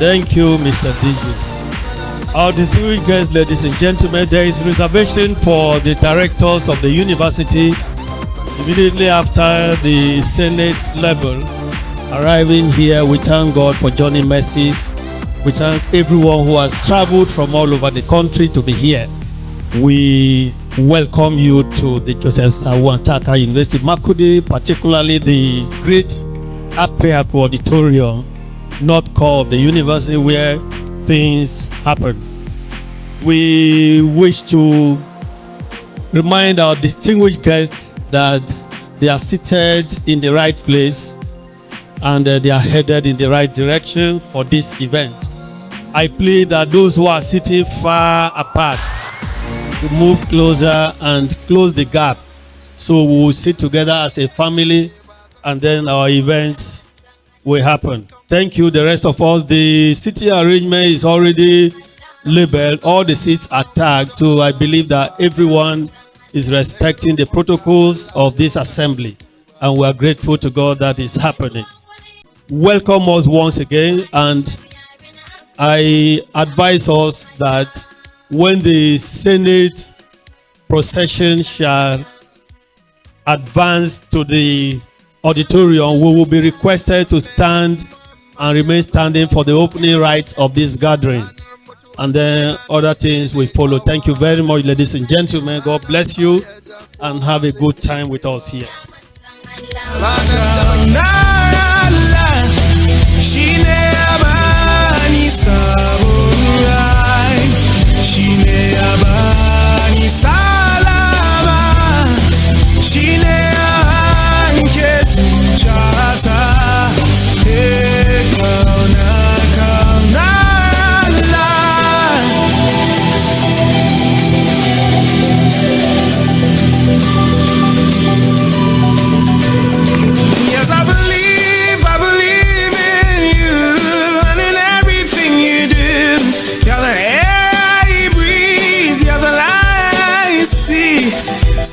Thank you, Mr. DJ. Our distinguished guests, ladies and gentlemen, there is reservation for the directors of the university immediately after the Senate level arriving here. We thank God for joining mercies. We thank everyone who has traveled from all over the country to be here. We welcome you to the Joseph Sawantaka University Makurdi, particularly the great APER-AKU Auditorium, North Core of the university where things happen. We wish to remind our distinguished guests that they are seated in the right place and they are headed in the right direction for this event. I plead that those who are sitting far apart should move closer and close the gap so we will sit together as a family and then our events will happen. Thank you, the rest of us. The seating arrangement is already labeled. All the seats are tagged, so I believe that everyone is respecting the protocols of this assembly, and we are grateful to God that is happening. Welcome us once again, and I advise us that when the Senate procession shall advance to the auditorium, we will be requested to stand and remain standing for the opening rites of this gathering, and then other things will follow. Thank you very much, ladies and gentlemen. God bless you and have a good time with us here.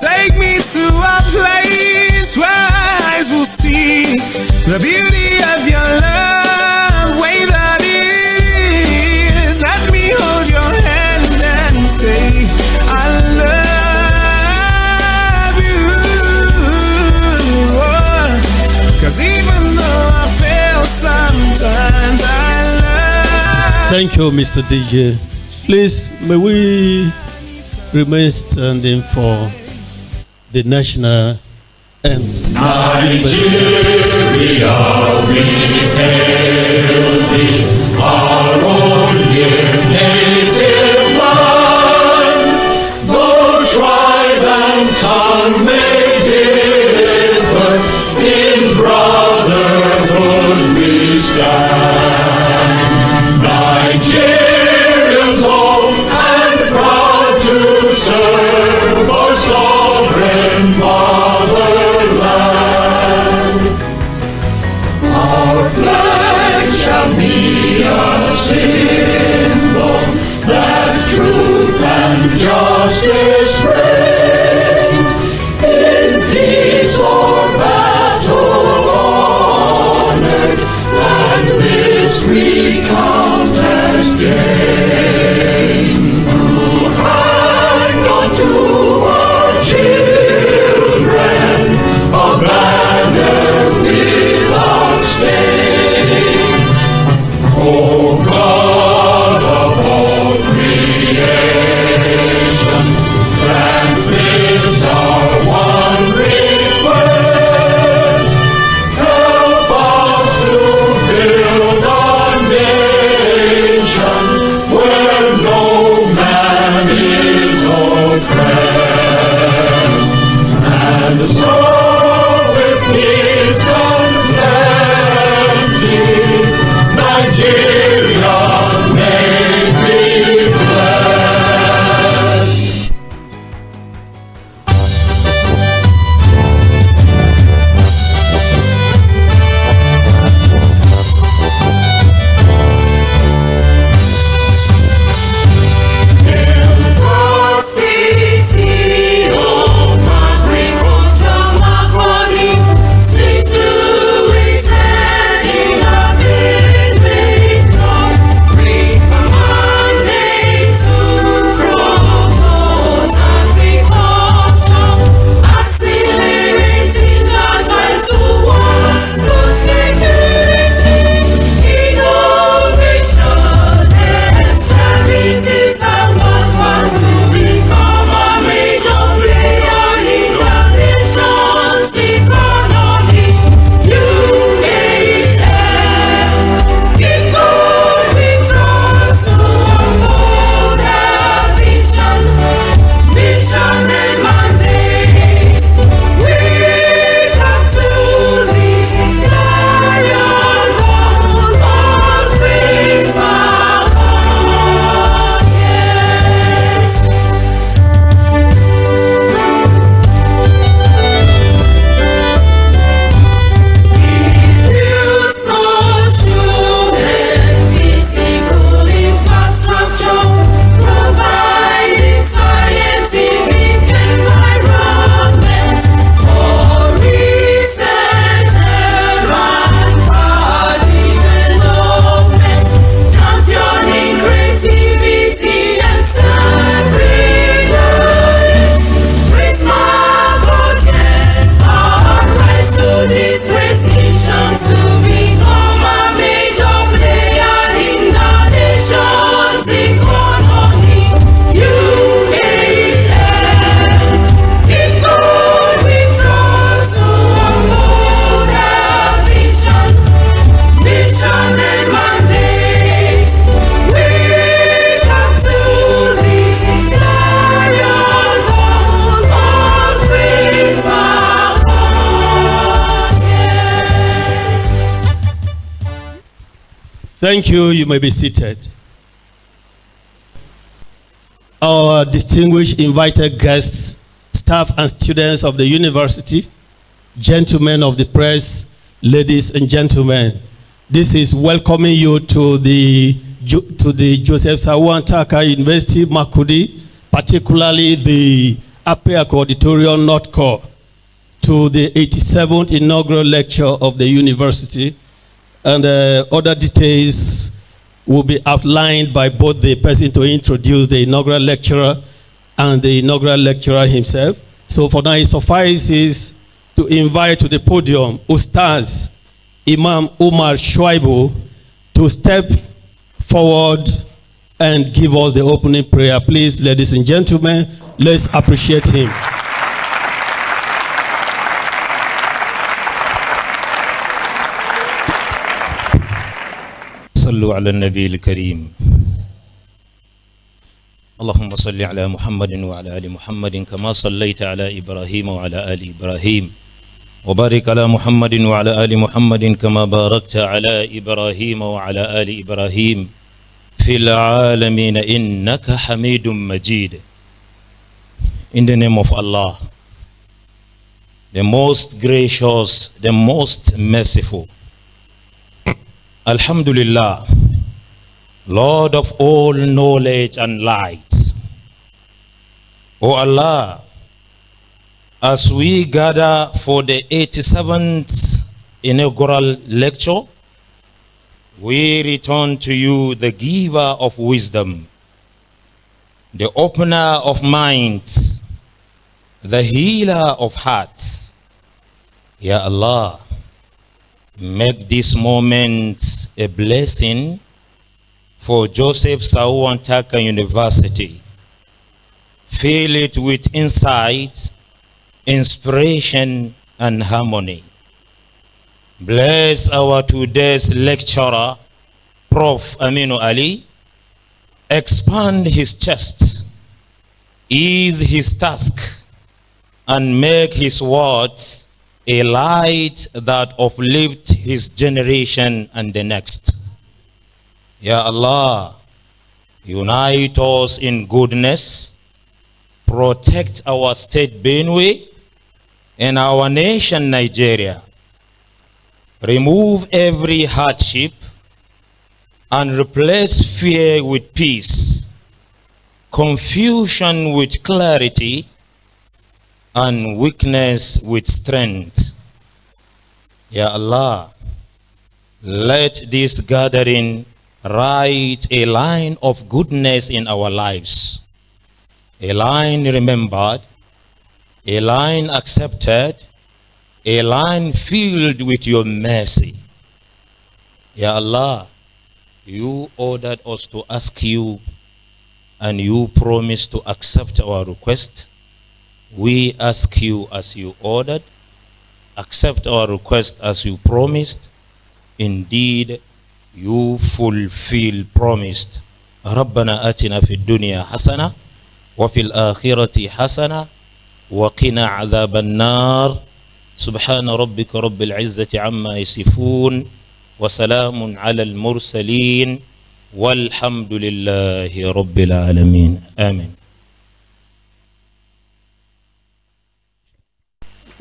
Take me to a place where eyes will see the beauty of your love, way that is. Let me hold your hand and say, I love you. 'Cause even though I fail sometimes, I love. Thank you, Mr. DJ. Please, may we remain standing for the national anthem. Nigeria, we hail thee, our own dear native land. Though tribe and tongue may differ, in brotherhood we stand. Nigerians home and proud to serve our sovereign fatherland. Our flag shall be a symbol Thank you. You may be seated. Our distinguished invited guests, staff and students of the university, gentlemen of the press, ladies and gentlemen, this is welcoming you to the Joseph Sawantaka University, Makudi, particularly the APER-AKU Auditorium, North Core, to the 87th inaugural lecture of the university. And other details will be outlined by both the person to introduce the inaugural lecturer and the inaugural lecturer himself. So for now, it suffices to invite to the podium Ustaz Imam Umar Shuaibu to step forward and give us the opening prayer. Please, ladies and gentlemen, let's appreciate him. صلوا على النبي الكريم اللهم صل على محمد وعلى آل محمد كما صليت على إبراهيم وعلى آل إبراهيم وبارك على محمد وعلى آل محمد كما باركت على إبراهيم وعلى آل إبراهيم في العالمين إنك حميد مجيد. In the name of Allah, the most gracious, the most merciful. Alhamdulillah, Lord of all knowledge and light. O Allah, as we gather for the 87th inaugural lecture, we return to you, the giver of wisdom, the opener of minds, the healer of hearts. Ya Allah, make this moment a blessing for Joseph Sawantaka University. Fill it with insight, inspiration, and harmony. Bless our today's lecturer, Prof Aminu Ali. Expand his chest, ease his task, and make his words a light that uplifts his generation and the next. Ya Allah, unite us in goodness, protect our state Benue and our nation Nigeria. Remove every hardship and replace fear with peace, confusion with clarity, and weakness with strength. Ya Allah, let this gathering write a line of goodness in our lives, a line remembered, a line accepted, a line filled with your mercy. Ya Allah, you ordered us to ask you, and you promised to accept our request. We ask you as you ordered, accept our request as you promised. Indeed, you fulfill promised. ربنا آتنا في الدنيا حسنة وفي الآخرة حسنة وقنا عذاب النار سبحان ربك رب العزة عما يصفون وسلام على المرسلين والحمد لله رب العالمين آمين.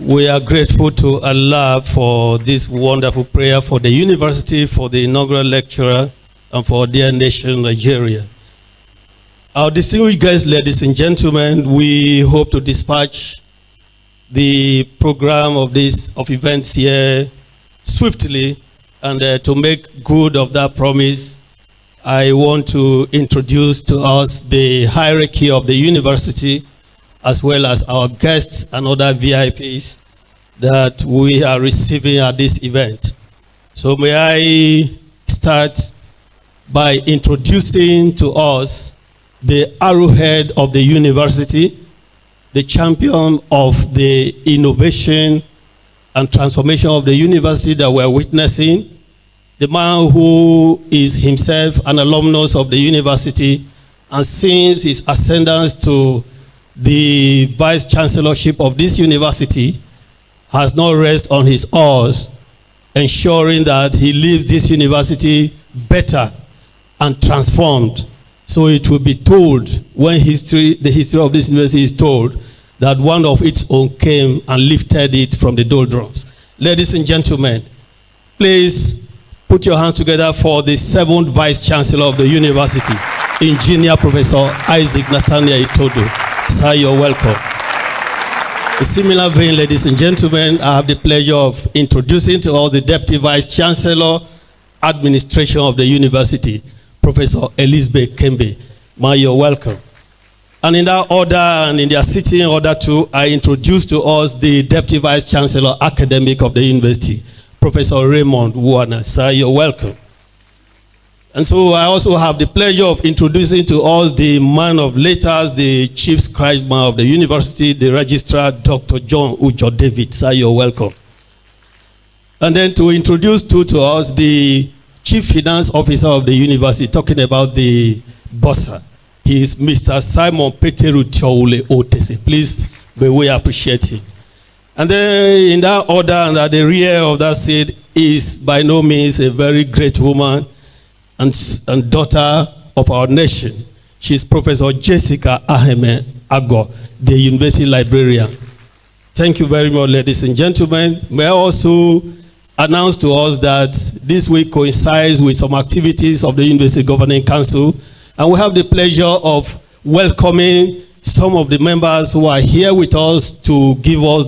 We are grateful to Allah for this wonderful prayer for the university, for the inaugural lecturer, and for dear nation, Nigeria. Our distinguished guests, ladies and gentlemen, we hope to dispatch the program of events here swiftly, and to make good of that promise, I want to introduce to us the hierarchy of the university, as well as our guests and other VIPs that we are receiving at this event. So may I start by introducing to us the arrowhead of the university, the champion of the innovation and transformation of the university that we're witnessing, the man who is himself an alumnus of the university, and since his ascendance to the vice chancellorship of this university has not rested on his oars, ensuring that he leaves this university better and transformed. So it will be told when the history of this university is told, that one of its own came and lifted it from the doldrums. Ladies and gentlemen, please put your hands together for the 7th Vice Chancellor of the university, Engineer Professor Isaac Nathaniel Itodo. Sir, you're welcome. In similar vein, ladies and gentlemen, I have the pleasure of introducing to all the Deputy Vice Chancellor, Administration of the University, Professor Elizabeth Kembe. Ma, you're welcome. And in that order, and in their sitting order too, I introduce to us the Deputy Vice Chancellor, Academic of the University, Professor Raymond Warner. Sir, you're welcome. And so I also have the pleasure of introducing to us the man of letters, the Chief Scribeman of the University, the Registrar, Dr. John Ujo David. Sir, you're welcome. And then to introduce to us the Chief Finance Officer of the University, talking about the Bossa. He is Mr. Simon Peteru Tioule Otese. Please, we appreciate him. And then in that order, and at the rear of that seat is by no means a very great woman and daughter of our nation. She is Professor Jessica Aheme Ago, the University Librarian. Thank you very much, ladies and gentlemen. May I also announce to us that this week coincides with some activities of the University Governing Council, and we have the pleasure of welcoming some of the members who are here with us to give us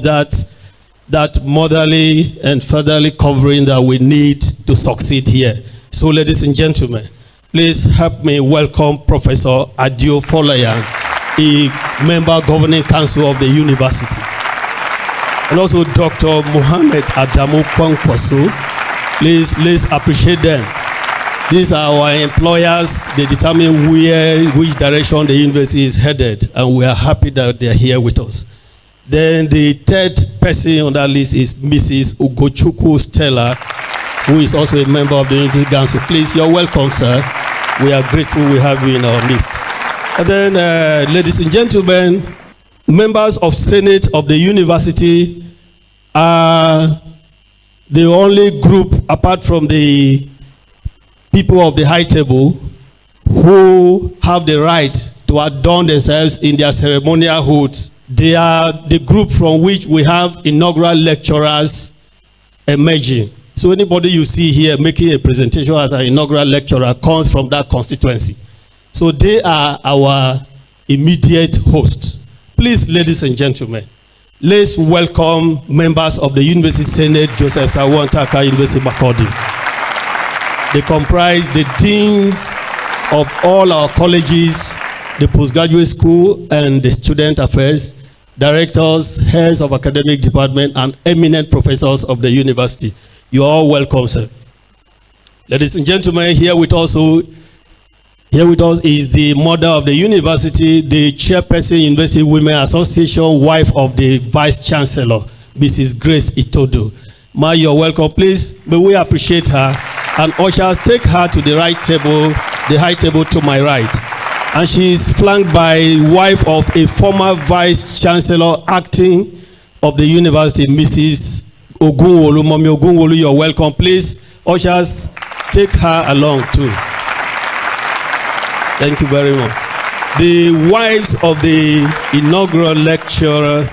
that motherly and fatherly covering that we need to succeed here. So, ladies and gentlemen, please help me welcome Professor Adio Folayan, a member Governing Council of the University. And also Dr. Mohammed Adamu Kwankwaso. Please, let's appreciate them. These are our employers. They determine which direction the university is headed, and we are happy that they are here with us. Then the third person on that list is Mrs. Ugochukwu Stella, who is also a member of the University Council. Please, you're welcome, sir. We are grateful we have you in our midst. And then, ladies and gentlemen, members of Senate of the University are the only group, apart from the people of the high table, who have the right to adorn themselves in their ceremonial hoods. They are the group from which we have inaugural lecturers emerging. So anybody you see here making a presentation as an inaugural lecturer comes from that constituency. So they are our immediate hosts. Please, ladies and gentlemen, let's welcome members of the University Senate, Joseph Sawantaka, University Makurdi. They comprise the deans of all our colleges, the postgraduate school and the student affairs, directors, heads of academic department, and eminent professors of the university. You are all welcome, sir. Ladies and gentlemen, here with us is the mother of the university, the chairperson, University Women Association, wife of the Vice Chancellor, Mrs. Grace Itodo. Ma, you're welcome. Please, may we appreciate her. And ushers, take her to the right table, the high table to my right. And she is flanked by wife of a former Vice Chancellor acting of the university, Mrs. Ogunwolu. Mommy Ogunwolu, you're welcome. Please, ushers, take her along too. Thank you very much. The wives of the inaugural lecturer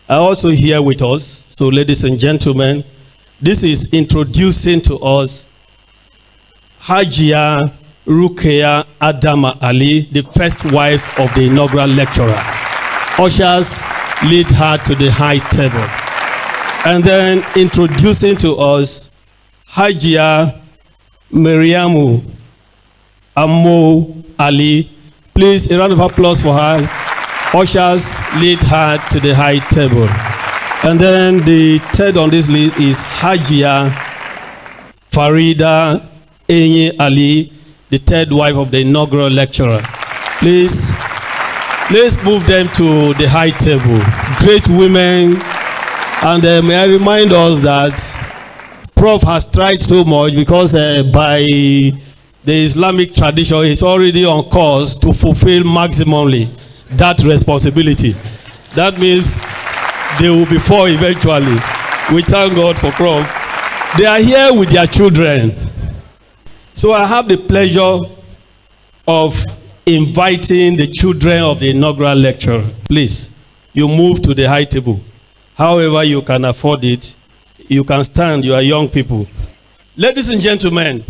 are also here with us. So, ladies and gentlemen, this is introducing to us Hajia Rukeya Adama Ali, the first wife of the inaugural lecturer. Ushers, lead her to the high table. And then introducing to us Hajia Mariamu Amo Ali. Please, a round of applause for her. Ushers, lead her to the high table. And then the third on this list is Hajia Farida Enye Ali, the third wife of the inaugural lecturer. Please, let's move them to the high table. Great women. And may I remind us that Prof has tried so much because by the Islamic tradition, he's already on course to fulfill maximally that responsibility. That means they will be four eventually. We thank God for Prof. They are here with their children. So I have the pleasure of inviting the children of the inaugural lecture. Please, you move to the high table. However you can afford it, you can stand, you are young people. Ladies and gentlemen,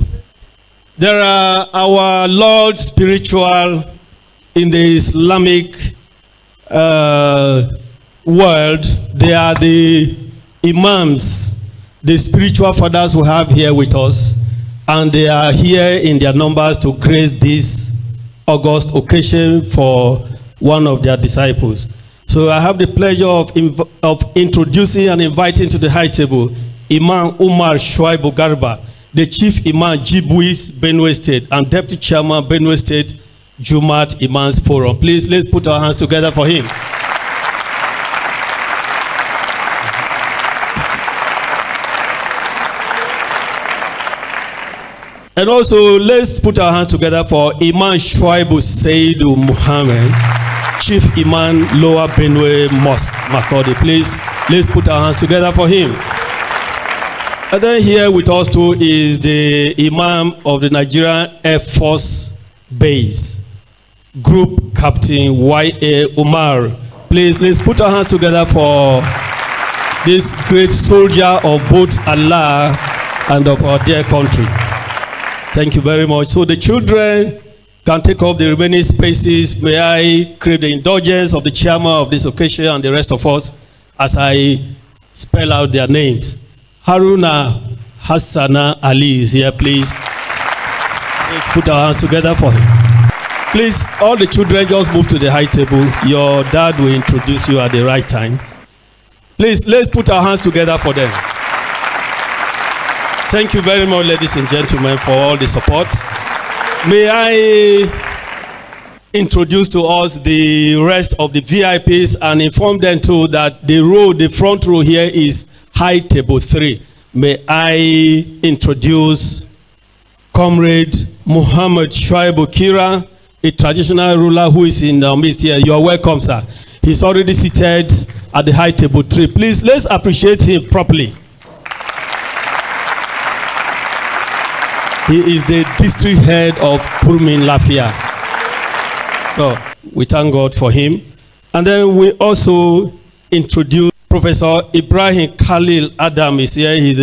there are our Lord spiritual in the Islamic world. They are the imams, the spiritual fathers we have here with us, and they are here in their numbers to grace this August occasion for one of their disciples. So I have the pleasure of introducing and inviting to the high table Imam Umar Shuaibu Garba, the Chief Imam Jibuis, Benue State, and Deputy Chairman, Benue State Jumat Imams Forum. Please, let's put our hands together for him. And also, let's put our hands together for Imam Shuaibu Seidu Muhammad, Chief Imam Lower Benue Mosque, Makurdi. Please, let's put our hands together for him. And then here with us too is the Imam of the Nigerian Air Force Base, Group Captain Y.A. Umar. Please, let's put our hands together for this great soldier of both Allah and of our dear country. Thank you very much. So the children can take up the remaining spaces. May I crave the indulgence of the chairman of this occasion and the rest of us as I spell out their names. Haruna Hassana Ali is here, please. Let's put our hands together for him. Please, all the children just move to the high table. Your dad will introduce you at the right time. Please, let's put our hands together for them. Thank you very much, ladies and gentlemen, for all the support. May I introduce to us the rest of the VIPs and inform them too that the front row here is high table 3. May I introduce Comrade Muhammad Shuaibu Kira, a traditional ruler who is in our midst here. You are welcome, sir. He's already seated at the high table 3. Please, let's appreciate him properly. He is the district head of Kurmin Lafia. So we thank God for him. And then we also introduce Professor Ibrahim Khalil Adam is here. He's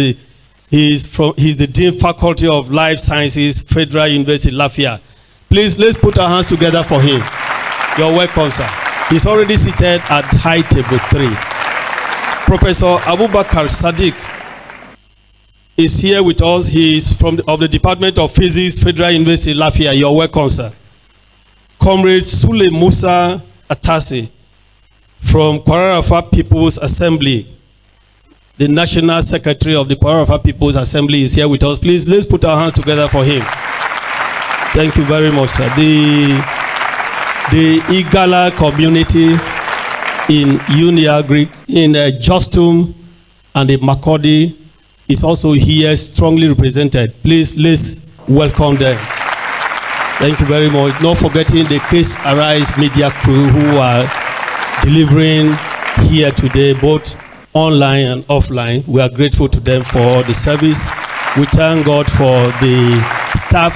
the Dean Faculty of Life Sciences, Federal University Lafia. Please, let's put our hands together for him. You're welcome, sir. He's already seated at high table 3. Professor Abubakar Sadiq is here with us. He is of the Department of Physics, Federal University Lafia. You're welcome, sir. Comrade Sule Musa Atase from Kwara People's Assembly, the National Secretary of the Kwara People's Assembly is here with us. Please, let's put our hands together for him. Thank you very much, sir. The Igala community in Inaugural, in JOSTUM and the Makurdi is also here, strongly represented. Please, let's welcome them. Thank you very much. Not forgetting the Case Arise media crew who are delivering here today, both online and offline. We are grateful to them for the service. We thank God for the staff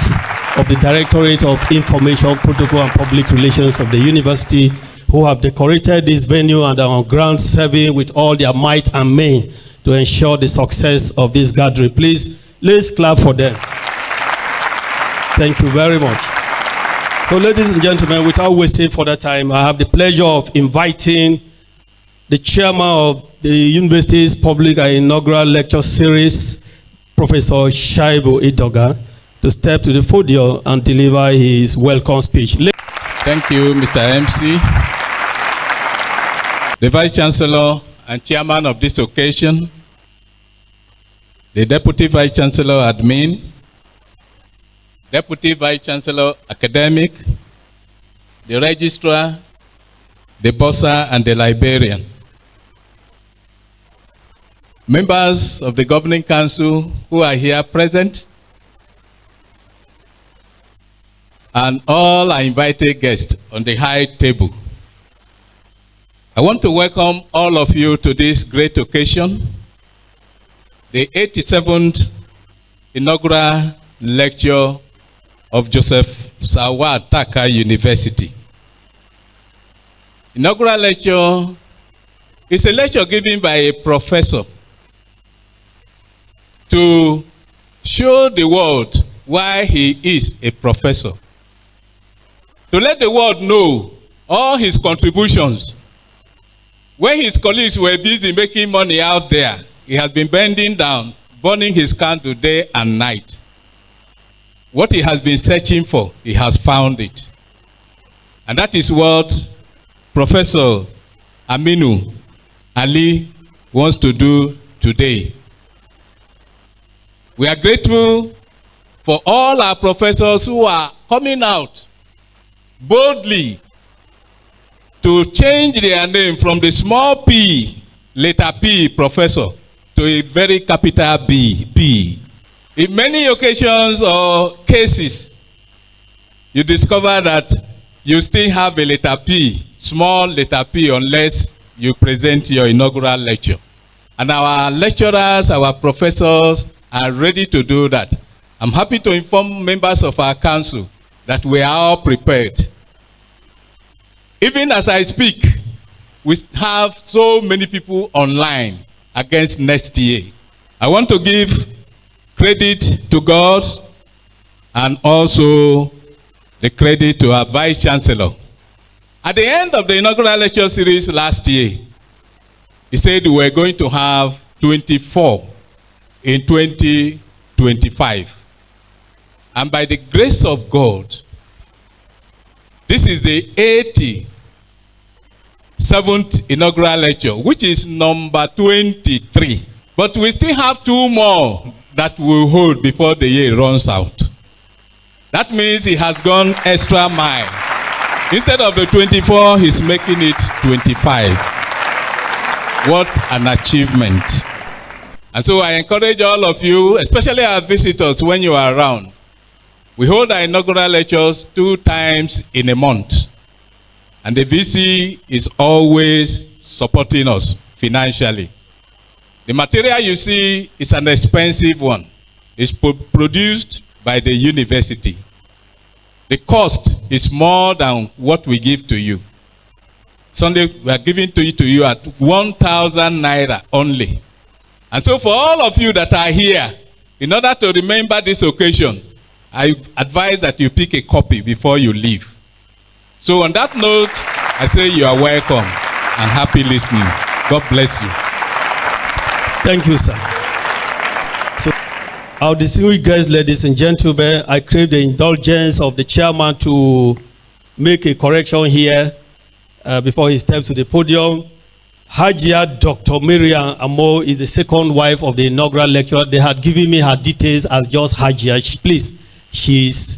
of the Directorate of Information, Protocol and Public Relations of the university who have decorated this venue and are on ground serving with all their might and main to ensure the success of this gathering. Please, let's clap for them. Thank you very much. So, ladies and gentlemen, without wasting further time, I have the pleasure of inviting the chairman of the university's public and inaugural lecture series, Professor Shaibu Idoga, to step to the podium and deliver his welcome speech. Thank you, Mr. MC. The Vice Chancellor and Chairman of this occasion, the Deputy Vice Chancellor Admin, Deputy Vice Chancellor Academic, the Registrar, the Bursar, and the Librarian. Members of the Governing Council who are here present, and all our invited guests on the high table. I want to welcome all of you to this great occasion, the 87th Inaugural lecture of Joseph Sawa Taka University. Inaugural lecture is a lecture given by a professor to show the world why he is a professor. To let the world know all his contributions. When his colleagues were busy making money out there, he has been bending down, burning his candle day and night. What he has been searching for, he has found it. And that is what Professor Aminu Ali wants to do today. We are grateful for all our professors who are coming out boldly to change their name from the small p, letter P, professor, to a very capital B, P. In many occasions or cases, you discover that you still have a letter P, small letter P, unless you present your inaugural lecture. And our lecturers, our professors are ready to do that. I'm happy to inform members of our council that we are all prepared. Even as I speak, we have so many people online against next year. I want to give credit to God and also the credit to our Vice Chancellor. At the end of the inaugural lecture series last year, he said we were going to have 24 in 2025. And by the grace of God, this is the 87th inaugural lecture, which is number 23. But we still have 2 more that we'll hold before the year runs out. That means he has gone extra mile. Instead of the 24, he's making it 25. What an achievement. And so I encourage all of you, especially our visitors, when you are around. We hold our inaugural lectures 2 times in a month. And the VC is always supporting us financially. The material you see is an expensive one. It's produced by the university. The cost is more than what we give to you. Sunday, we are giving to you at 1,000 naira only. And so for all of you that are here, in order to remember this occasion, I advise that you pick a copy before you leave. So on that note, I say you are welcome and happy listening. God bless you. Thank you, sir. So, our distinguished guests, ladies and gentlemen, I crave the indulgence of the chairman to make a correction here before he steps to the podium. Hajia Dr. Miriam Amo is the second wife of the inaugural lecturer. They had given me her details as just Hajia. Please, she's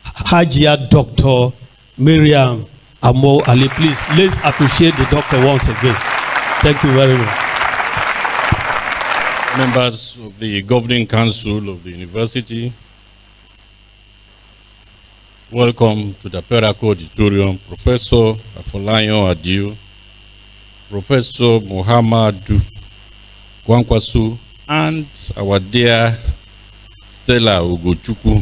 Hajia Dr. Miriam Amo Ali. Please, let's appreciate the doctor once again. Thank you very much. Members of the Governing Council of the University, welcome to the APER-AKU Auditorium. Professor Afolayan Adio, Professor Muhammadu Kwankwasu, and our dear Stella Ugochukwu,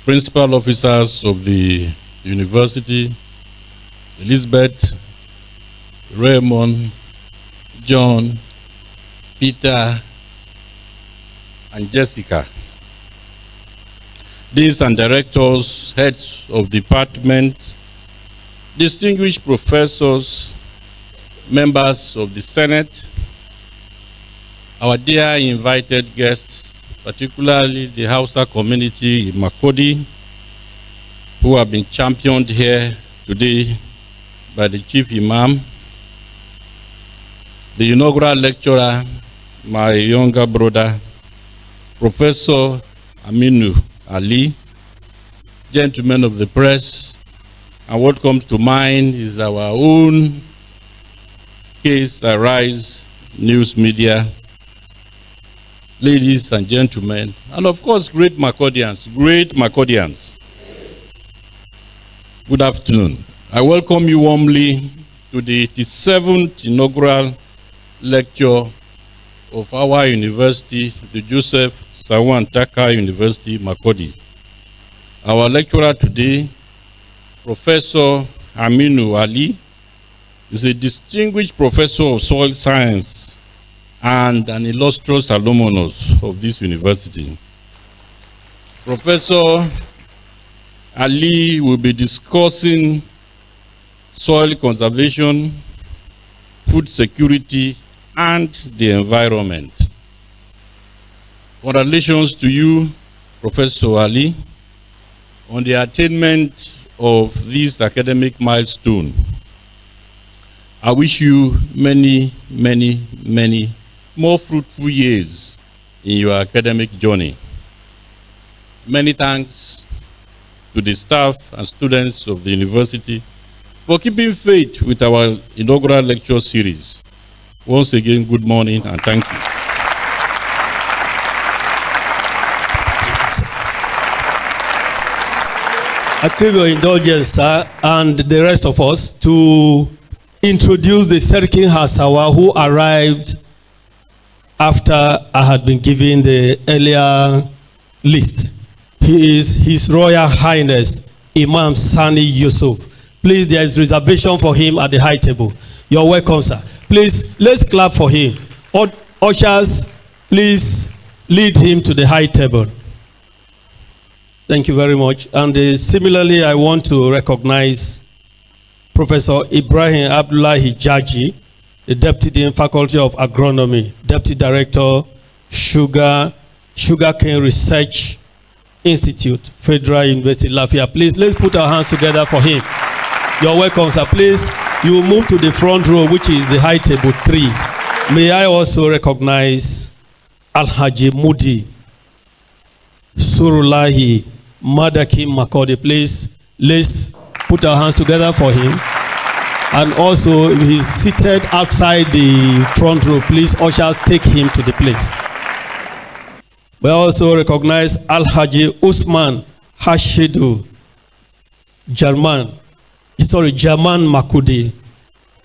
principal officers of the university, Elizabeth, Raymond, John, Peter, and Jessica. Deans and directors, heads of department, distinguished professors, members of the Senate, our dear invited guests, particularly the Hausa community in Makodi, who have been championed here today by the Chief Imam, the inaugural lecturer, my younger brother, Professor Aminu Ali, gentlemen of the press, and what comes to mind is our own Case Arise news media, ladies and gentlemen, and of course great Makodians. Good afternoon. I welcome you warmly to the 87th inaugural lecture of our university, the Joseph Sawantaka University, Makurdi. Our lecturer today, Professor Aminu Ali, is a distinguished professor of soil science and an illustrious alumnus of this university. Professor Ali will be discussing soil conservation, food security, and the environment. Congratulations to you, Professor Ali, on the attainment of this academic milestone. I wish you many, many, many more fruitful years in your academic journey. Many thanks to the staff and students of the university for keeping faith with our inaugural lecture series. Once again, good morning and thank you. I crave your indulgence, sir, and the rest of us to introduce the Serkin Hasawa who arrived after I had been given the earlier list. He is His Royal Highness Imam Sani Yusuf. Please, there is reservation for him at the high table. You're welcome, sir. Please, let's clap for him. Ushers, please lead him to the high table. Thank you very much. And similarly, I want to recognize Professor Ibrahim Abdullahi Jaji, the Deputy Dean, Faculty of Agronomy, Deputy Director, Sugarcane Research Institute, Federal University, Lafayette. Please, let's put our hands together for him. You're welcome, sir. Please, you move to the front row, which is the high table 3. May I also recognize Alhaji Mudi Surulahi Madaki Makurdi. Please, let's put our hands together for him. And also, if he's seated outside the front row, please, ushers, take him to the place. We also recognize Alhaji Usman Hashidu German Makudi.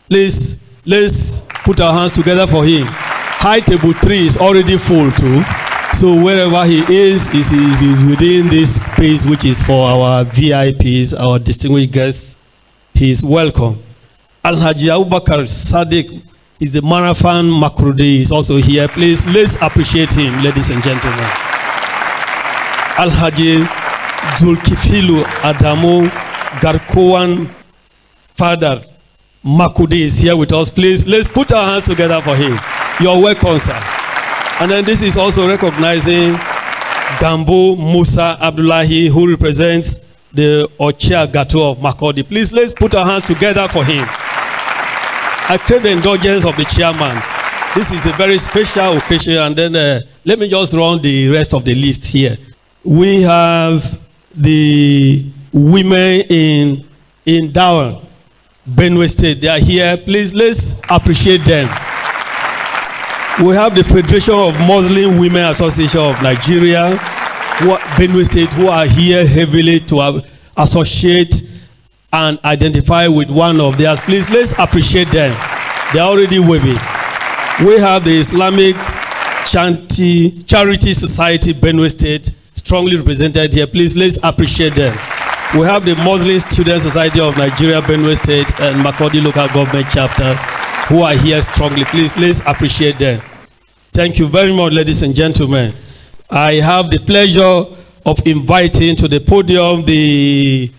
Please, let's put our hands together for him. High table 3 is already full too. So wherever he is within this space which is for our VIPs, our distinguished guests. He is welcome. Alhaji Abubakar Sadiq is the Marafan Makurdi, is also here. Please, let's appreciate him, ladies and gentlemen. Alhaji Zulkifilu Adamu Garkowan Father Makudi is here with us. Please, let's put our hands together for him. You're welcome, sir. And then this is also recognizing Gambo Musa Abdullahi, who represents the Ochia Gato of Makurdi. Please, let's put our hands together for him. I crave the indulgence of the chairman. This is a very special occasion, and then let me just run the rest of the list here. We have the women in Dowan, Benue State. They are here. Please, let's appreciate them. We have the Federation of Muslim Women Association of Nigeria, Benue State, who are here heavily to associate and identify with one of theirs. Please, let's appreciate them. They are already waving. We have the Islamic Charity Society, Benue State, strongly represented here. Please, let's appreciate them. We have the Muslim Student Society of Nigeria, Benue State, and Makurdi Local Government Chapter, who are here strongly. Please, let's appreciate them. Thank you very much, ladies and gentlemen. I have the pleasure of inviting to the podium the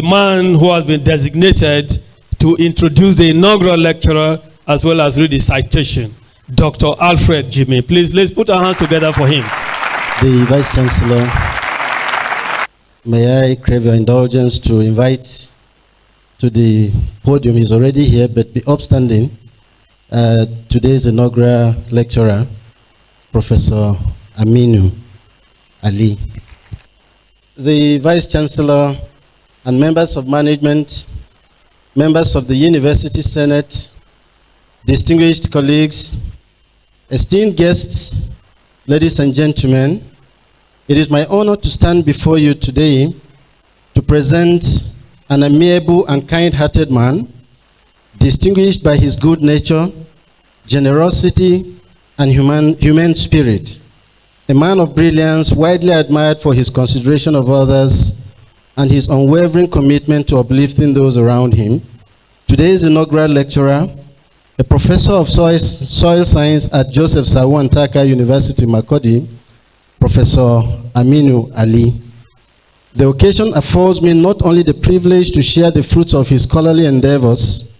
man who has been designated to introduce the inaugural lecturer as well as read the citation, Dr. Alfred Jimmy. Please, let's put our hands together for him. The Vice Chancellor, may I crave your indulgence to invite to the podium. He's already here, but be upstanding. Today's inaugural lecturer, Professor Aminu Ali. The Vice Chancellor and members of management, members of the University Senate, distinguished colleagues, esteemed guests, ladies and gentlemen, it is my honor to stand before you today to present an amiable and kind-hearted man, distinguished by his good nature, generosity, and human spirit. a man of brilliance, widely admired for his consideration of others and his unwavering commitment to uplifting those around him. Today's inaugural lecturer, a professor of soil science at Joseph Sawantaka University, Makurdi, Professor Aminu Ali. The occasion affords me not only the privilege to share the fruits of his scholarly endeavors,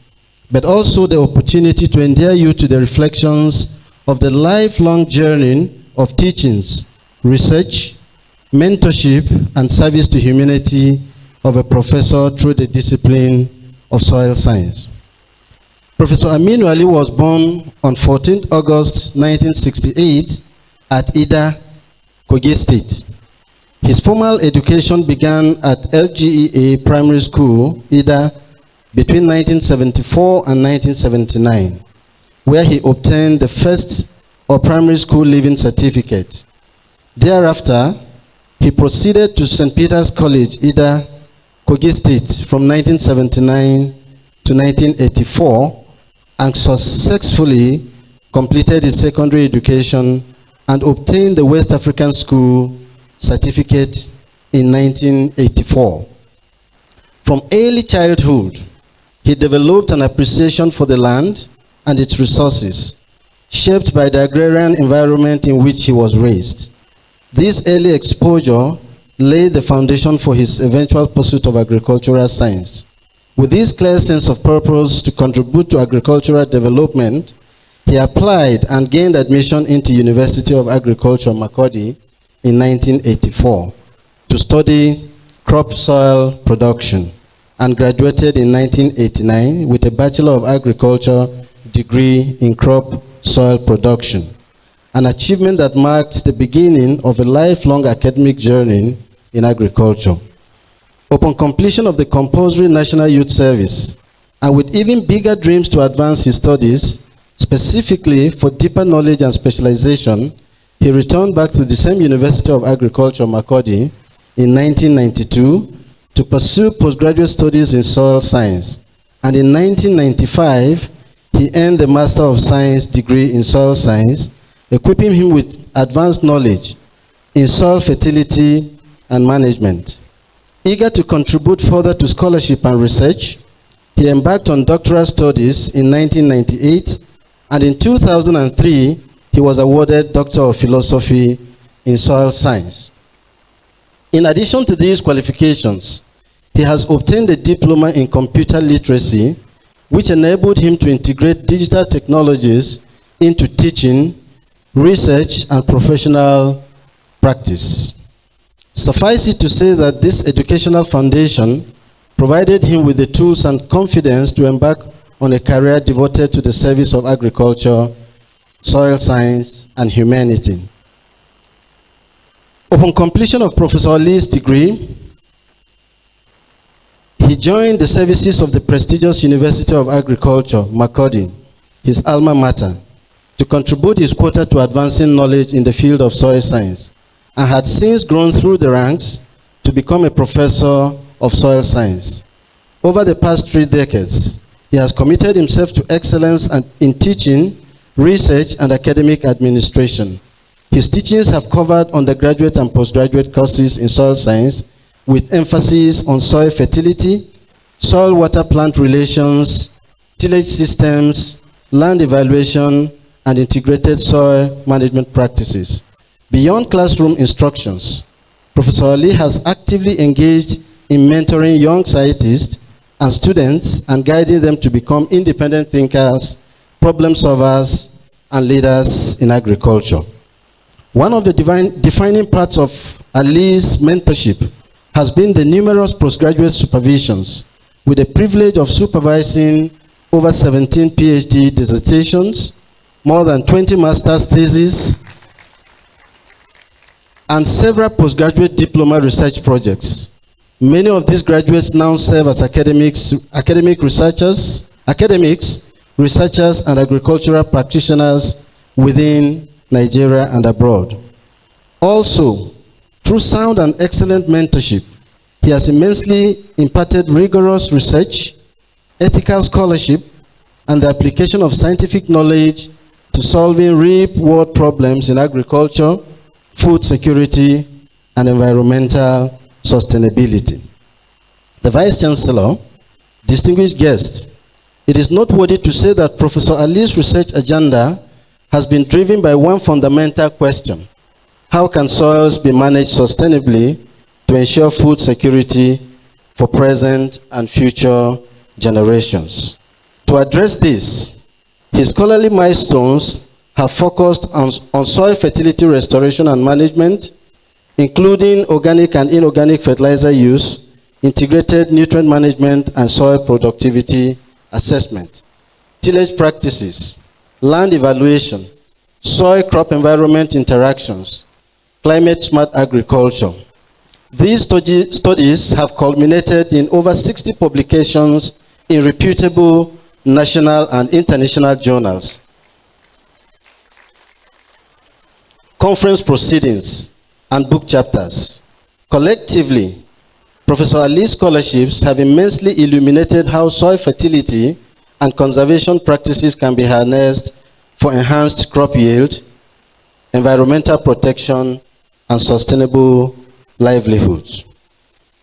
but also the opportunity to endear you to the reflections of the lifelong journey of teachings, research, mentorship, and service to humanity of a professor through the discipline of soil science. Professor Aminu Ali was born on 14th August 1968 at Ida, Kogi State. His formal education began at LGEA Primary School, Ida, between 1974 and 1979, where he obtained the first primary school leaving certificate. Thereafter, he proceeded to St. Peter's College, Ida, Kogi State, from 1979 to 1984, and successfully completed his secondary education and obtained the West African School certificate in 1984. From early childhood, he developed an appreciation for the land and its resources, shaped by the agrarian environment in which he was raised. This early exposure laid the foundation for his eventual pursuit of agricultural science. With this clear sense of purpose to contribute to agricultural development, he applied and gained admission into University of Agriculture, Makurdi, in 1984 to study crop soil production and graduated in 1989 with a Bachelor of Agriculture degree in crop soil production, an achievement that marked the beginning of a lifelong academic journey in agriculture. Upon completion of the compulsory National Youth Service, and with even bigger dreams to advance his studies, specifically for deeper knowledge and specialization, he returned back to the same University of Agriculture, Makurdi, in 1992 to pursue postgraduate studies in soil science. And in 1995, he earned the Master of Science degree in soil science, equipping him with advanced knowledge in soil fertility and management. Eager to contribute further to scholarship and research, he embarked on doctoral studies in 1998, and in 2003, he was awarded Doctor of Philosophy in Soil Science. In addition to these qualifications, he has obtained a diploma in computer literacy, which enabled him to integrate digital technologies into teaching, research, and professional practice. Suffice it to say that this educational foundation provided him with the tools and confidence to embark on a career devoted to the service of agriculture, soil science, and humanity. Upon completion of Professor Ali's degree, he joined the services of the prestigious University of Agriculture, Makurdi, his alma mater, to contribute his quota to advancing knowledge in the field of soil science, and had since grown through the ranks to become a professor of soil science. Over the past 3 decades, he has committed himself to excellence in teaching, research, and academic administration. His teachings have covered undergraduate and postgraduate courses in soil science with emphasis on soil fertility, soil-water plant relations, tillage systems, land evaluation, and integrated soil management practices. Beyond classroom instructions, Professor Ali has actively engaged in mentoring young scientists and students and guiding them to become independent thinkers, problem solvers, and leaders in agriculture. One of the defining parts of Ali's mentorship has been the numerous postgraduate supervisions, with the privilege of supervising over 17 PhD dissertations, more than 20 master's theses, and several postgraduate diploma research projects. Many of these graduates now serve as academics, researchers, and agricultural practitioners within Nigeria and abroad. Also, through sound and excellent mentorship, he has immensely imparted rigorous research, ethical scholarship, and the application of scientific knowledge to solving real-world problems in agriculture, food security, and environmental sustainability. The Vice Chancellor, distinguished guests, it is noteworthy to say that Professor Ali's research agenda has been driven by one fundamental question: how can soils be managed sustainably to ensure food security for present and future generations? To address this, his scholarly milestones have focused on soil fertility restoration and management, including organic and inorganic fertilizer use, integrated nutrient management and soil productivity assessment, tillage practices, land evaluation, soil crop environment interactions, climate smart agriculture. These studies have culminated in over 60 publications in reputable national and international journals, conference proceedings, and book chapters. Collectively, Professor Ali's scholarships have immensely illuminated how soil fertility and conservation practices can be harnessed for enhanced crop yield, environmental protection, and sustainable livelihoods.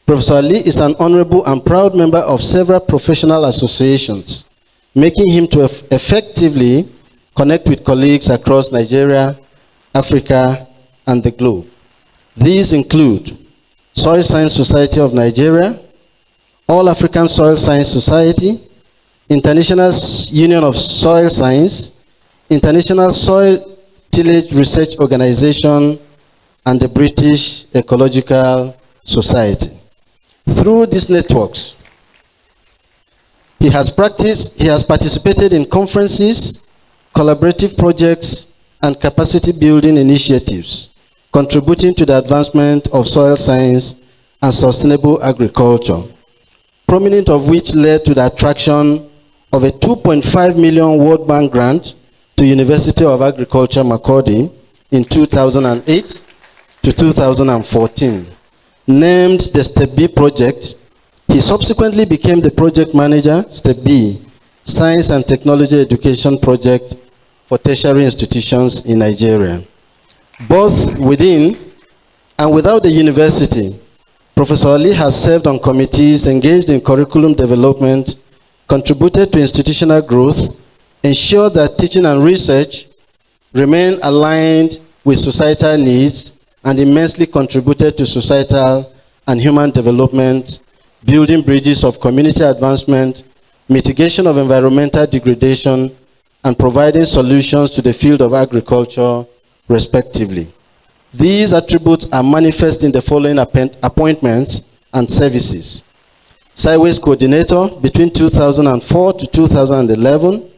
Professor Ali is an honorable and proud member of several professional associations, making him to effectively connect with colleagues across Nigeria, Africa, and the globe. These include Soil Science Society of Nigeria, All African Soil Science Society, International Union of Soil Science, International Soil Tillage Research Organization, and the British Ecological Society. Through these networks, he has participated in conferences, collaborative projects, and capacity building initiatives, contributing to the advancement of soil science and sustainable agriculture, prominent of which led to the attraction of a 2.5 million World Bank grant to University of Agriculture, Makurdi in 2008 to 2014. Named the Step B project, he subsequently became the project manager, Step B, Science and Technology Education Project for tertiary institutions in Nigeria. Both within and without the university, Professor Ali has served on committees engaged in curriculum development, contributed to institutional growth, ensured that teaching and research remain aligned with societal needs, and immensely contributed to societal and human development, building bridges of community advancement, mitigation of environmental degradation, and providing solutions to the field of agriculture, respectively. These attributes are manifest in the following appointments and services: Sideways Coordinator between 2004 to 2011,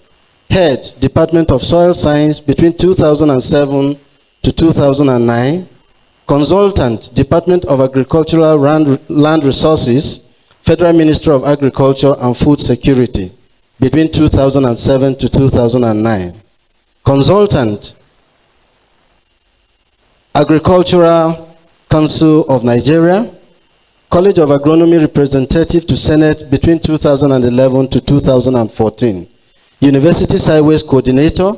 Head, Department of Soil Science between 2007 to 2009, Consultant, Department of Agricultural Land Resources, Federal Ministry of Agriculture and Food Security between 2007 to 2009. Consultant, Agricultural Council of Nigeria, College of Agronomy Representative to Senate between 2011 to 2014. University Sideways Coordinator,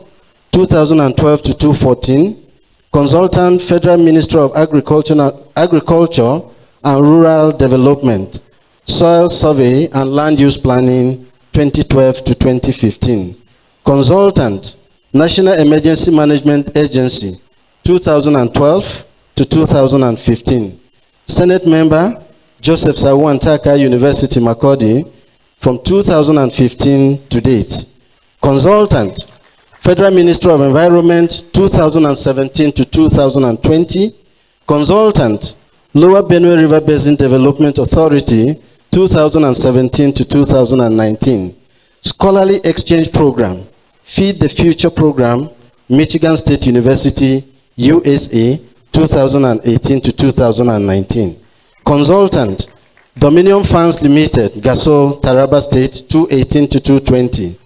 2012 to 2014. Consultant, Federal Ministry of Agriculture and Rural Development, Soil Survey and Land Use Planning, 2012 to 2015. Consultant, National Emergency Management Agency, 2012 to 2015. Senate Member, Joseph Sawantaka University, Makurdi, from 2015 to date. Consultant, Federal Ministry of Environment, 2017 to 2020. Consultant, Lower Benue River Basin Development Authority, 2017 to 2019. Scholarly Exchange Program, Feed the Future Program, Michigan State University, USA, 2018 to 2019. Consultant, Dominion Funds Limited, Gasol, Taraba State, 2018 to 2020.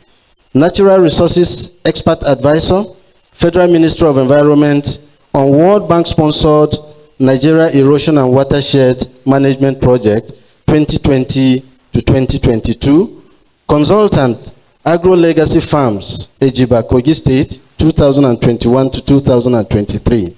Natural Resources Expert Advisor, Federal Ministry of Environment on World Bank sponsored Nigeria Erosion and Watershed Management Project 2020 to 2022. Consultant, Agro Legacy Farms, Ejiba, Kogi State, 2021 to 2023.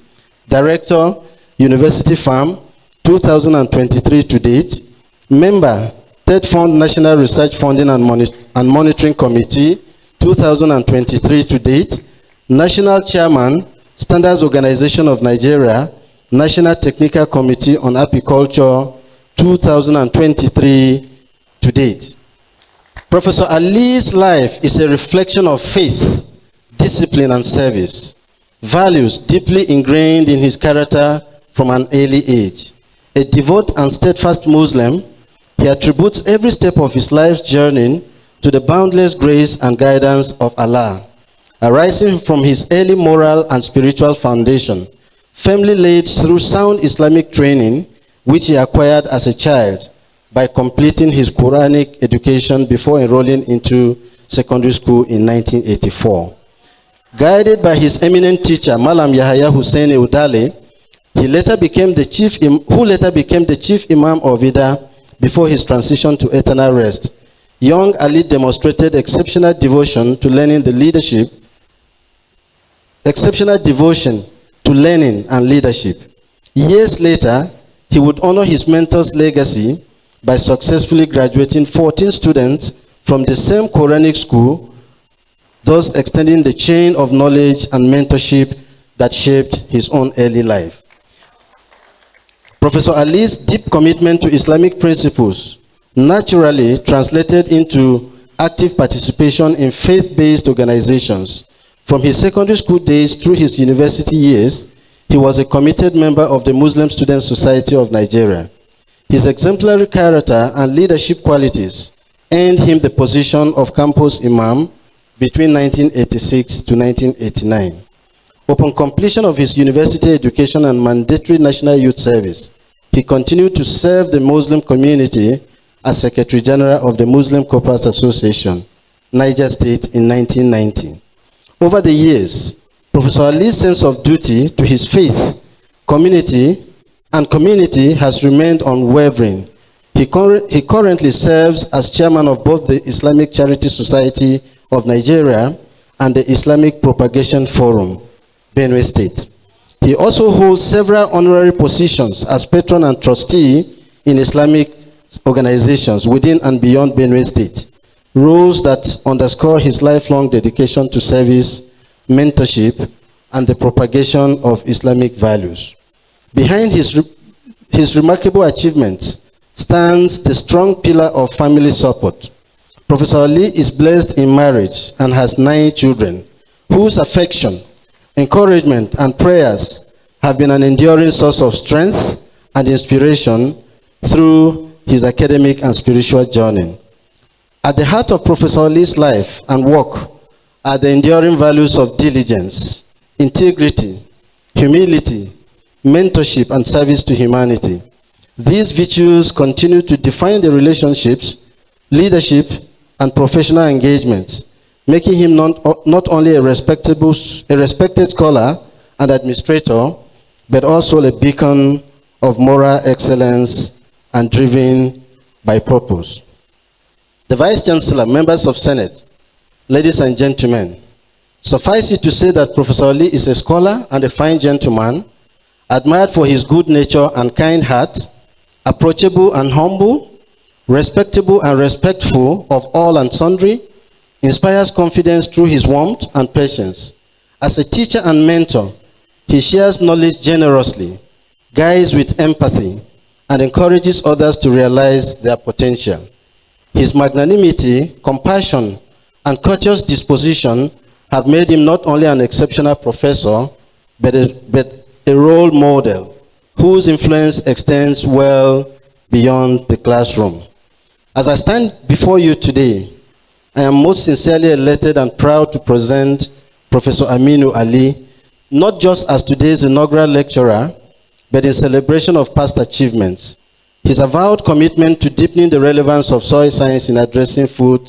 Director, University Farm, 2023 to date. Member, Third Fund National Research Funding and Monitoring Committee, 2023 to date. National Chairman, Standards Organization of Nigeria, National Technical Committee on Apiculture, 2023 to date. Professor Ali's life is a reflection of faith, discipline, and service, values deeply ingrained in his character from an early age. A devout and steadfast Muslim, he attributes every step of his life's journey to the boundless grace and guidance of Allah, arising from his early moral and spiritual foundation, firmly laid through sound Islamic training, which he acquired as a child by completing his Quranic education before enrolling into secondary school in 1984. Guided by his eminent teacher, Malam Yahya Hussein Udale, who later became the chief Imam of Ida before his transition to eternal rest. Young Ali demonstrated exceptional devotion to learning and leadership. Years later, he would honor his mentor's legacy by successfully graduating 14 students from the same Quranic school, thus extending the chain of knowledge and mentorship that shaped his own early life. Professor Ali's deep commitment to Islamic principles naturally translated into active participation in faith-based organizations. From his secondary school days through his university years, he was a committed member of the Muslim Student Society of Nigeria. His exemplary character and leadership qualities earned him the position of campus imam between 1986 to 1989. Upon completion of his university education and mandatory national youth service, he continued to serve the Muslim community as Secretary General of the Muslim Corpus Association, Niger State, in 1990. Over the years, Professor Ali's sense of duty to his faith, community has remained unwavering. He currently serves as chairman of both the Islamic Charity Society of Nigeria and the Islamic Propagation Forum, Benue State. He also holds several honorary positions as patron and trustee in Islamic organizations within and beyond Benue State, roles that underscore his lifelong dedication to service, mentorship, and the propagation of Islamic values. Behind his remarkable achievements stands the strong pillar of family support. Professor Ali is blessed in marriage and has 9 children, whose affection, encouragement, and prayers have been an enduring source of strength and inspiration through his academic and spiritual journey. At the heart of Professor Ali's life and work are the enduring values of diligence, integrity, humility, mentorship, and service to humanity. These virtues continue to define the relationships, leadership, and professional engagements, making him not only a respected scholar and administrator, but also a beacon of moral excellence and driven by purpose. The Vice Chancellor, members of Senate, ladies and gentlemen, suffice it to say that Professor Ali is a scholar and a fine gentleman, admired for his good nature and kind heart, approachable and humble, respectable and respectful of all and sundry, inspires confidence through his warmth and patience. As a teacher and mentor, he shares knowledge generously, guides with empathy, and encourages others to realize their potential. His magnanimity, compassion, and courteous disposition have made him not only an exceptional professor, but a role model whose influence extends well beyond the classroom. As I stand before you today, I am most sincerely elated and proud to present Professor Aminu Ali, not just as today's inaugural lecturer, but in celebration of past achievements. His avowed commitment to deepening the relevance of soil science in addressing food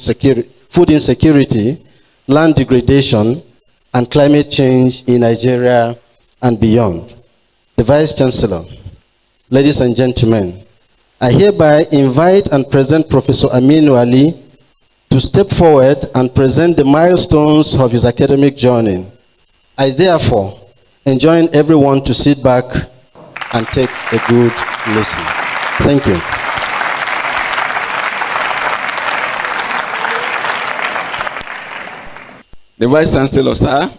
insecurity, land degradation, and climate change in Nigeria and beyond. The Vice Chancellor, ladies and gentlemen, I hereby invite and present Professor Aminu Ali to step forward and present the milestones of his academic journey. I therefore enjoin everyone to sit back and take a good listen. Thank you. The Vice Chancellor, sir,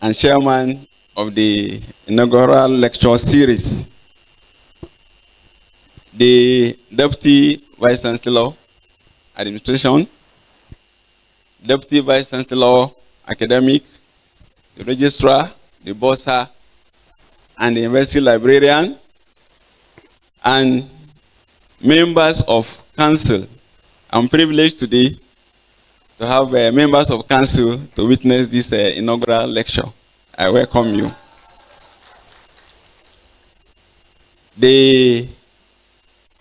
and Chairman of the Inaugural Lecture Series, the Deputy Vice Chancellor, Administration, Deputy Vice Chancellor, Academic, the Registrar, the Bursar, and the University Librarian, and members of Council. I'm privileged today to have members of Council to witness this inaugural lecture. I welcome you. The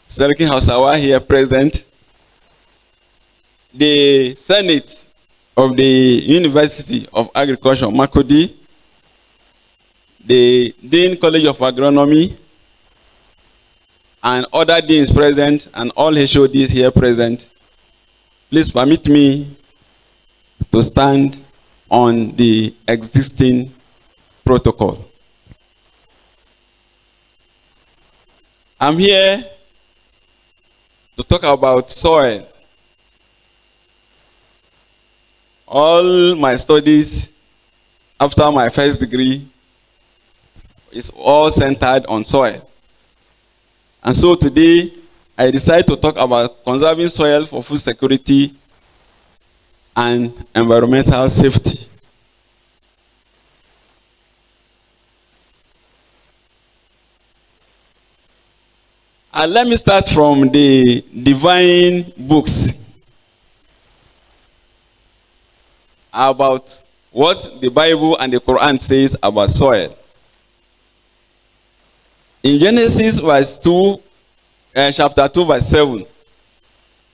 Sarki Hausawa here present, the Senate of the University of Agriculture, Makodi, the Dean College of Agronomy, and other deans present, and all HODs here present. Please permit me to stand on the existing protocol. I'm here to talk about soil. All my studies after my first degree is all centered on soil. And so today, I decided to talk about conserving soil for food security and environmental safety. And let me start from the divine books about what the Bible and the Quran says about soil. In Genesis chapter 2, verse 7,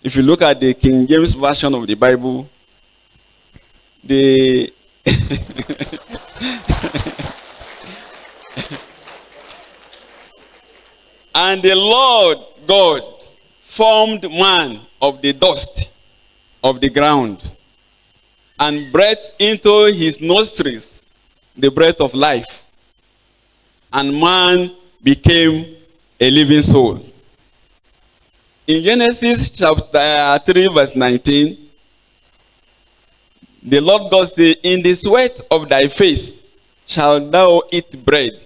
if you look at the King James Version of the Bible, the and the Lord God formed man of the dust of the ground and breathed into his nostrils the breath of life, and man became a living soul. In Genesis chapter 3, verse 19, the Lord God said, "In the sweat of thy face shalt thou eat bread,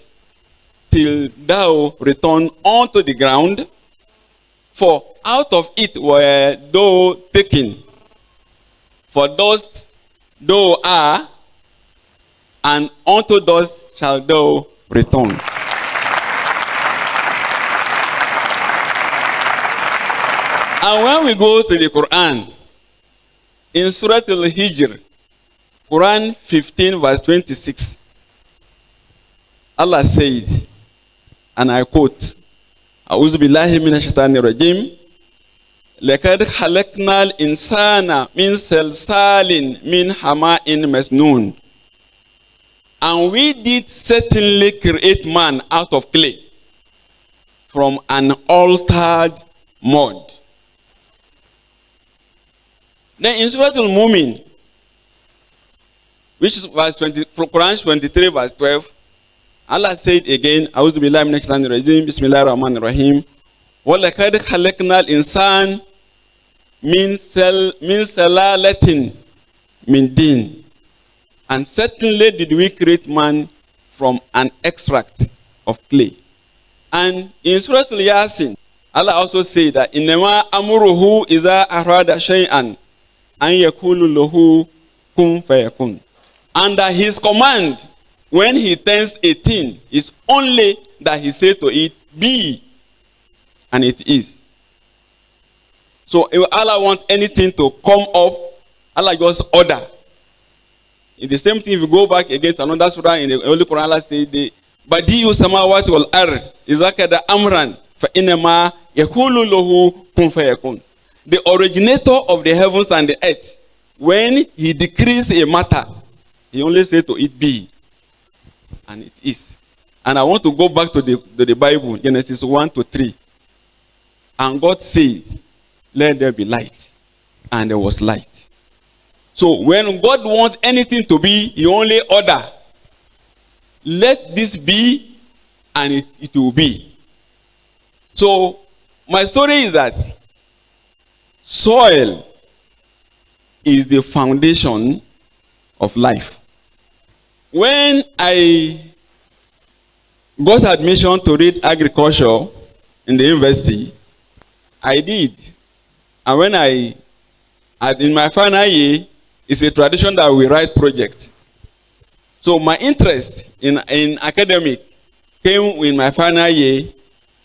till thou return unto the ground, for out of it were thou taken. For dust thou art, and unto dust shalt thou return." And when we go to the Quran, in Surah Al-Hijr, Quran 15, verse 26, Allah said, and I quote, "A'udhu billahi minash shaitanir rajim, لَقَدْ خَلَقْنَا الْإِنسَانَ مِنْ سَلْسَالٍ مِنْ حَمَائٍ مَسْنُونٍ." And we did certainly create man out of clay, from an altered mud. Then in Surah Al-Mumin, which is verse 20, Quran 23, verse 12, Allah said again, "A'udhu billahi minash shaitanir rajim, Bismillahir Rahmanir Rahim, وَلَقَدْ خَلَقْنَا الْإِنسَانَ مِنْ سَلَالَةٍ مِنْ دِينٍ." And certainly did we create man from an extract of clay. And in Surah Al-Yasin, Allah also said that, "Innama amruhu iza arada shay'an an yakulu lahu kun fayakun." Under his command, when he turns a thing, is only that he said to it, "Be," and it is. So if Allah wants anything to come up, Allah just order. In the same thing, if you go back again to another surah in the Holy Quran, Allah says, "Badi'u samawati wal ard iza kada amran fa inma yakulu lahu kun fayakun." The originator of the heavens and the earth, when he decrees a matter, he only said to it, "Be," and it is. And I want to go back to the Bible, Genesis 1 to 3. And God said, "Let there be light," and there was light. So when God wants anything to be, he only order, let this be, and it will be. So my story is that soil is the foundation of life. When I got admission to read agriculture in the university, I did. And when in my final year, it's a tradition that we write projects. So my interest in academic came in my final year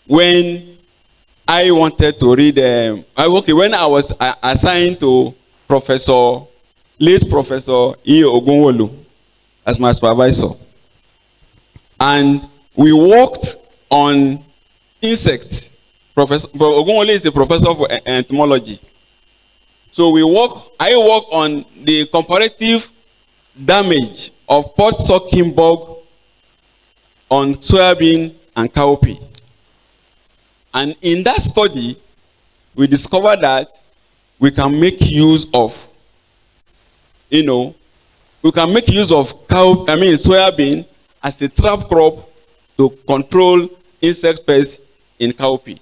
when I wanted to read, when I was assigned to late Professor Inaugural as my supervisor. And we worked on insects. Professor Ogunwole is a professor of entomology. So I work on the comparative damage of pot sucking bug on soybean and cowpea. And in that study, we discovered that we can make use of, soybean as a trap crop to control insect pests in cowpea.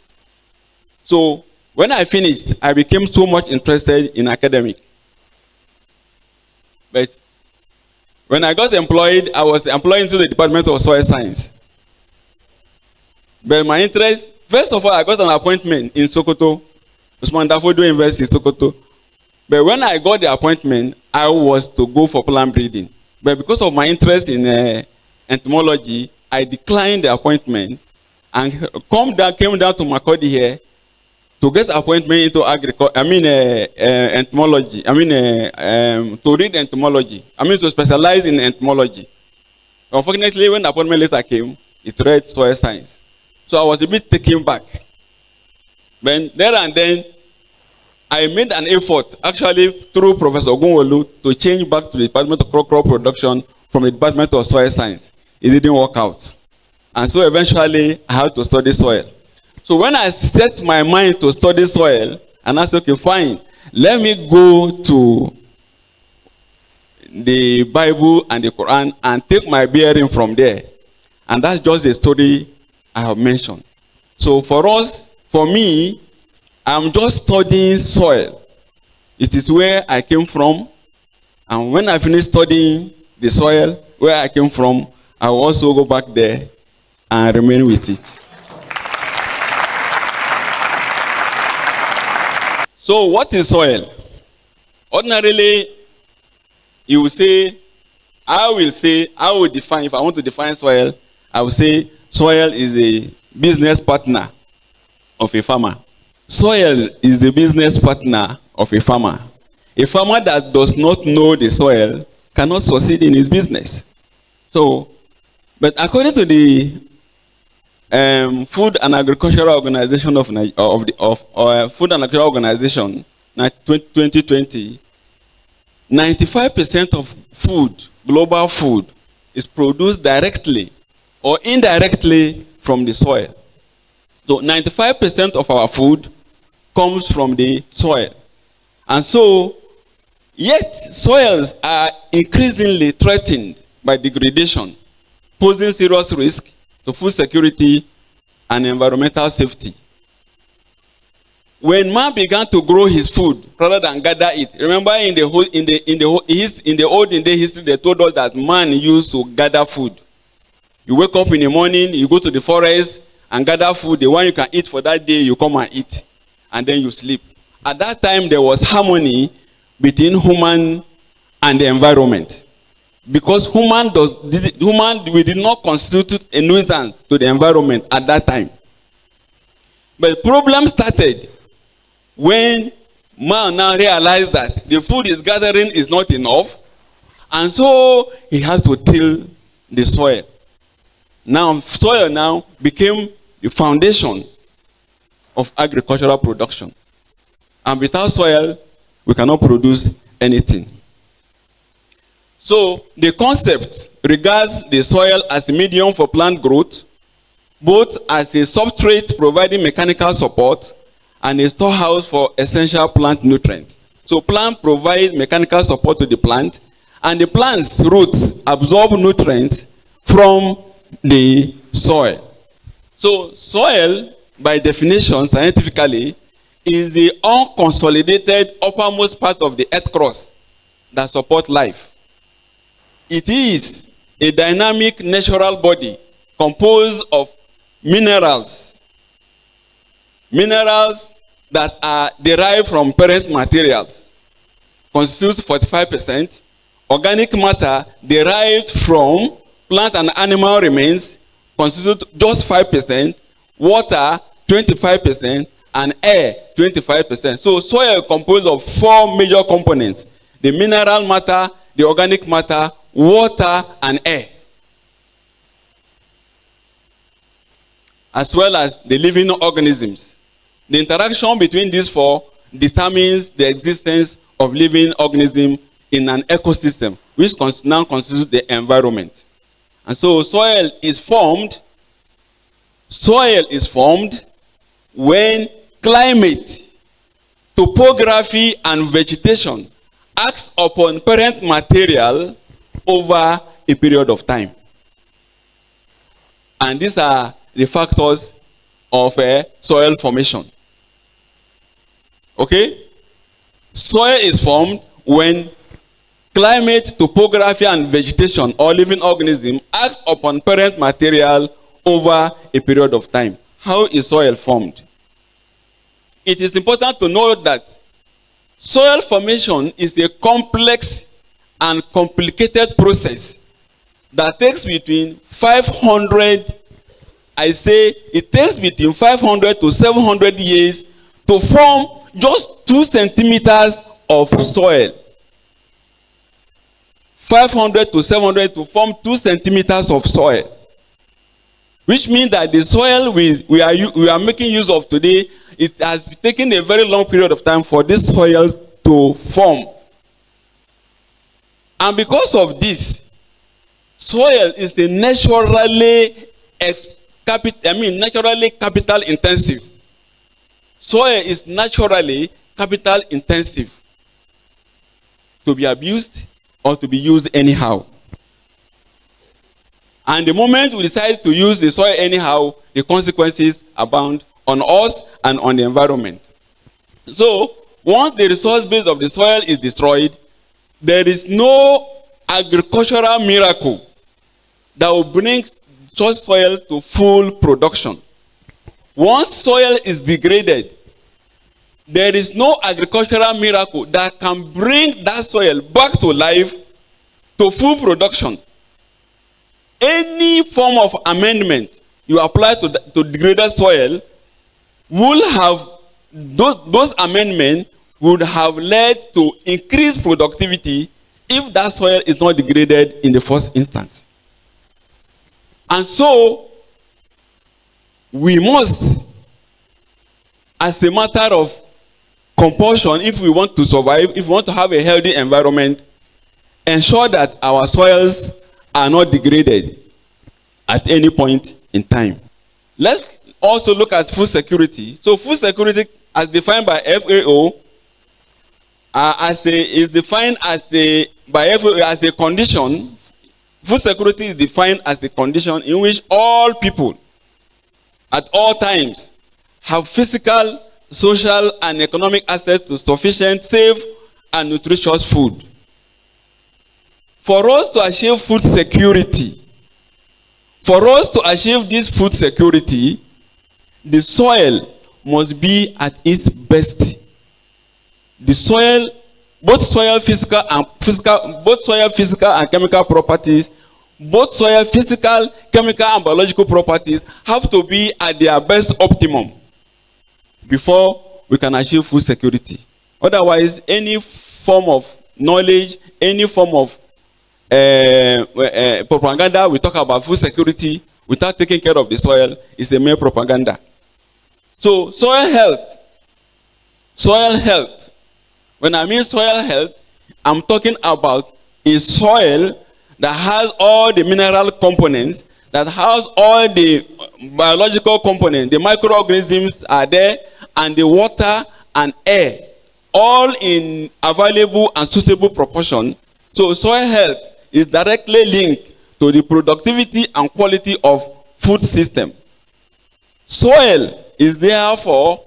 So when I finished, I became so much interested in academic. But when I got employed, I was employed into the Department of Soil Science. But my interest, first of all, I got an appointment in Sokoto, Usman Dafodio University, Sokoto. But when I got the appointment, I was to go for plant breeding. But because of my interest in entomology, I declined the appointment and came down to Makurdi here to get appointment into entomology. To read entomology. To specialize in entomology. Unfortunately, when the appointment letter came, it read soil science. So I was a bit taken back. But there and then, I made an effort, actually through Professor Ogunwolu, to change back to the Department of Crop Production from the Department of Soil Science. It didn't work out. And so eventually, I had to study soil. So when I set my mind to study soil, and I said, okay, fine, let me go to the Bible and the Quran and take my bearing from there. And that's just the story I have mentioned. So for me, I'm just studying soil. It is where I came from. And when I finish studying the soil, where I came from, I will also go back there and remain with it. So what is soil? Ordinarily, you will say, I will define, if I want to define soil, I will say soil is a business partner of a farmer. Soil is the business partner of a farmer. A farmer that does not know the soil cannot succeed in his business. So, but according to the Food and Agricultural Organization Food and Agricultural Organization 2020, 95% of food, global food, is produced directly or indirectly from the soil. So 95% of our food comes from the soil. And so, yet soils are increasingly threatened by degradation, posing serious risk to food security and environmental safety. When man began to grow his food rather than gather it, remember in the olden day history, they told us that man used to gather food. You wake up in the morning, you go to the forest and gather food. The one you can eat for that day, you come and eat, and then you sleep. At that time, there was harmony between human and the environment. Because we did not constitute a nuisance to the environment at that time. But problem started when man now realized that the food he's gathering is not enough, and so he has to till the soil. Now, soil now became the foundation of agricultural production. And without soil, we cannot produce anything. So, the concept regards the soil as a medium for plant growth, both as a substrate providing mechanical support and a storehouse for essential plant nutrients. So, plant provides mechanical support to the plant, and the plant's roots absorb nutrients from the soil. So soil, by definition, scientifically, is the unconsolidated uppermost part of the earth crust that supports life. It is a dynamic natural body composed of minerals that are derived from parent materials, constitute 45%, organic matter derived from plant and animal remains constitute just 5%, water 25%, and air 25%. So soil is composed of 4 major components: the mineral matter, the organic matter, water, and air, as well as the living organisms. The interaction between these 4 determines the existence of living organisms in an ecosystem, which now constitutes the environment. And so soil is formed when climate, topography, and vegetation acts upon parent material over a period of time. And these are the factors of soil formation. Okay? Soil is formed when climate, topography, and vegetation or living organism acts upon parent material over a period of time. How is soil formed? It is important to note that soil formation is a complex and complicated process that takes between 500 to 700 years to form just 2 centimeters of soil. 500 to 700 to form 2 centimeters of soil. Which means that the soil we are making use of today, it has taken a very long period of time for this soil to form. And because of this, soil is a naturally capital intensive. Soil is naturally capital intensive to be abused or to be used anyhow. And the moment we decide to use the soil anyhow, the consequences abound on us and on the environment. So, once the resource base of the soil is destroyed, there is no agricultural miracle that will bring such soil to full production. Once soil is degraded, there is no agricultural miracle that can bring that soil back to life to full production. Any form of amendment you apply to degraded soil will have, those amendments would have led to increased productivity if that soil is not degraded in the first instance. And so, we must, as a matter of compulsion, if we want to survive, if we want to have a healthy environment, ensure that our soils are not degraded at any point in time. Let's also look at food security. So food security, as defined by FAO, is defined by FAO as a condition. Food security is defined as the condition in which all people at all times have physical, social, and economic access to sufficient, safe, and nutritious food. For us to achieve food security, the soil must be at its best. The soil, both soil physical and chemical properties, both soil physical, chemical, and biological properties have to be at their best optimum before we can achieve food security. Otherwise, any form of knowledge, any form of propaganda we talk about food security without taking care of the soil is a mere propaganda. So soil health. When I mean soil health, I'm talking about a soil that has all the mineral components, that has all the biological components, the microorganisms are there, and the water and air, all in available and suitable proportion. So soil health is directly linked to the productivity and quality of food system. Soil is therefore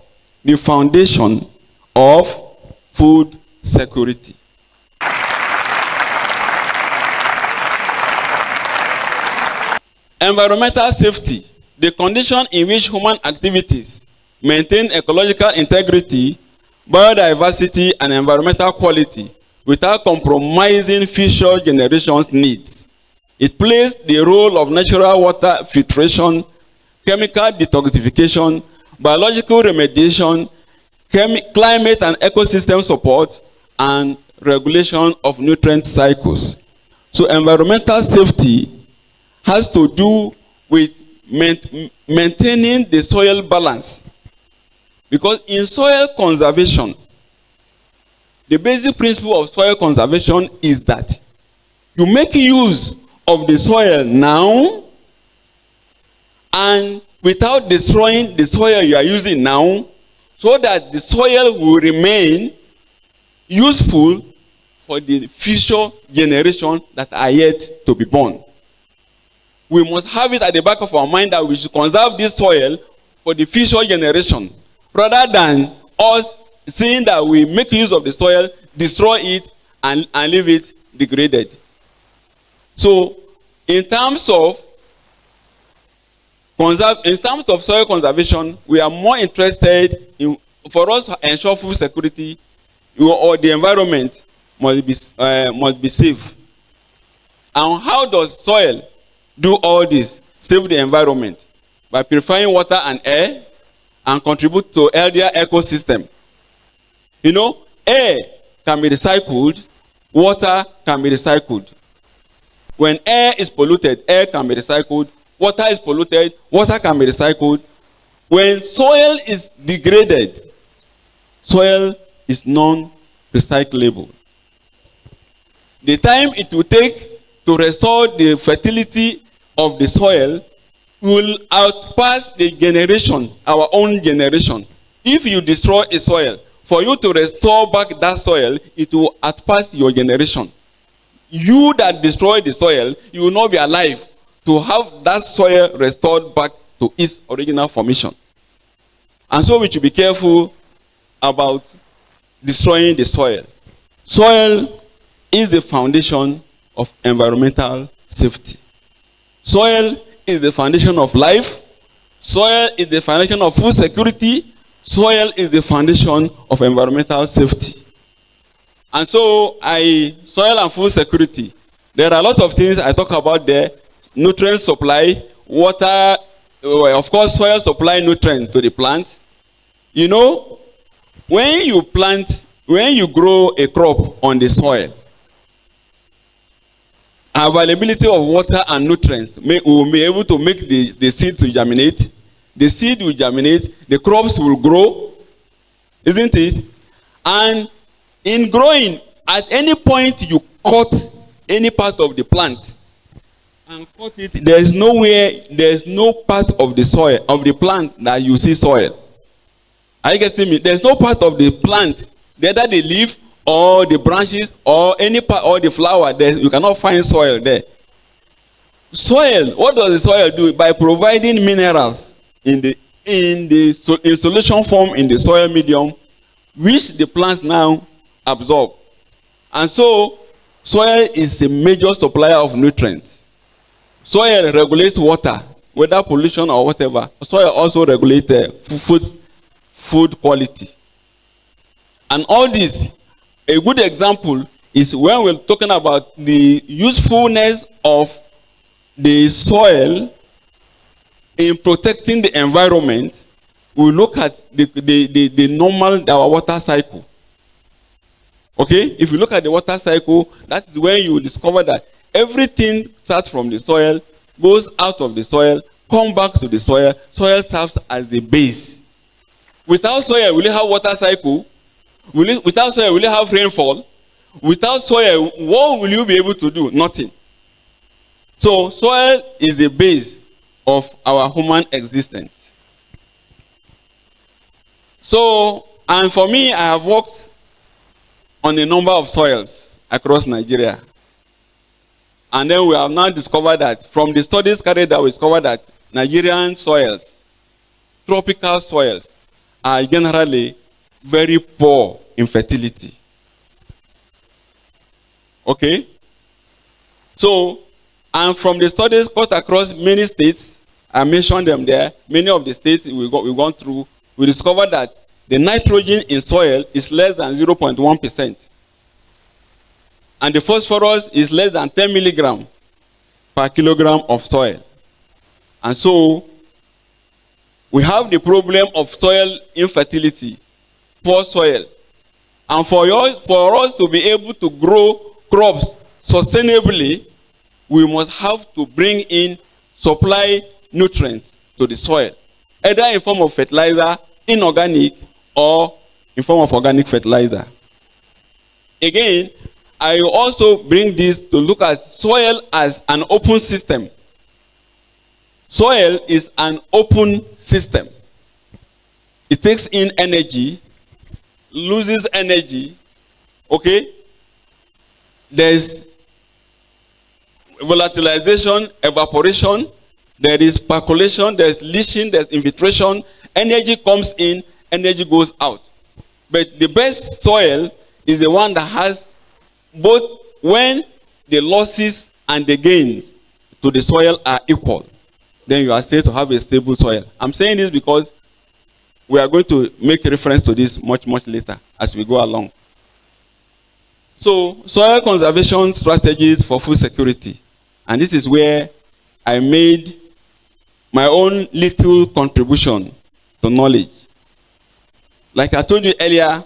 the foundation of food security. Environmental safety, the condition in which human activities maintain ecological integrity, biodiversity, and environmental quality without compromising future generations' needs. It plays the role of natural water filtration, chemical detoxification, biological remediation, climate and ecosystem support, and regulation of nutrient cycles. So environmental safety has to do with maintaining the soil balance. Because in soil conservation, the basic principle of soil conservation is that you make use of the soil now, and without destroying the soil you are using now, so that the soil will remain useful for the future generation that are yet to be born. We must have it at the back of our mind that we should conserve this soil for the future generation, rather than us seeing that we make use of the soil, destroy it, and leave it degraded. So, in terms of soil conservation, we are more interested in, for us to ensure food security, or the environment must be safe. And how does soil do all this? Save the environment by purifying water and air and contribute to healthier ecosystem. You know, air can be recycled, water can be recycled. When air is polluted, air can be recycled. Water is polluted, water can be recycled. When soil is degraded, soil is non-recyclable. The time it will take to restore the fertility of the soil will outpass the generation, our own generation. If you destroy a soil, for you to restore back that soil, it will outpass your generation. You that destroy the soil, you will not be alive to have that soil restored back to its original formation. And so we should be careful about destroying the soil. Soil is the foundation of environmental safety. Soil is the foundation of life. Soil is the foundation of food security. Soil is the foundation of environmental safety. And so, soil and food security, there are a lot of things I talk about there. Nutrient supply, water, of course, soil supply nutrient to the plant. You know, when you grow a crop on the soil, availability of water and nutrients will be able to make the seed to germinate. The seed will germinate, the crops will grow, isn't it? And in growing, at any point you cut any part of the plant and cut it, there is no part of the soil, of the plant that you see soil. Are you getting me? There's no part of the plant, either the leaf or the branches or any part or the flower, you cannot find soil there. Soil, what does the soil do? By providing minerals in solution form in the soil medium, which the plants now absorb. And so, soil is a major supplier of nutrients. Soil regulates water, whether pollution or whatever. Soil also regulates food quality. And all this, a good example is when we're talking about the usefulness of the soil in protecting the environment. We look at our water cycle. Okay? If you look at the water cycle, that is when you discover that everything starts from the soil, goes out of the soil, comes back to the soil. Soil serves as the base. Without soil, will you have water cycle? Without soil, will you have rainfall? Without soil, what will you be able to do? Nothing. So, soil is the base of our human existence. So, and for me, I have worked on a number of soils across Nigeria. And then we have now discovered that from the studies carried out, we discovered that Nigerian soils, tropical soils, are generally very poor in fertility. Okay? So, and from the studies cut across many states, I mentioned them there, many of the states we've gone through, we discovered that the nitrogen in soil is less than 0.1%. And the phosphorus is less than 10 milligram per kilogram of soil. And so, we have the problem of soil infertility, poor soil. And for us to be able to grow crops sustainably, we must have to bring in supply nutrients to the soil, either in form of fertilizer, inorganic, or in form of organic fertilizer. Again, I also bring this to look at soil as an open system. Soil is an open system. It takes in energy, loses energy, okay? There's volatilization, evaporation, there is percolation, there's leaching, there's infiltration. Energy comes in, energy goes out. But the best soil is the one that has both when the losses and the gains to the soil are equal. Then you are said to have a stable soil. I'm saying this because we are going to make reference to this much, much later as we go along. So, soil conservation strategies for food security. And this is where I made my own little contribution to knowledge. Like I told you earlier,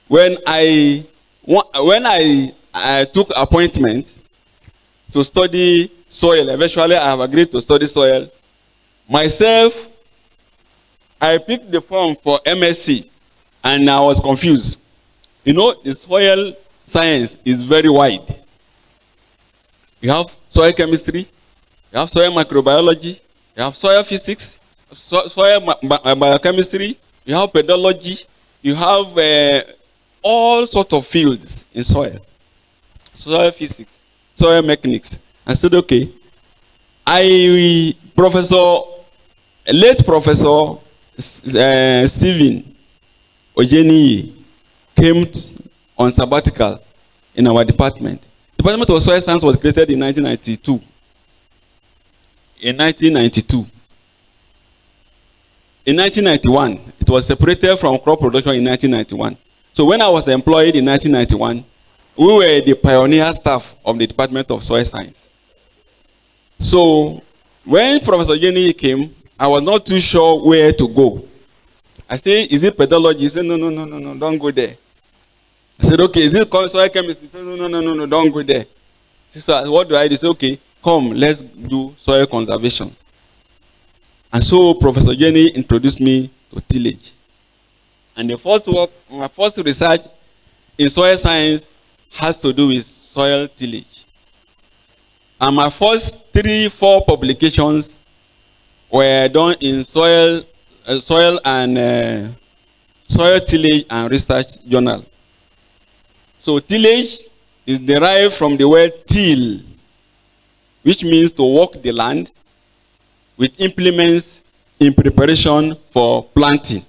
when I took appointment to study soil, eventually I have agreed to study soil. Myself, I picked the form for MSc and I was confused. You know, the soil science is very wide. You have soil chemistry, you have soil microbiology, you have soil physics, soil biochemistry, you have pedology, you have all sorts of fields in soil. Soil physics, soil mechanics. I said, okay. Late Professor Stephen Ojeni came on sabbatical in our department. The Department of Soil Science was created in 1992. In 1992. In 1991, it was separated from crop production in 1991. So when I was employed in 1991, we were the pioneer staff of the Department of Soil Science. So when Professor Jenny came, I was not too sure where to go. I said, is it pedology? He said, no, don't go there. I said, okay, is it soil chemistry? He said, no, don't go there. So what do I do? He said, okay, come, let's do soil conservation. And so Professor Jenny introduced me to tillage. And the first work, my first research in soil science has to do with soil tillage. And my first 3-4 publications were done in soil tillage and research journal. So tillage is derived from the word till, which means to work the land with implements in preparation for planting.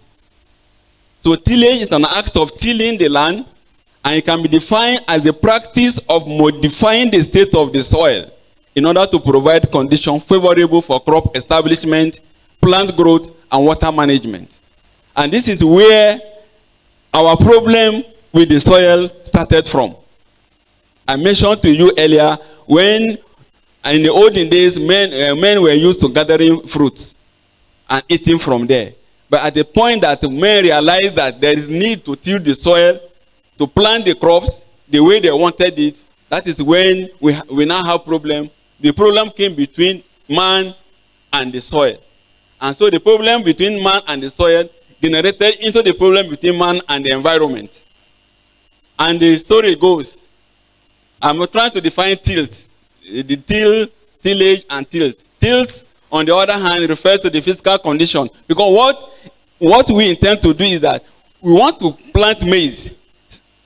So tillage is an act of tilling the land, and it can be defined as the practice of modifying the state of the soil in order to provide conditions favorable for crop establishment, plant growth, and water management. And this is where our problem with the soil started from. I mentioned to you earlier when in the olden days men were used to gathering fruits and eating from there. But at the point that men realized that there is need to till the soil to plant the crops the way they wanted it, that is when we now have problem. The problem came between man and the soil. And so the problem between man and the soil generated into the problem between man and the environment. And the story goes, I'm trying to define tilt. The tillage and tilt. Tilt, on the other hand, refers to the physical condition. Because what we intend to do is that we want to plant maize.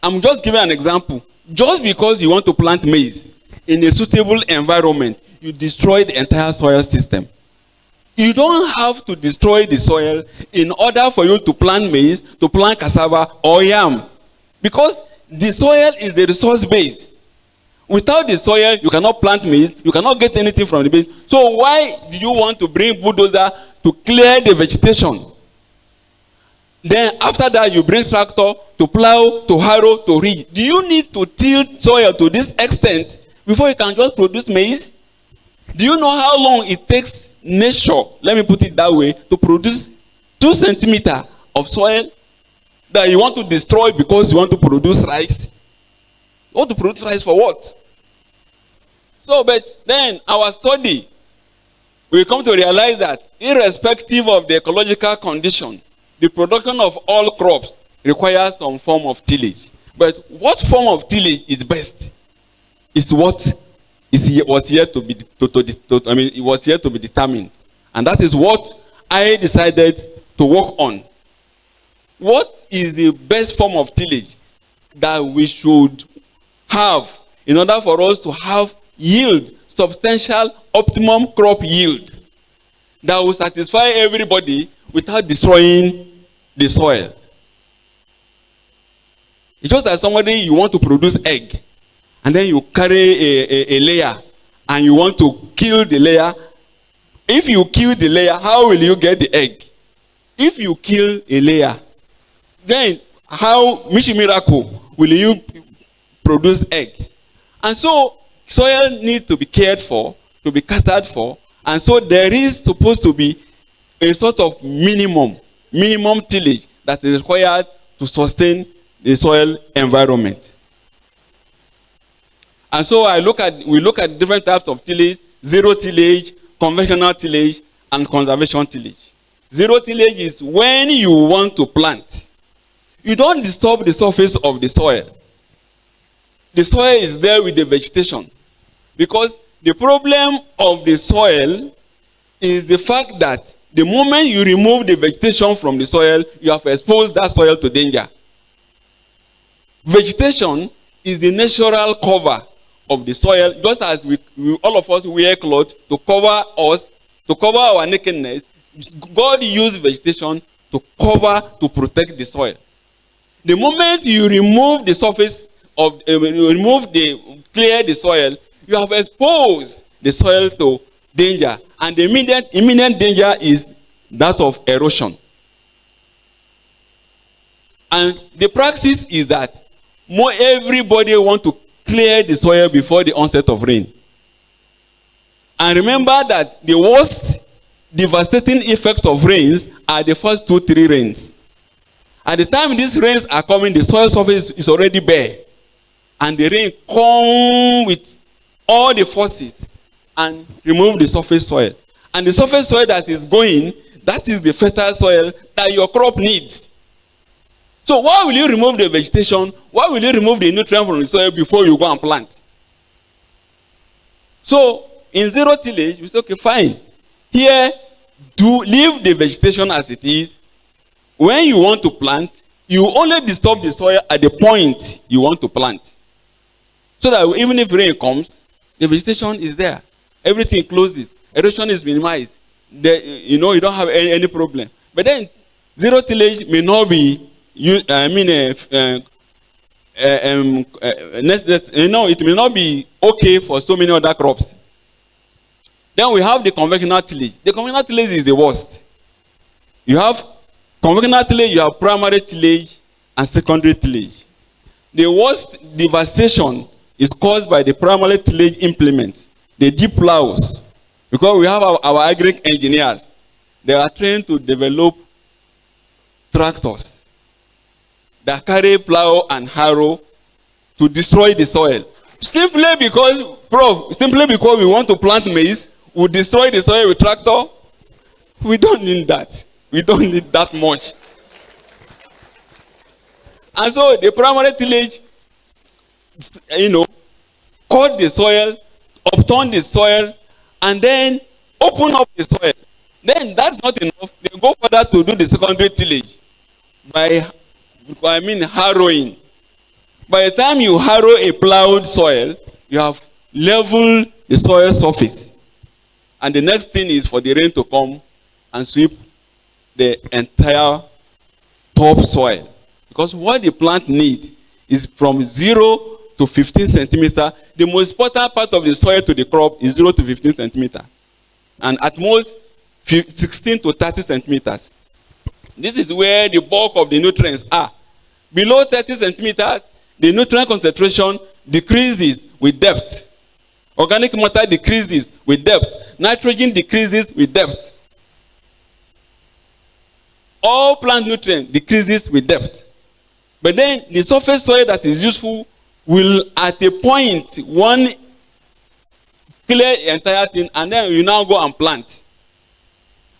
I'm just giving an example. Just because you want to plant maize, in a suitable environment, you destroy the entire soil system. You don't have to destroy the soil in order for you to plant maize, to plant cassava or yam. Because the soil is the resource base. Without the soil, you cannot plant maize, you cannot get anything from the base. So why do you want to bring bulldozer to clear the vegetation? Then after that, you bring tractor to plow, to harrow, to ridge. Do you need to till soil to this extent before you can just produce maize? Do you know how long it takes nature, let me put it that way, to produce 2 centimeters of soil that you want to destroy because you want to produce rice? You want to produce rice for what? So, but then our study, we come to realize that irrespective of the ecological condition, the production of all crops requires some form of tillage. But what form of tillage is best is what was yet to be determined. And that is what I decided to work on. What is the best form of tillage that we should have in order for us to have yield, substantial optimum crop yield that will satisfy everybody without destroying the soil? It's just like somebody, you want to produce egg, and then you carry a layer, and you want to kill the layer. If you kill the layer, how will you get the egg? If you kill a layer, then how, which miracle will you produce egg? And so soil needs to be cared for, to be catered for, and so there is supposed to be a sort of minimum tillage that is required to sustain the soil environment. And so we look at different types of tillage: zero tillage, conventional tillage, and conservation tillage. Zero tillage is when you want to plant. You don't disturb the surface of the soil. The soil is there with the vegetation. Because the problem of the soil is the fact that the moment you remove the vegetation from the soil, you have exposed that soil to danger. Vegetation is the natural cover of the soil, just as we all of us wear clothes to cover us, to cover our nakedness. God used vegetation to cover, to protect the soil. The moment you remove the surface of, clear the soil, you have exposed the soil to danger, and the imminent danger is that of erosion. And the practice is that everybody wants to clear the soil before the onset of rain. And remember that the worst devastating effect of rains are the first 2-3 rains. At the time these rains are coming, the soil surface is already bare. And the rain comes with all the forces and remove the surface soil. And the surface soil that is going, that is the fertile soil that your crop needs. So why will you remove the vegetation? Why will you remove the nutrient from the soil before you go and plant? So in zero tillage, we say, okay, fine. Here, leave the vegetation as it is. When you want to plant, you only disturb the soil at the point you want to plant. So that even if rain comes, the vegetation is there. Everything closes. Erosion is minimized. You don't have any problem. But then, zero tillage may not be, it may not be okay for so many other crops. Then we have the conventional tillage. The conventional tillage is the worst. You have conventional tillage, you have primary tillage, and secondary tillage. The worst devastation is caused by the primary tillage implements, the deep plows. Because we have our agri engineers. They are trained to develop tractors that carry plow and harrow to destroy the soil. Simply because we want to plant maize, we destroy the soil with tractor. We don't need that. We don't need that much. And so the primary tillage, cut the soil, upturn the soil, and then open up the soil. Then that's not enough. They go further to do the secondary tillage by harrowing. By the time you harrow a plowed soil, you have level the soil surface. And the next thing is for the rain to come and sweep the entire topsoil. Because what the plant needs is from 0 to 15 centimeters. The most important part of the soil to the crop is 0 to 15 centimeters. And at most 16 to 30 centimeters. This is where the bulk of the nutrients are. Below 30 centimeters, the nutrient concentration decreases with depth. Organic matter decreases with depth. Nitrogen decreases with depth. All plant nutrients decreases with depth. But then the surface soil that is useful will at a point one clear the entire thing, and then you now go and plant.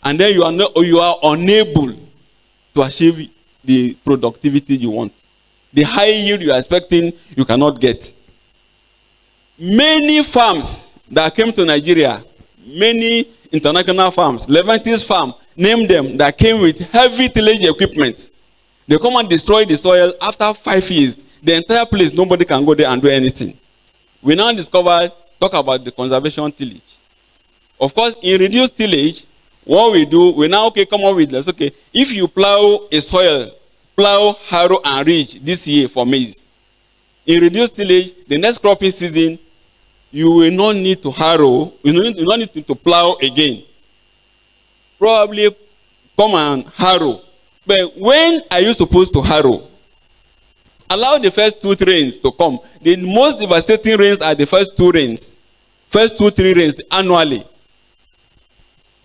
And then you are unable to achieve the productivity you want. The high yield you are expecting, you cannot get. Many farms that came to Nigeria, many international farms, Levantis farm, name them, that came with heavy tillage equipment. They come and destroy the soil after 5 years. The entire place, nobody can go there and do anything. We now discovered, talk about the conservation tillage. Of course, in reduced tillage, what we do, we now come up with this. Okay, if you plow a soil, plow, harrow, and ridge this year for maize. In reduced tillage, the next cropping season, you will not need to harrow, you will not need to plow again. Probably come and harrow. But when are you supposed to harrow? Allow the first 2 rains to come. The most devastating rains are the first 2 rains. First 2-3 rains annually.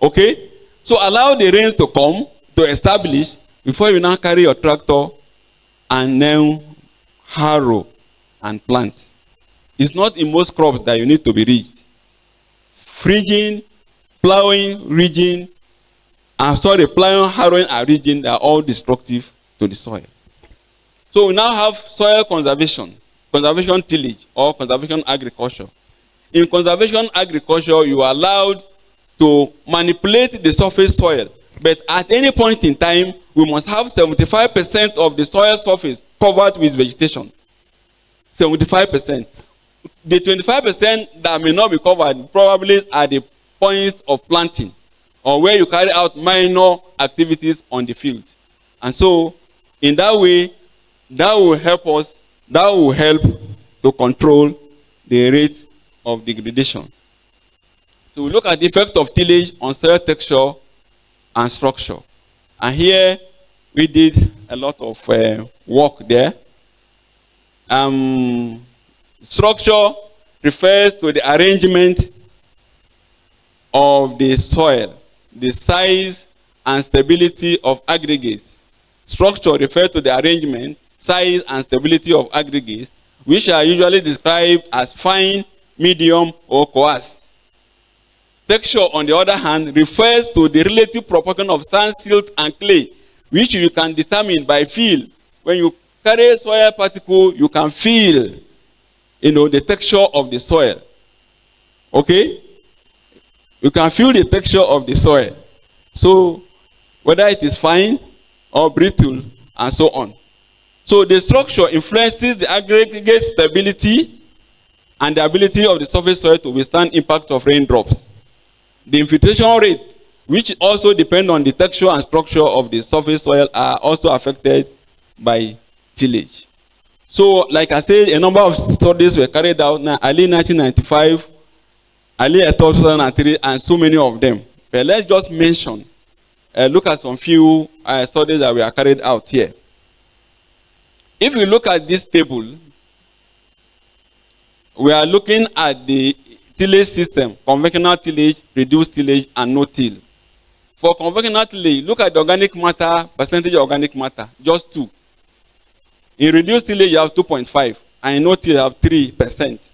Okay? So allow the rains to come, to establish, before you now carry your tractor and then harrow and plant. It's not in most crops that you need to be ridged. Ridging, plowing, ridging, plowing, harrowing, and ridging, they are all destructive to the soil. So we now have soil conservation, conservation tillage, or conservation agriculture. In conservation agriculture, you are allowed to manipulate the surface soil. But at any point in time, we must have 75% of the soil surface covered with vegetation. 75%. The 25% that may not be covered probably are the points of planting, or where you carry out minor activities on the field. And so, in that way, that will help us, that will help to control the rate of degradation. So we look at the effect of tillage on soil texture and structure. And here we did a lot of work there. Structure refers to the arrangement of the soil, the size and stability of aggregates. Structure refers to the arrangement, size, and stability of aggregates, which are usually described as fine, medium, or coarse. Texture, on the other hand, refers to the relative proportion of sand, silt, and clay, which you can determine by feel. When you carry soil particle, you can feel, the texture of the soil. Okay? You can feel the texture of the soil. So, whether it is fine or brittle, and so on. So, the structure influences the aggregate stability and the ability of the surface soil to withstand impact of raindrops. The infiltration rate, which also depend on the texture and structure of the surface soil, are also affected by tillage. So, like I said, a number of studies were carried out in early 1995, early 2003, and so many of them. But let's just mention, look at some few studies that were carried out here. If you look at this table, we are looking at the tillage system: conventional tillage, reduced tillage, and no till. For conventional tillage, look at the organic matter, percentage of organic matter, just 2. In reduced tillage, you have 2.5, and in no till, you have 3%.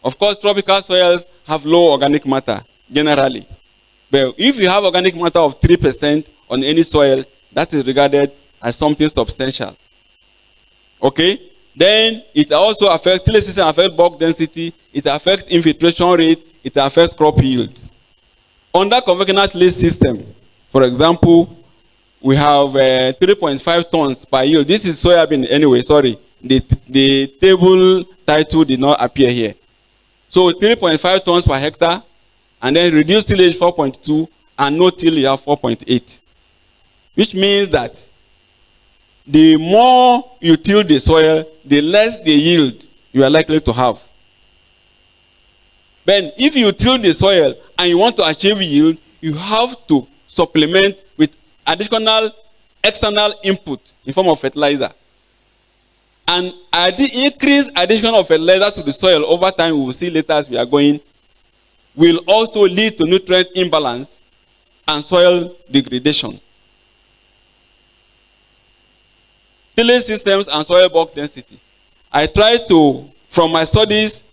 Of course, tropical soils have low organic matter, generally. But if you have organic matter of 3% on any soil, that is regarded as something substantial. Okay? Then it also affects, tillage system affects bulk density, it affects infiltration rate, it affects crop yield. Under conventional tillage system, for example, we have 3.5 tons per yield. This is soybean anyway, sorry. The table title did not appear here. So 3.5 tons per hectare, and then reduced tillage 4.2, and no till you have 4.8. Which means that the more you till the soil, the less the yield you are likely to have. Then if you till the soil and you want to achieve yield, you have to supplement with additional external input in form of fertilizer. And the increased addition of fertilizer to the soil over time, we will see later as we are going, will also lead to nutrient imbalance and soil degradation. Tillage systems and soil bulk density. From my studies,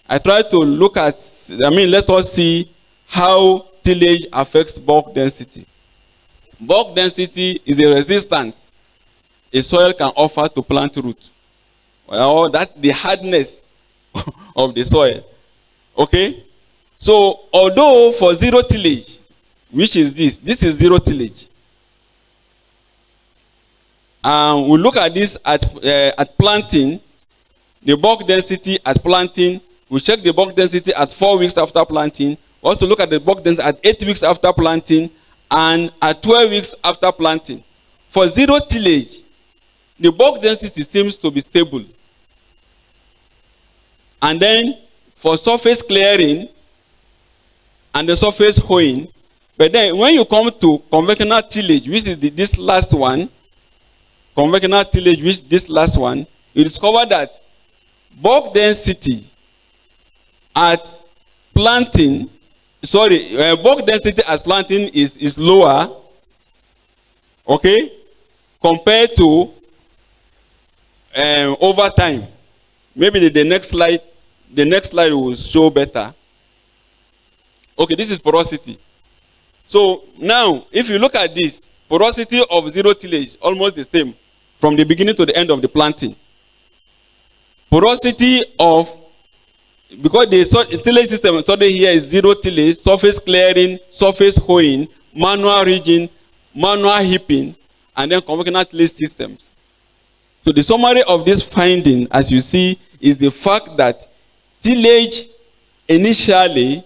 I try to look at, let us see how tillage affects bulk density. Bulk density is a resistance a soil can offer to plant root. Well, that's the hardness of the soil. Okay? So, although for zero tillage, which is this is zero tillage. We look at this at planting, the bulk density at planting. We check the bulk density at 4 weeks after planting. We also look at the bulk density at 8 weeks after planting and at 12 weeks after planting. For zero tillage, the bulk density seems to be stable. And then for surface clearing and the surface hoeing, but then when you come to conventional tillage, which is this last one, you discover that bulk density at planting, bulk density at planting is lower, okay, compared to over time. Maybe the next slide will show better. Okay, this is porosity. So now, if you look at this, porosity of zero tillage is almost the same from the beginning to the end of the planting. Porosity of, because the tillage system studied here is zero tillage, surface clearing, surface hoeing, manual ridging, manual heaping, and then conventional tillage systems. So the summary of this finding, as you see, is the fact that tillage initially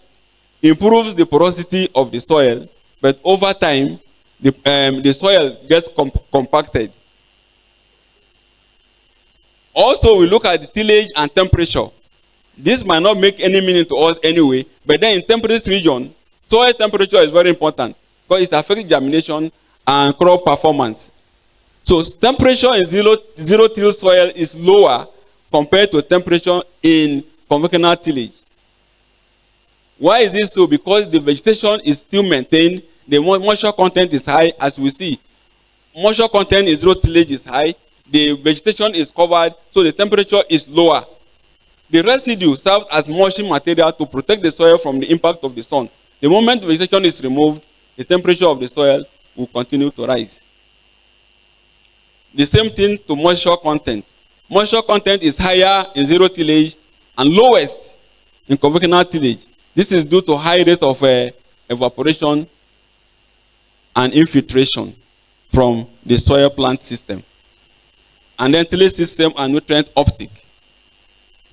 improves the porosity of the soil, but over time, the soil gets compacted. Also, we look at the tillage and temperature. This might not make any meaning to us anyway, but then in temperate region, soil temperature is very important because it affects germination and crop performance. So temperature in zero till soil is lower compared to temperature in conventional tillage. Why is this so? Because the vegetation is still maintained, the moisture content is high, as we see. Moisture content in zero tillage is high, the vegetation is covered, so the temperature is lower. The residue serves as mulching material to protect the soil from the impact of the sun. The moment the vegetation is removed, the temperature of the soil will continue to rise. The same thing to moisture content. Moisture content is higher in zero tillage and lowest in conventional tillage. This is due to high rate of evaporation and infiltration from the soil plant system. And then tillage system and nutrient uptake.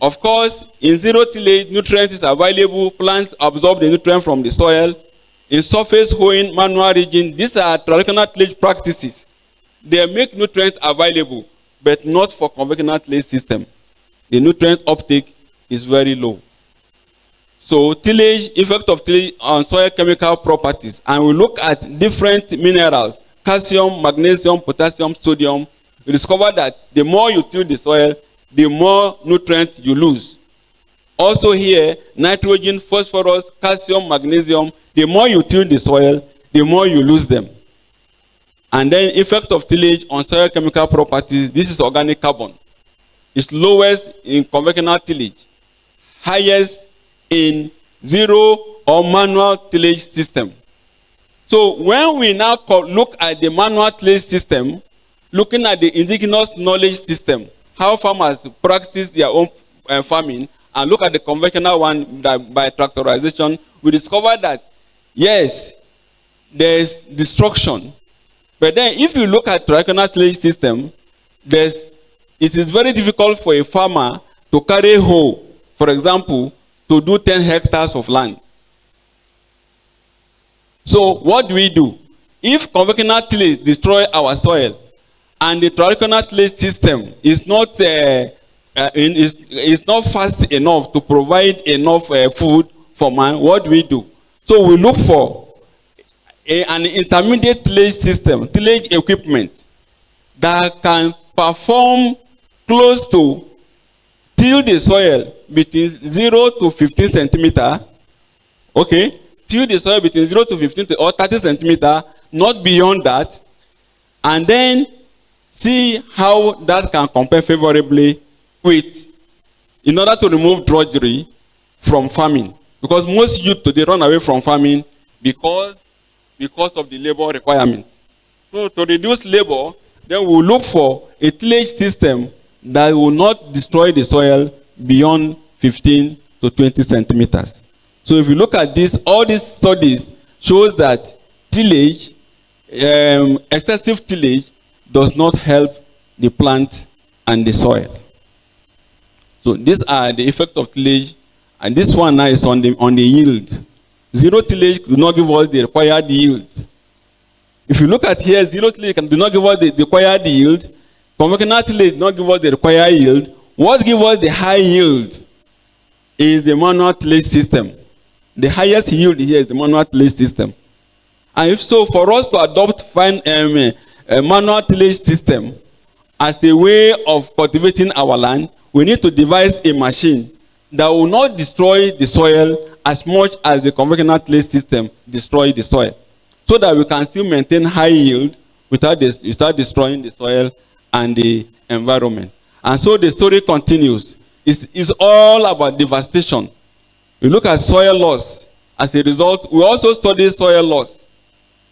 Of course, in zero tillage, nutrients is available. Plants absorb the nutrient from the soil. In surface hoeing, manual ridging, these are traditional tillage practices. They make nutrients available, but not for conventional tillage system. The nutrient uptake is very low. So tillage, effect of tillage on soil chemical properties. And we look at different minerals, calcium, magnesium, potassium, sodium. We discover that the more you till the soil, the more nutrient you lose. Also here, nitrogen, phosphorus, calcium, magnesium, the more you till the soil, the more you lose them. And then effect of tillage on soil chemical properties, this is organic carbon. It's lowest in conventional tillage, highest in zero or manual tillage system. So when we now look at the manual tillage system, looking at the indigenous knowledge system, how farmers practice their own farming, and look at the conventional one by tractorization, we discover that, yes, there's destruction. But then if you look at traditional tillage system, it is very difficult for a farmer to carry hoe, for example, to do 10 hectares of land. So what do? If conventional tillage destroy our soil and the traditional tillage system is not fast enough to provide enough food for man, what do? So we look for an intermediate tillage system, tillage equipment that can perform close to till the soil between 0 to 15 centimeter. Okay, till the soil between 0 to 15 or 30 centimeter, not beyond that, and then see how that can compare favorably with, in order to remove drudgery from farming. Because most youth today run away from farming because of the labor requirements. So to reduce labor, then we'll look for a tillage system that will not destroy the soil beyond 15 to 20 centimeters. So if you look at this, all these studies shows that tillage, excessive tillage, does not help the plant and the soil. So these are the effects of tillage, and this one now is on the yield. Zero tillage do not give us the required yield. If you look at here, zero tillage do not give us the required yield. Conventional tillage do not give us the required yield. What gives us the high yield is the manual tillage system. The highest yield here is the manual tillage system. And if so, for us to adopt a manual tillage system as a way of cultivating our land, we need to devise a machine that will not destroy the soil as much as the conventional tillage system destroys the soil, so that we can still maintain high yield without destroying the soil and the environment. And so the story continues. It's all about devastation. We look at soil loss. As a result, we also study soil loss.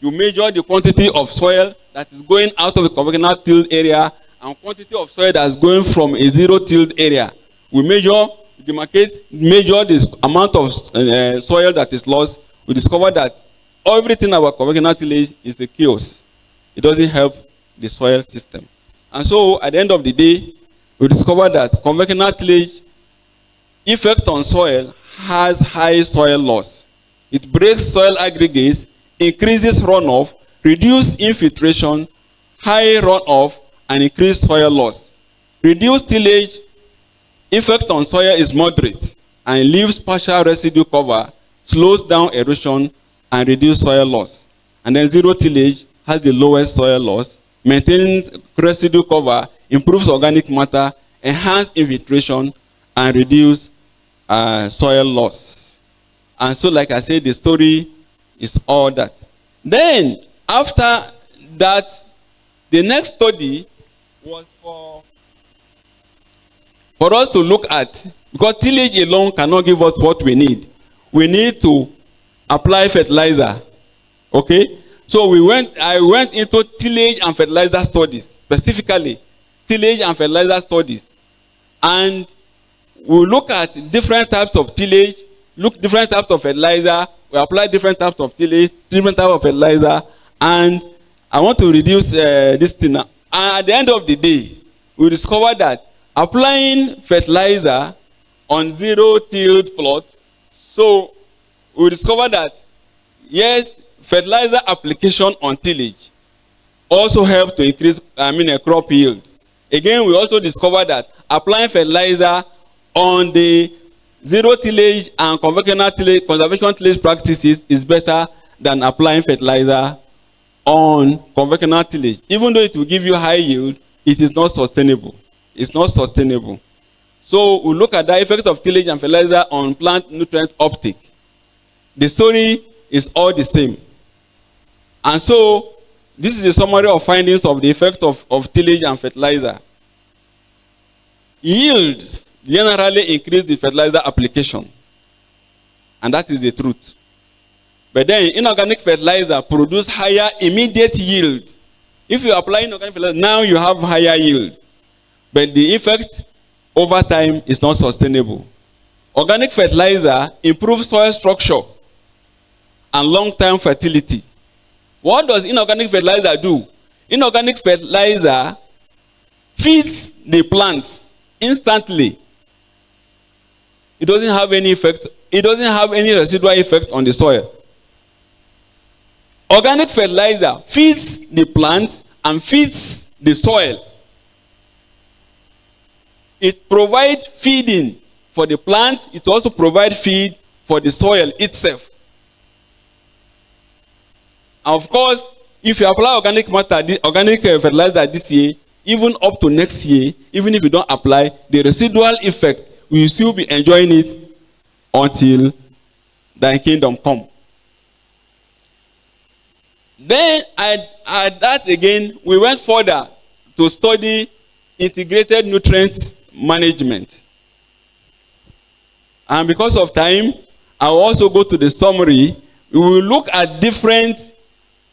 You measure the quantity of soil that is going out of a conventional tilled area and quantity of soil that is going from a zero-tilled area. We measure this amount of soil that is lost. We discover that everything about conventional tillage is a chaos. It doesn't help the soil system. And so, at the end of the day, we discover that conventional tillage effect on soil has high soil loss. It breaks soil aggregates, increases runoff, reduces infiltration, high runoff, and increased soil loss. Reduced tillage effect on soil is moderate and leaves partial residue cover, slows down erosion, and reduces soil loss. And then zero tillage has the lowest soil loss, maintains residue cover, improves organic matter, enhances infiltration, and reduces soil loss. And so, like I said, the story is all that. Then, after that, the next study was for us to look at, because tillage alone cannot give us what we need. We need to apply fertilizer. Okay? So I went into tillage and fertilizer studies, specifically tillage and fertilizer studies. And we look at different types of tillage, different types of fertilizer, we apply different types of tillage, different types of fertilizer, and I want to reduce this thing now. And at the end of the day, we discovered that applying fertilizer on zero-tilled plots, so we discovered that, yes, fertilizer application on tillage also helps to increase crop yield. Again, we also discovered that applying fertilizer on the zero tillage and conservation tillage practices is better than applying fertilizer on conventional tillage. Even though it will give you high yield, it is not sustainable. It's not sustainable. So we look at the effect of tillage and fertilizer on plant nutrient uptake. The story is all the same. And so this is a summary of findings of the effect of tillage and fertilizer. Yields generally increase with fertilizer application. And that is the truth. But then inorganic fertilizer produce higher immediate yield. If you apply inorganic fertilizer, now you have higher yield. But the effect over time is not sustainable. Organic fertilizer improves soil structure and long-term fertility. What does inorganic fertilizer do? Inorganic fertilizer feeds the plants instantly. It doesn't have any effect. It doesn't have any residual effect on the soil. Organic fertilizer feeds the plant and feeds the soil. It provides feeding for the plant. It also provides feed for the soil itself. And of course, if you apply organic fertilizer this year, even up to next year, even if you don't apply, the residual effect, we will still be enjoying it until thy kingdom come. Then at that again, we went further to study integrated nutrient management. And because of time, I will also go to the summary. We will look at different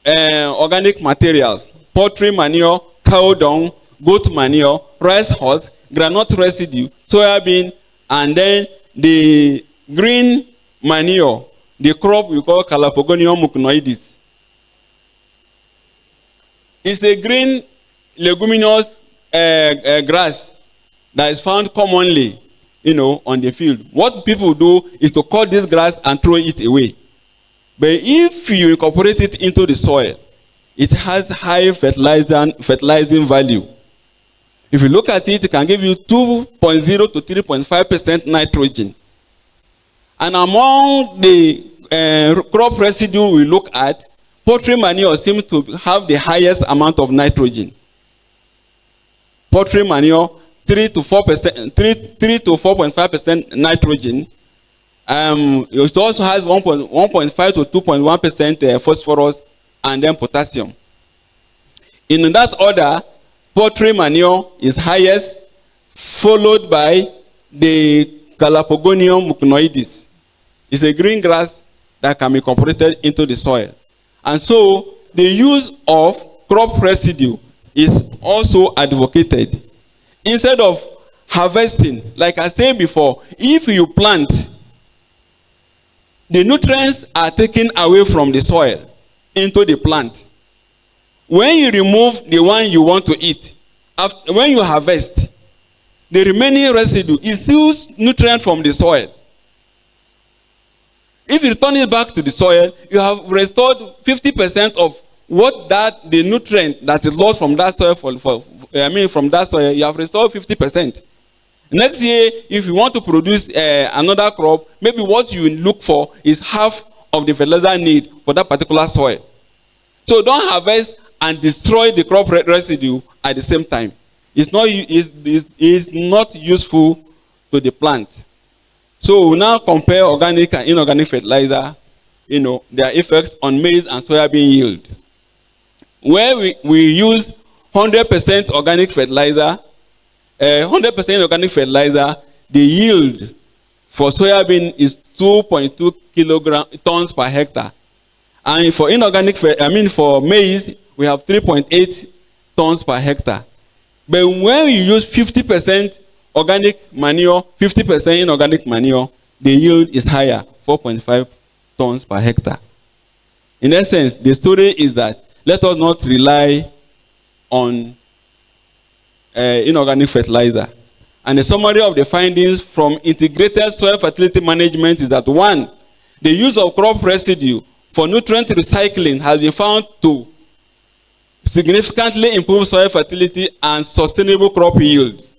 organic materials: poultry manure, cow dung, goat manure, rice husk, groundnut residue, soybean, and then the green manure, the crop we call Calapogonium muconoides. It's a green leguminous grass that is found commonly, on the field. What people do is to cut this grass and throw it away. But if you incorporate it into the soil, it has high fertilizing value. If you look at it, it can give you 2.0 to 3.5% nitrogen. And among the crop residue we look at, poultry manure seems to have the highest amount of nitrogen. Poultry manure, 3 to 4.5% nitrogen. It also has 1.5 to 2.1% phosphorus and then potassium. In that order, poultry manure is highest, followed by the Calapogonium muconoides. It's a green grass that can be incorporated into the soil. And so the use of crop residue is also advocated. Instead of harvesting, like I said before, if you plant, the nutrients are taken away from the soil into the plant. When you remove the one you want to eat, when you harvest, the remaining residue is still nutrient from the soil. If you return it back to the soil, you have restored 50% of what the nutrient that is lost from that soil from that soil, you have restored 50%. Next year, if you want to produce another crop, maybe what you look for is half of the fertilizer need for that particular soil. So don't harvest and destroy the crop residue at the same time. It's not useful to the plant. So we now compare organic and inorganic fertilizer, their effects on maize and soybean yield. Where we use 100% organic fertilizer, 100% organic fertilizer, the yield for soybean is 2.2 tons per hectare. And for for maize, we have 3.8 tons per hectare. But when we use 50% organic manure, 50% inorganic manure, the yield is higher, 4.5 tons per hectare. In essence, the story is that let us not rely on inorganic fertilizer. And the summary of the findings from integrated soil fertility management is that 1, the use of crop residue for nutrient recycling has been found to significantly improve soil fertility and sustainable crop yields.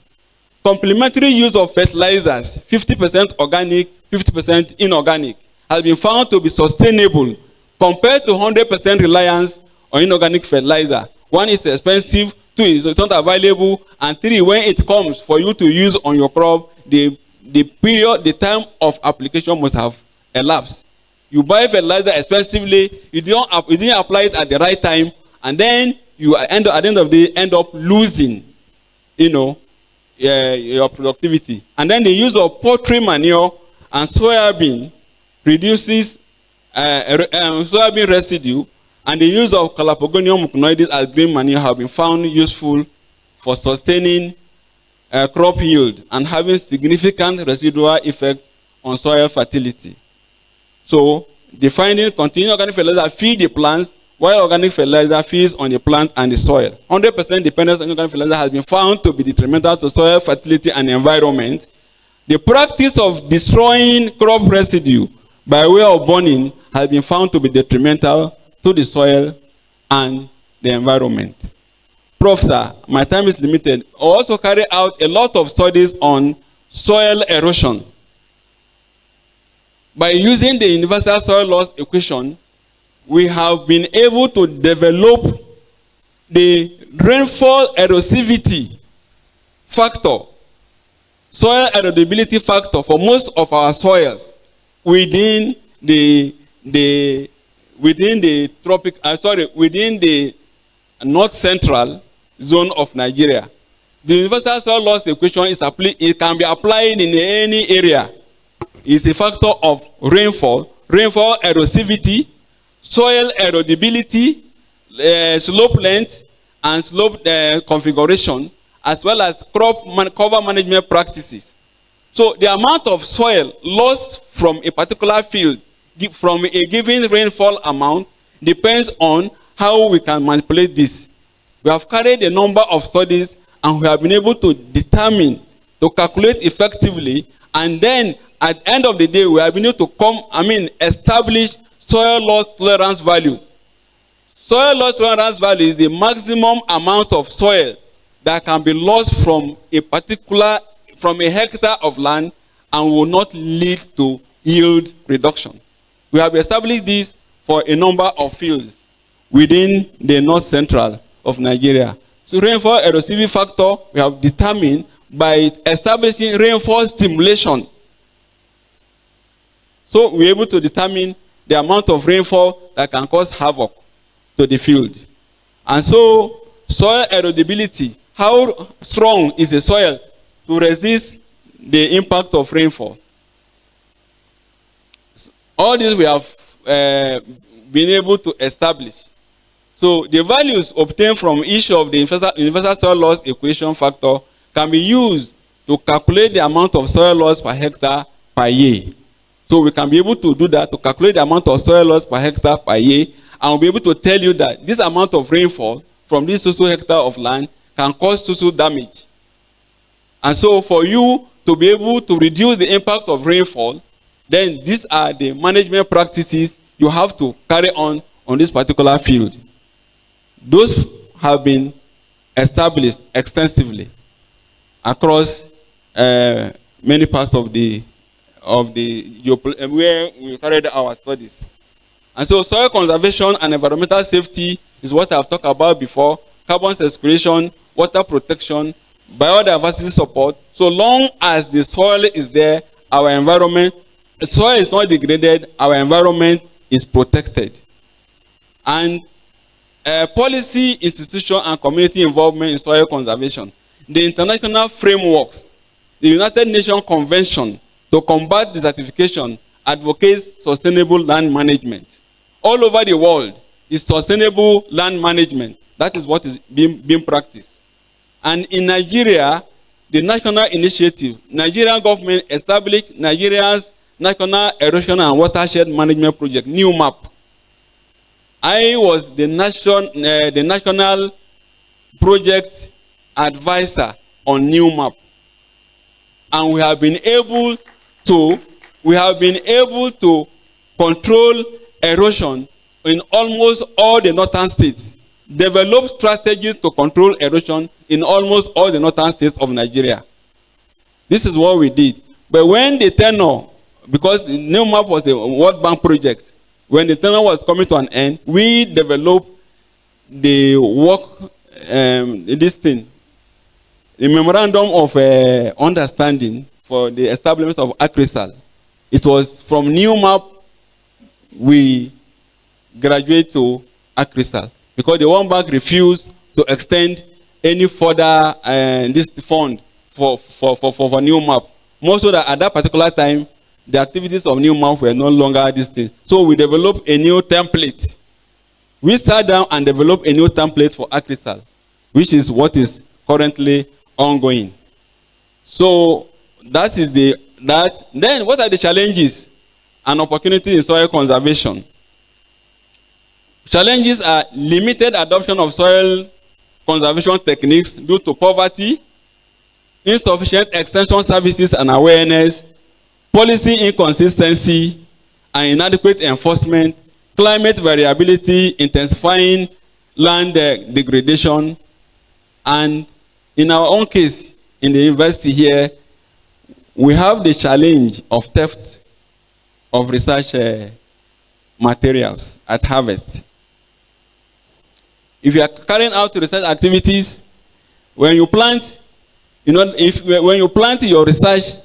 Complementary use of fertilizers, 50% organic, 50% inorganic, has been found to be sustainable compared to 100% reliance on inorganic fertilizer. 1, it's expensive. 2, it's not available. And 3, when it comes for you to use on your crop, the time of application must have elapsed. You buy fertilizer expensively, you didn't apply it at the right time, and then you at the end of the day end up losing, your productivity. And then the use of poultry manure and soybean reduces soybean residue, and the use of Calapogonium muconoides as green manure have been found useful for sustaining crop yield and having significant residual effect on soil fertility. So the finding continue organic fertilizer feed the plants, while organic fertilizer feeds on the plant and the soil. 100% dependence on organic fertilizer has been found to be detrimental to soil fertility and environment. The practice of destroying crop residue by way of burning has been found to be detrimental to the soil and the environment. Prof, sir, my time is limited. I also carry out a lot of studies on soil erosion. By using the universal soil loss equation, we have been able to develop the rainfall erosivity factor, soil erodibility factor for most of our soils within the north central zone of Nigeria. The universal soil loss equation it can be applied in any area. It's a factor of rainfall erosivity, soil erodibility, slope length, and slope configuration, as well as crop cover management practices. So the amount of soil lost from a particular field from a given rainfall amount depends on how we can manipulate this. We have carried a number of studies and we have been able to determine, to calculate effectively, and then at the end of the day, we have been able to establish soil loss tolerance value. Soil loss tolerance value is the maximum amount of soil that can be lost from a hectare of land and will not lead to yield reduction. We have established this for a number of fields within the north central of Nigeria. So rainfall erosivity factor we have determined by establishing rainfall stimulation. So we're able to determine the amount of rainfall that can cause havoc to the field. And so soil erodibility, how strong is the soil to resist the impact of rainfall? All this we have been able to establish. So the values obtained from each of the universal soil loss equation factor can be used to calculate the amount of soil loss per hectare per year. So we can be able to do that, to calculate the amount of soil loss per hectare per year, and we'll be able to tell you that this amount of rainfall from this social hectare of land can cause social damage. And so for you to be able to reduce the impact of rainfall, then these are the management practices you have to carry on this particular field. Those have been established extensively across many parts of the where we carried our studies. And so soil conservation and environmental safety is what I've talked about before: carbon sequestration, water protection, biodiversity support. So long as the soil is there, our environment, the soil is not degraded, our environment is protected. And policy, institution, and community involvement in soil conservation. The international frameworks, the United Nations Convention to combat desertification advocates sustainable land management. All over the world is sustainable land management. That is what is being practiced. And in Nigeria, the national initiative, Nigerian government established Nigeria's National Erosion and Watershed Management Project, NEWMAP. I was the national project advisor on NEWMAP. And we have been able to control erosion in almost all the northern states, develop strategies to control erosion in almost all the northern states of Nigeria. This is what we did. But when the tenure, because the NEWMAP was the World Bank project, when the tenure was coming to an end, we developed the the memorandum of understanding for the establishment of ACRISAL. It was from NEWMAP we graduate to ACRISAL because the World Bank refused to extend any further this fund for NEWMAP. More so that at that particular time, the activities of NEWMAP were no longer this thing. So we developed a new template. We sat down and developed a new template for ACRISAL, which is what is currently ongoing. So that is then what are the challenges and opportunities in soil conservation? Challenges are limited adoption of soil conservation techniques due to poverty, insufficient extension services and awareness, policy inconsistency and inadequate enforcement, climate variability, intensifying land degradation, and in our own case, in the university here, we have the challenge of theft of research materials at harvest. If you are carrying out research activities, when you plant, when you plant your research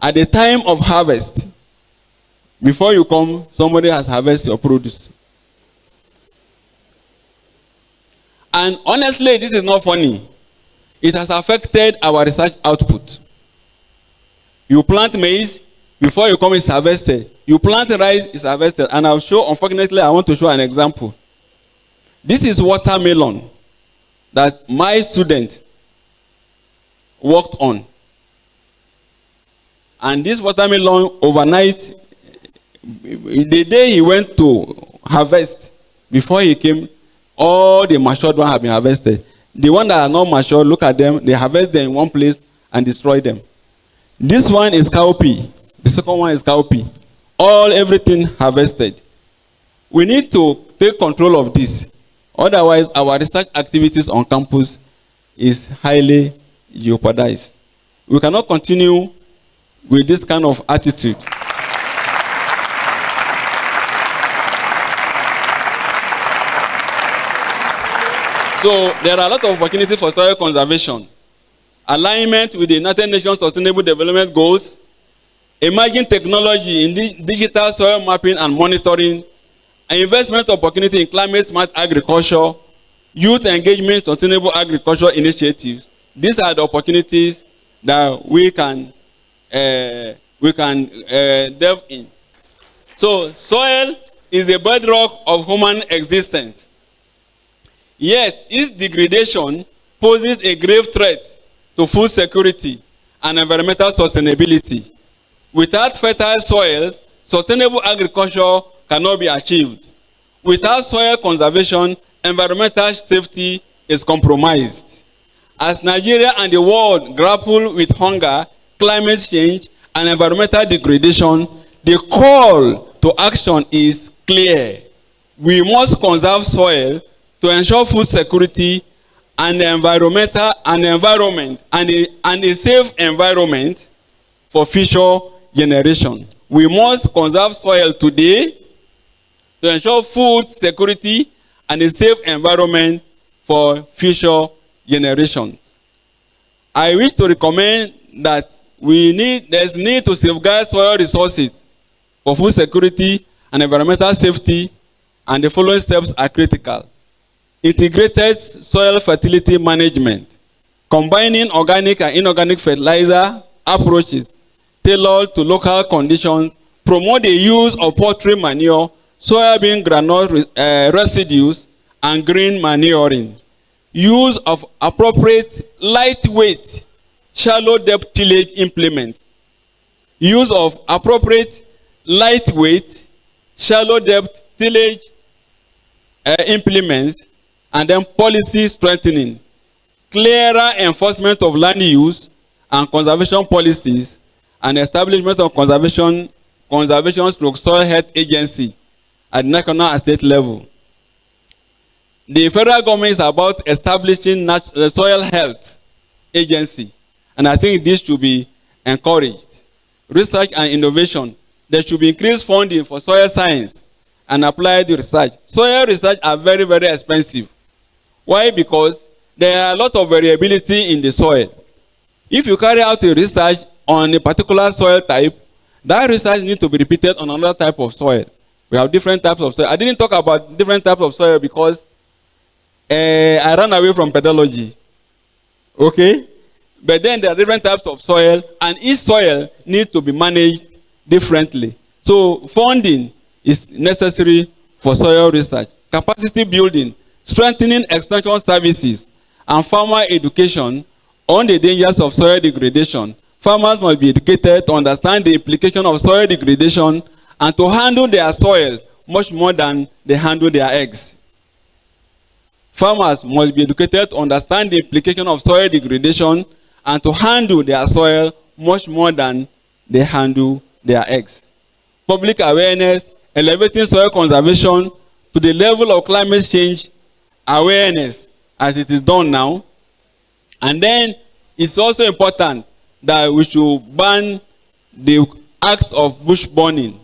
at the time of harvest, before you come, somebody has harvested your produce. And honestly, this is not funny. It has affected our research output. You plant maize, before you come, it's harvested. You plant rice, it's harvested. And I'll show, unfortunately, I want to show an example. This is watermelon that my student worked on. And this watermelon overnight, the day he went to harvest, before he came, all the matured ones have been harvested. The ones that are not matured, look at them, they harvest them in one place and destroy them. This one is cowpea. The second one is cowpea. Everything harvested. We need to take control of this. Otherwise, our research activities on campus is highly jeopardized. We cannot continue with this kind of attitude. So there are a lot of opportunities for soil conservation. Alignment with the United Nations Sustainable Development Goals, emerging technology in digital soil mapping and monitoring, investment opportunity in climate smart agriculture, youth engagement, sustainable agriculture initiatives. These are the opportunities that we can delve in. So soil is the bedrock of human existence. Yet its degradation poses a grave threat to food security and environmental sustainability. Without fertile soils, sustainable agriculture cannot be achieved. Without soil conservation, environmental safety is compromised. As Nigeria and the world grapple with hunger, climate change, and environmental degradation, the call to action is clear. We must conserve soil to ensure food security and a safe environment for future generations. We must conserve soil today to ensure food security and a safe environment for future generations. I wish to recommend that there's need to safeguard soil resources for food security and environmental safety, and the following steps are critical. Integrated soil fertility management, combining organic and inorganic fertilizer approaches tailored to local conditions, promote the use of poultry manure, soybean granule residues, and green manuring. Use of appropriate lightweight shallow depth tillage implements. Use of appropriate lightweight shallow depth tillage implements, and then policy strengthening. Clearer enforcement of land use and conservation policies, and establishment of conservation soil health agency at national and state level. The federal government is about establishing the soil health agency, and I think this should be encouraged. Research and innovation. There should be increased funding for soil science and applied research. Soil research are very, very expensive. Why? Because there are a lot of variability in the soil. If you carry out a research on a particular soil type, that research needs to be repeated on another type of soil. We have different types of soil. I didn't talk about different types of soil because I ran away from pedology. Okay? But then there are different types of soil, and each soil needs to be managed differently. So funding is necessary for soil research. Capacity building, strengthening extension services, and farmer education on the dangers of soil degradation. Farmers must be educated to understand the implication of soil degradation and to handle their soil much more than they handle their eggs. Farmers must be educated to understand the implication of soil degradation and to handle their soil much more than they handle their eggs. Public awareness, elevating soil conservation to the level of climate change awareness as it is done now. And then it's also important that we should ban the act of bush burning.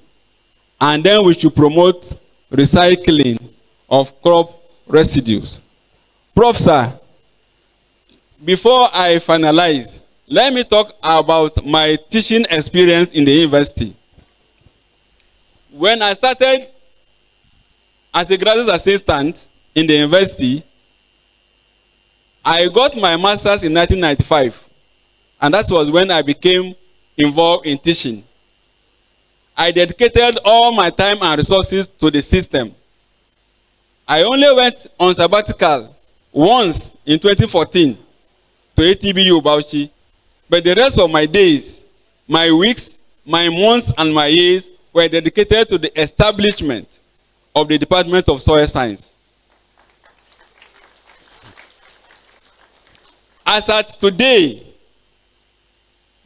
And then we should promote recycling of crop residues. Prof, sir, before I finalize, let me talk about my teaching experience in the university. When I started as a graduate assistant in the university, I got my master's in 1995, and that was when I became involved in teaching. I dedicated all my time and resources to the system. I only went on sabbatical once in 2014 to ATBU Bauchi, but the rest of my days, my weeks, my months, and my years were dedicated to the establishment of the Department of Soil Science. As at today,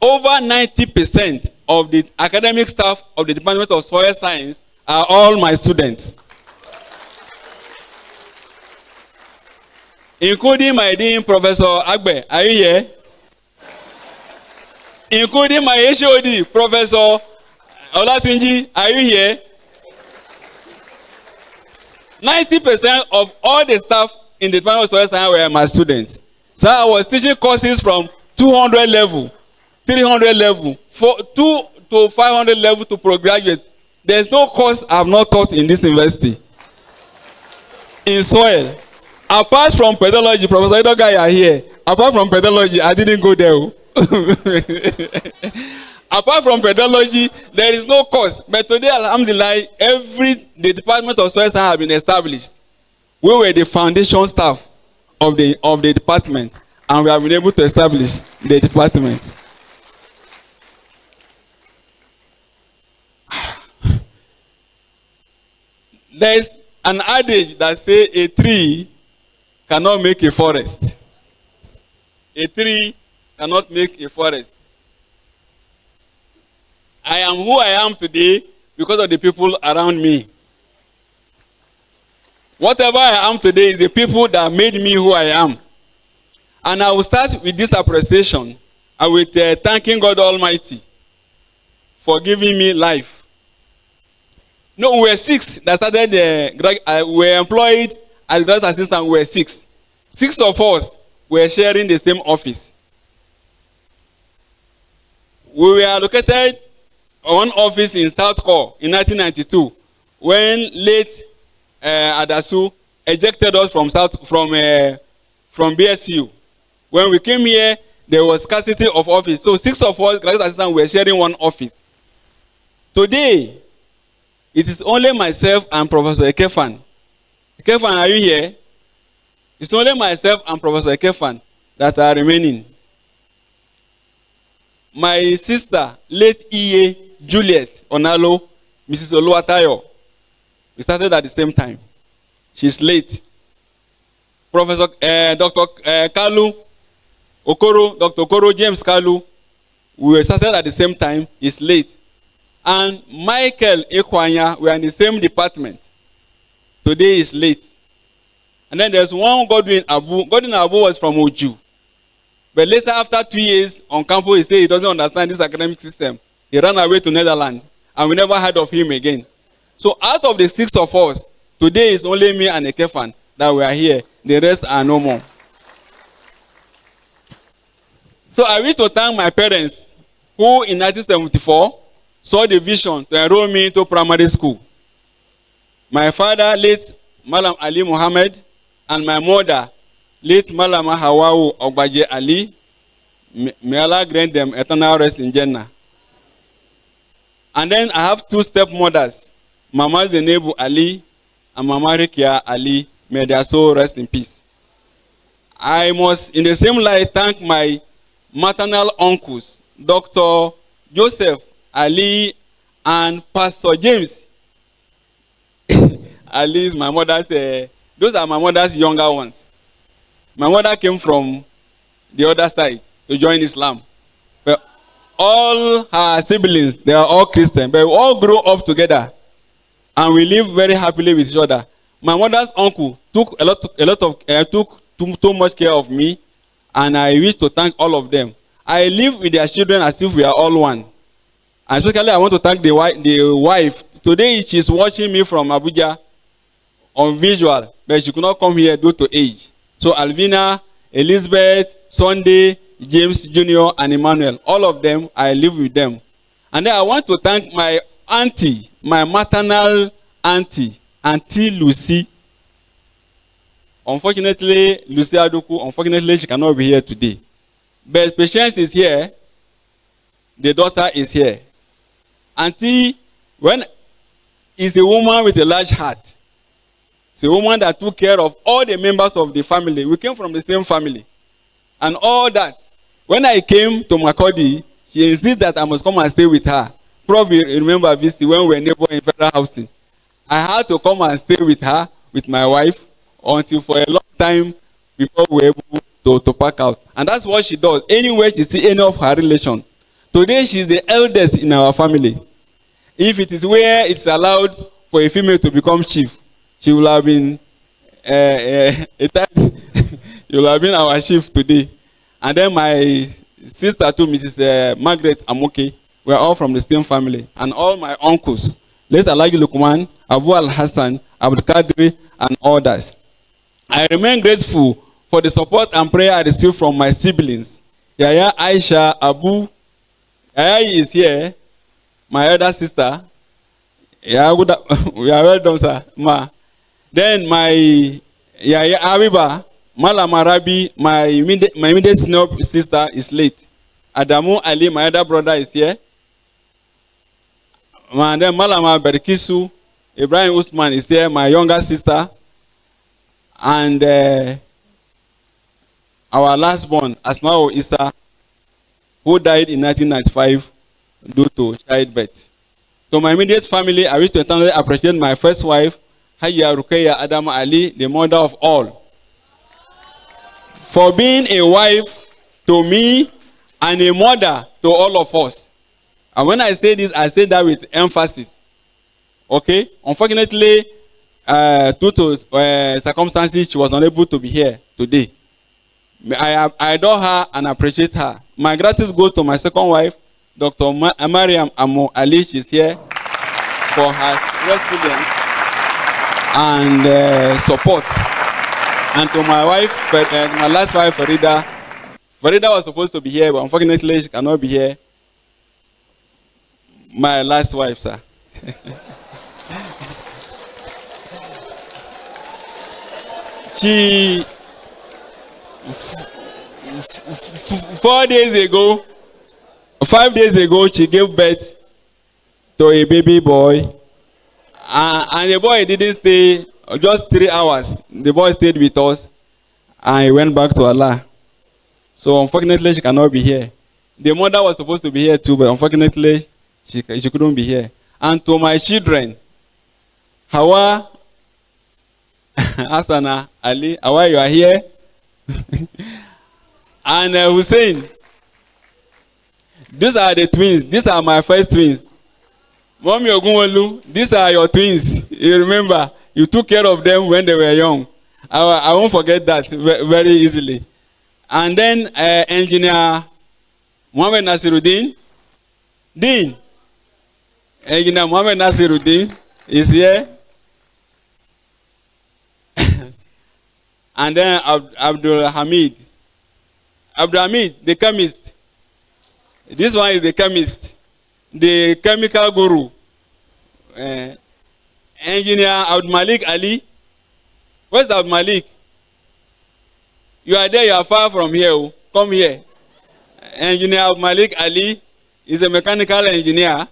over 90% of the academic staff of the Department of Soil Science are all my students, including my dean, Professor Agbe. Are you here? Including my HOD, Professor Olatunji. Are you here? 90% of all the staff in the Department of Soil Science were my students. So I was teaching courses from 200 level, 300 level, 2 to 500 level to postgraduate. There's no course I've not taught in this university in soil. Apart from pedology, Professor Idoga are here. Apart from pedology, I didn't go there. Apart from pedology, there is no course. But today, alhamdulillah, the Department of Soil Science has been established. We were the foundation staff of the department, and we have been able to establish the department. There is an adage that says a tree cannot make a forest. A tree cannot make a forest. I am who I am today because of the people around me. Whatever I am today is the people that made me who I am. And I will start with this appreciation and with thanking God Almighty for giving me life. No, we were 6 that started, we were employed as graduate assistant, we were 6. 6 of us were sharing the same office. We were located on one office in South Core in 1992 when late Adasu ejected us from BSU. When we came here, there was scarcity of office. So 6 of us, graduate assistants, were sharing one office. Today, it is only myself and Professor Ekefan. Ekefan, are you here? It's only myself and Professor Ekefan that are remaining. My sister, late E.A. Juliet Onalo, Mrs. Oluwatayo, we started at the same time. She's late. Professor Dr. Kalu Okoro, Dr. Okoro James Kalu, we started at the same time. He's late. And Michael Ekwanya, we are in the same department. Today is late. And then there's one Godwin Abu. Godwin Abu was from Oju. But later, after 2 years on campus, he said he doesn't understand this academic system. He ran away to Netherlands, and we never heard of him again. So out of the 6 of us, today is only me and Ekefan that we are here. The rest are no more. So I wish to thank my parents who in 1974 saw the vision to enroll me into primary school. My father, late Malam Ali Muhammad, and my mother, late Malama Hawau Ogbaje Ali. May Allah grant them eternal rest in Jannah. And then I have 2 stepmothers, Mama Zenebu Ali and Mama Rikia Ali. May their soul rest in peace. I must, in the same light, thank my maternal uncles, Dr. Joseph Ali and Pastor James. Ali is my mother's, those are my mother's younger ones. My mother came from the other side. to join Islam. But all her siblings, they are all Christian. But we all grew up together. And we live very happily with each other. My mother's uncle took too much care of me. And I wish to thank all of them. I live with their children as if we are all one. And especially I want to thank the wife. Today she's watching me from Abuja on visual, but she could not come here due to age. So Alvina, Elizabeth, Sunday, James Jr., and Emmanuel, all of them, I live with them. And then I want to thank my auntie, my maternal auntie, Auntie Lucy. Unfortunately, Lucy Adoku, unfortunately, she cannot be here today. But Patience is here. The daughter is here. Auntie, is a woman with a large heart. It's a woman that took care of all the members of the family. We came from the same family. And all that. When I came to Makodi, she insisted that I must come and stay with her. Prof, you remember this when we were neighbors in federal housing. I had to come and stay with her, with my wife, until for a long time before we were able to pack out. And that's what she does. Anywhere she sees any of her relation. Today, she's the eldest in our family. If it is where it's allowed for a female to become chief, she will have been you will have been our chief today. And then my sister too, Mrs. Margaret Amoke, we are all from the same family. And all my uncles, late Alhaji Lukman, Abu Al-Hassan, Abdul Qadri, and others. I remain grateful for the support and prayer I received from my siblings. Yaya, Aisha, Abu, Yaya is here, my elder sister. Yeah, we are well done, sir. Ma. Then my Yaya Abiba, Malama Rabi, my immediate senior sister is late. Adamu Ali, my elder brother, is here. And then Malama Berikisu, Ibrahim Usman is here, my younger sister. And our last born, Asmao Isa, who died in 1995 due to childbirth. To my immediate family, I wish to eternally appreciate my first wife, Hayya Ruqayya Adam Ali, the mother of all, for being a wife to me and a mother to all of us. And when I say this, I say that with emphasis. Okay? Unfortunately, due to circumstances, she was not able to be here today. I adore her and appreciate her. My gratitude goes to my second wife, Dr. Mariam Amo Ali. She's here for her resilience and support. And to my wife, my last wife, Farida. Farida was supposed to be here, but unfortunately, she cannot be here. My last wife, sir. She 5 days ago, she gave birth to a baby boy. And the boy didn't stay just 3 hours. The boy stayed with us and he went back to Allah. So unfortunately, she cannot be here. The mother was supposed to be here too, but unfortunately, she couldn't be here. And to my children, Hawa, Asana, Ali, Hawa, you are here. And Hussein, these are the twins. These are my first twins. Mommy Ogunwolu, these are your twins. You remember, you took care of them when they were young. I won't forget that very easily. And then Engineer Muhammad Nasiruddin, Dean. Engineer Muhammad Nasiruddin is here. And then Abdul Hamid, the chemist. This one is the chemist, the chemical guru. Engineer Abdul Malik Ali. Where's Abdul Malik? You are there, you are far from here. Come here. Engineer Abdul Malik Ali is a mechanical engineer.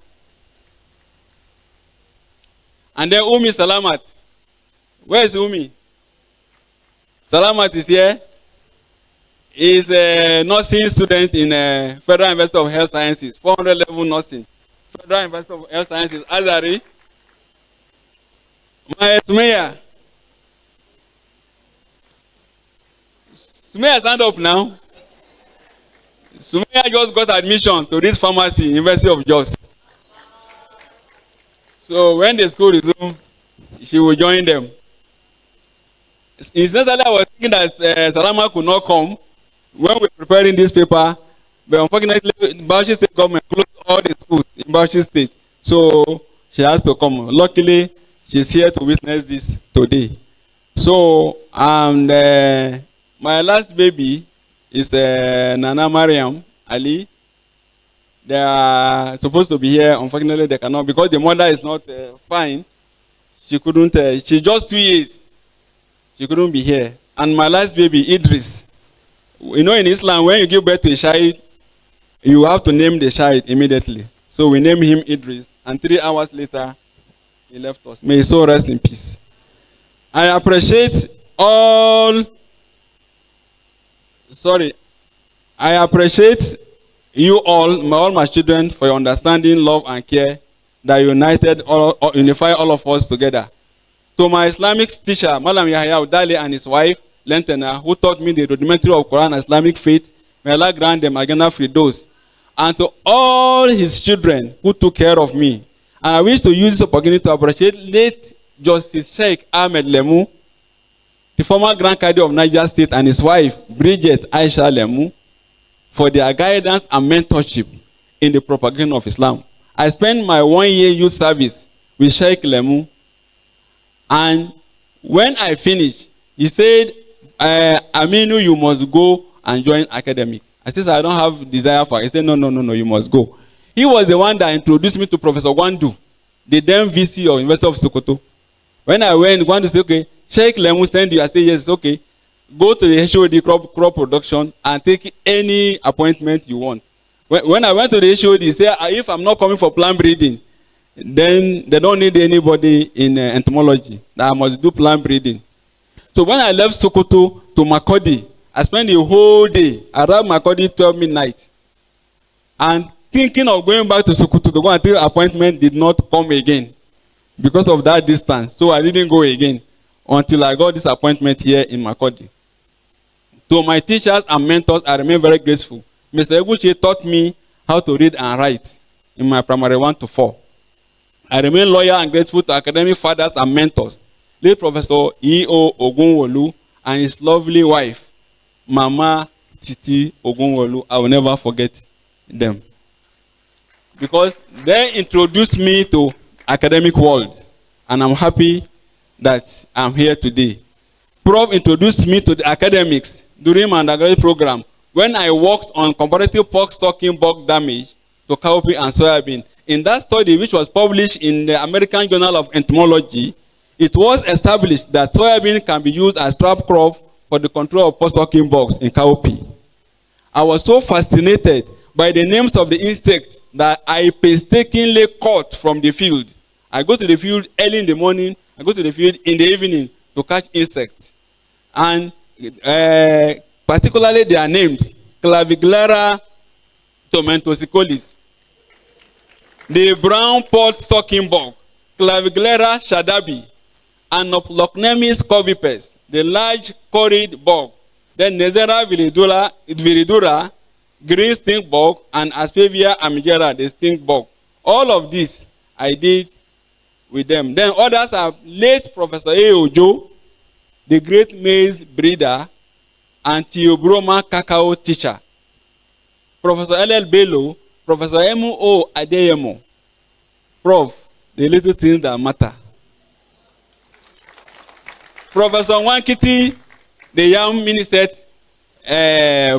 And then Umi Salamat. Where is Umi? Salamat is here. He's a nursing student in Federal University of Health Sciences, 400 level nursing. Federal University of Health Sciences, Azari. My Sumeya. Sumeya, stand up now. Sumaya just got admission to this pharmacy, University of Jos. So when the school resumed, she will join them. Incidentally, I was thinking that Salama could not come when we were preparing this paper, but unfortunately, Bauchi State government closed all the schools in Bauchi State. So she has to come. Luckily, she's here to witness this today. So, my last baby is Nana Mariam Ali. They are supposed to be here. Unfortunately, they cannot because the mother is not fine. She couldn't. She's just 2 years. She couldn't be here. And my last baby, Idris. You know, in Islam, when you give birth to a child, you have to name the child immediately. So we named him Idris. And 3 hours later, he left us. May his soul rest in peace. I appreciate all. I appreciate you all my children, for your understanding, love, and care that unify all of us together. To my Islamic teacher, Malam Yahya Udali, and his wife, Lentena, who taught me the rudimentary of Quran and Islamic faith, may Allah grant them Agana Firdaus. And to all his children who took care of me. And I wish to use this opportunity to appreciate late Justice Sheikh Ahmed Lemu, the former Grand Cadi of Niger State, and his wife, Bridget Aisha Lemu, for their guidance and mentorship in the propagation of Islam. I spent my 1-year youth service with Sheikh Lemu, and when I finished, he said, Aminu, you must go and join academic. I said, I don't have desire for it. He said, no, you must go. He was the one that introduced me to Professor Gwandu, the then VC of University of Sokoto. When I went, Gwandu said, okay, Sheikh Lemu send you. I said, yes, okay. Go to the HOD crop production and take any appointment you want. When I went to the HOD, he said, if I'm not coming for plant breeding, then they don't need anybody in entomology. That I must do plant breeding. So when I left Sokoto to Makodi, I spent the whole day around Makodi 12 midnight. And thinking of going back to Sokoto to go and take an appointment did not come again because of that distance. So I didn't go again until I got this appointment here in Makodi. To my teachers and mentors, I remain very grateful. Mr. Eguchi taught me how to read and write in my primary 1 to 4. I remain loyal and grateful to academic fathers and mentors, late Professor E.O. Ogunwolu and his lovely wife, Mama Titi Ogunwolu. I will never forget them, because they introduced me to academic world, and I'm happy that I'm here today. Prof introduced me to the academics during my undergraduate program when I worked on comparative pork stocking bug damage to cowpea and soybean. In that study, which was published in the American Journal of Entomology, it was established that soybean can be used as trap crop for the control of pork stocking bugs in cowpea. I was so fascinated by the names of the insects that I painstakingly caught from the field. I go to the field early in the morning, I go to the field in the evening to catch insects. And particularly their names, Clavigulera tomentosicolis, the brown pod stocking bug, Clavigulera shadabi, and Lochnemis corvipes, the large corrid bug, then Nezera viridura, green stink bug, and Aspavia amigera, the stink bug. All of this I did with them. Then others are late Professor A. Ojo, the great maize breeder and Theobroma cacao teacher. Professor L.L. Bello, Professor M.O. Adeyemo. Prof, the little things that matter. Professor Wankiti, the young Miniset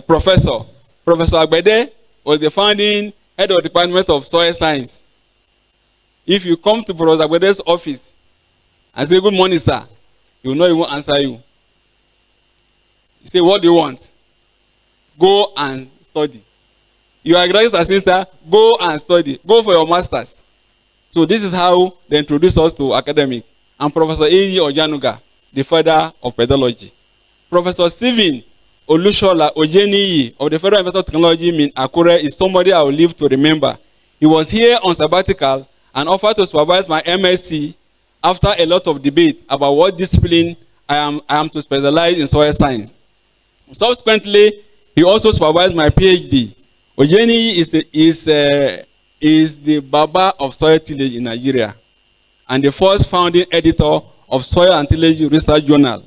professor. Professor Agbede was the founding head of the Department of Soil Science. If you come to Professor Agbede's office and say, good morning, sir, he will not even answer you. He say, what do you want? Go and study. You are a graduate assistant, go and study. Go for your masters. So this is how they introduce us to academic. And Professor A.E. Ojanuga, the father of pedology. Professor Stephen Olushola Ojeniyi of the Federal University of Technology in Akure is somebody I will live to remember. He was here on sabbatical and offered to supervise my MSc after a lot of debate about what discipline I am to specialize in soil science. Subsequently, he also supervised my PhD Ojeni is the Baba of soil tillage in Nigeria and the first founding editor of Soil and Tillage Research Journal.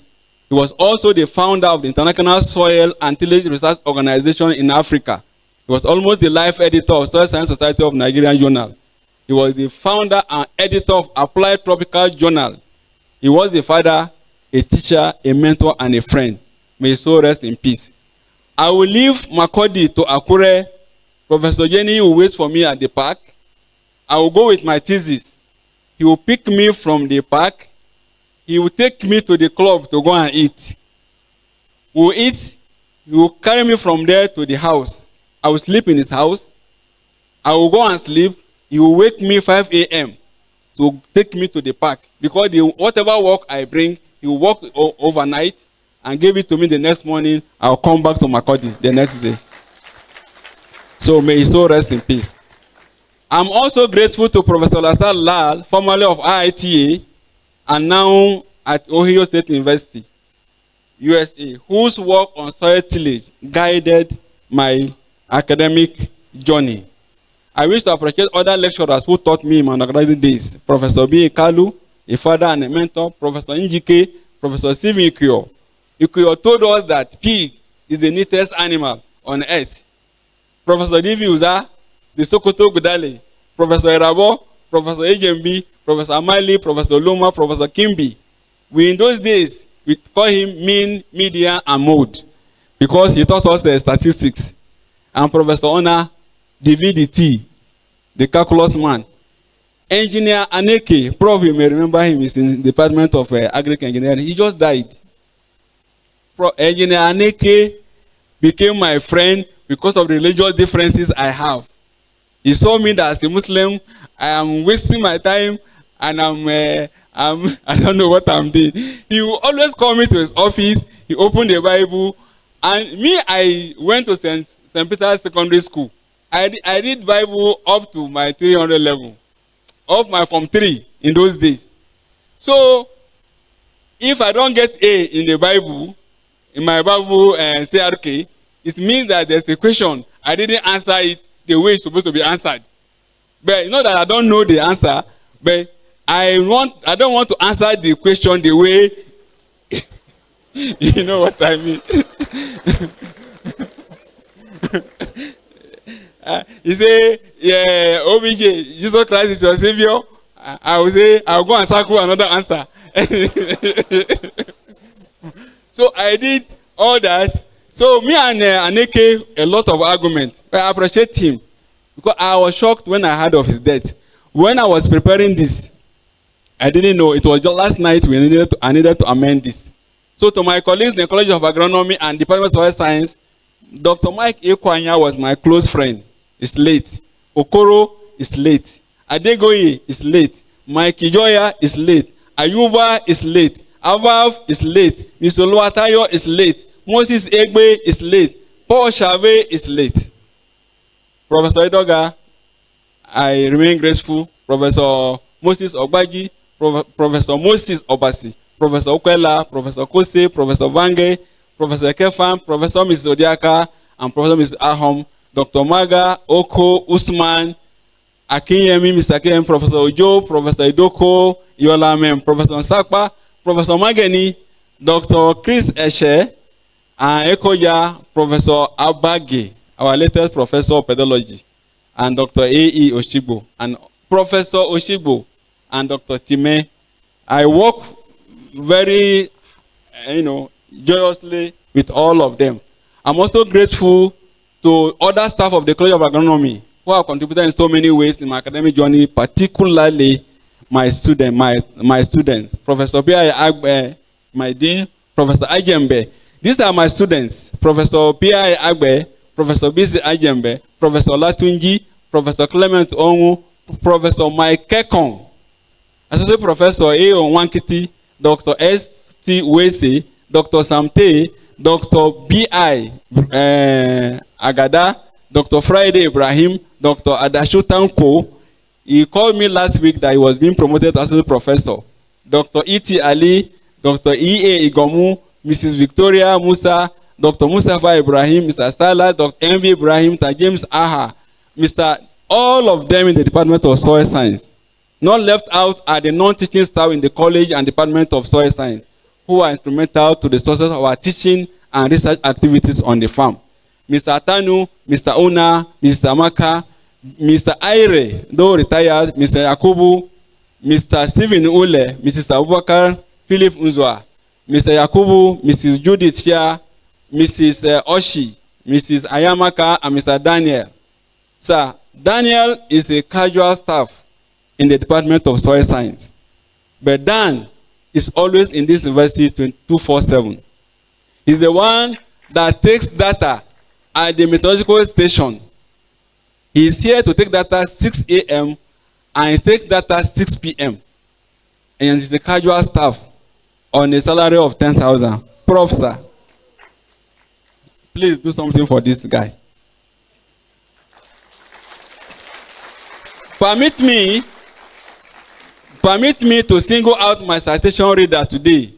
He was also the founder of the International Soil and Tillage Research Organization in Africa. He was almost the life editor of Soil Science Society of Nigerian Journal. He was the founder and editor of Applied Tropical Journal. He was a father, a teacher, a mentor, and a friend. May his soul rest in peace. I will leave Makurdi to Akure. Professor Jenny will wait for me at the park. I will go with my thesis. He will pick me from the park. He will take me to the club to go and eat. We will eat. He will carry me from there to the house. I will sleep in his house. I will go and sleep. He will wake me 5 a.m. to take me to the park. Because whatever work I bring, he will work overnight and give it to me the next morning. I will come back to Makurdi the next day. So may his soul rest in peace. I'm also grateful to Professor Lassar Lal, formerly of IITA, and now at Ohio State University, USA, whose work on soil tillage guided my academic journey. I wish to appreciate other lecturers who taught me in my undergraduate days. Professor APER-AKU, a father and a mentor, Professor Njike, Professor Stephen Ikuyo. Ikuyo told us that pig is the neatest animal on earth. Professor Divi Uza, the Sokoto Gudale, Professor Erabo, Professor Ejembi, Professor Amali, Professor Loma, Professor Kimbi. We in those days, we call him mean, median, and mode because he taught us the statistics. And Professor Ona, the VDT, the calculus man. Engineer Aneke, Prof, you may remember him, he's in the Department of Agricultural Engineering. He just died. Engineer Aneke became my friend because of the religious differences I have. He saw me that as a Muslim, I am wasting my time and I don't know what I'm doing. He will always call me to his office. He opened the Bible. And me, I went to St. Peter's Secondary School. I read Bible up to my 300 level. Of my Form 3 in those days. So, if I don't get A in the Bible, in my Bible CRK, it means that there's a question. I didn't answer it the way it's supposed to be answered. But you know that I don't know the answer, but I don't want to answer the question the way you know what I mean. He say, yeah, OBJ, Jesus Christ is your savior. I will say, I'll go and circle another answer. So I did all that. So me and Aneke, a lot of argument. But I appreciate him because I was shocked when I heard of his death. When I was preparing this, I didn't know. It was just last night I needed to amend this. So to my colleagues in the College of Agronomy and Department of Soil Science, Dr. Mike Ekwanya was my close friend. He's late. Okoro is late. Adegoye is late. Mike Ijoya is late. Ayuba is late. Avav is late. Mr. Oluwatayo is late. Moses Egbe is late. Paul Chave is late. Professor Idoga, I remain grateful. Professor Moses Ogbaji, Professor Moses Obasi, Professor Okwela, Professor Kose, Professor Vange, Professor Kefan, Professor Mrs. Odiaka, and Professor Mrs. Ahom, Dr. Maga, Oko, Usman, Akinyemi, Mr. Kem, Professor Ojo, Professor Idoko, Yola Professor Nsakpa, Professor Mageni, Dr. Chris Eshe, and Ekoya, Professor Abage, our latest professor of pedology, and Dr. A.E. Oshibo, and Professor Oshibo, and Dr. Time. I work very, joyously with all of them. I'm also grateful to other staff of the College of Agronomy who have contributed in so many ways in my academic journey, particularly my students. Professor P.I. Agbe, my dean, Professor Ajembe. These are my students. Professor P.I. Agbe, Professor B.C. Ajembe, Professor Latunji, Professor Clement Onwu, Professor Mike Kekong, Associate Professor A. Wankiti, Dr. S.T. Wese, Dr. Samte, Dr. B.I. Agada, Dr. Friday Ibrahim, Dr. Adashu Tanko. He called me last week that he was being promoted as a professor. Dr. E.T. Ali, Dr. E.A. Igomu, Mrs. Victoria Musa, Dr. Mustafa Ibrahim, Mr. Stala, Dr. MV Ibrahim, Mr. James Aha, all of them in the Department of Soil Science. Not left out are the non-teaching staff in the college and Department of Soil Science, who are instrumental to the success of our teaching and research activities on the farm. Mr. Atanu, Mr. Una, Mr. Amaka, Mr. Aire, though retired, Mr. Yakubu, Mr. Stephen Ule, Mrs. Abubakar, Philip Unzwa, Mr. Yakubu, Mrs. Judith Shia, Mrs. Oshi, Mrs. Ayamaka, and Mr. Daniel. Sir, Daniel is a casual staff in the Department of Soil Science. But Dan is always in this university 24/7. He's the one that takes data at the meteorological station. He is here to take data 6 a.m. and he takes data 6 p.m. And he's a casual staff on a salary of 10,000. Prof, sir, please do something for this guy. Permit me to single out my citation reader today,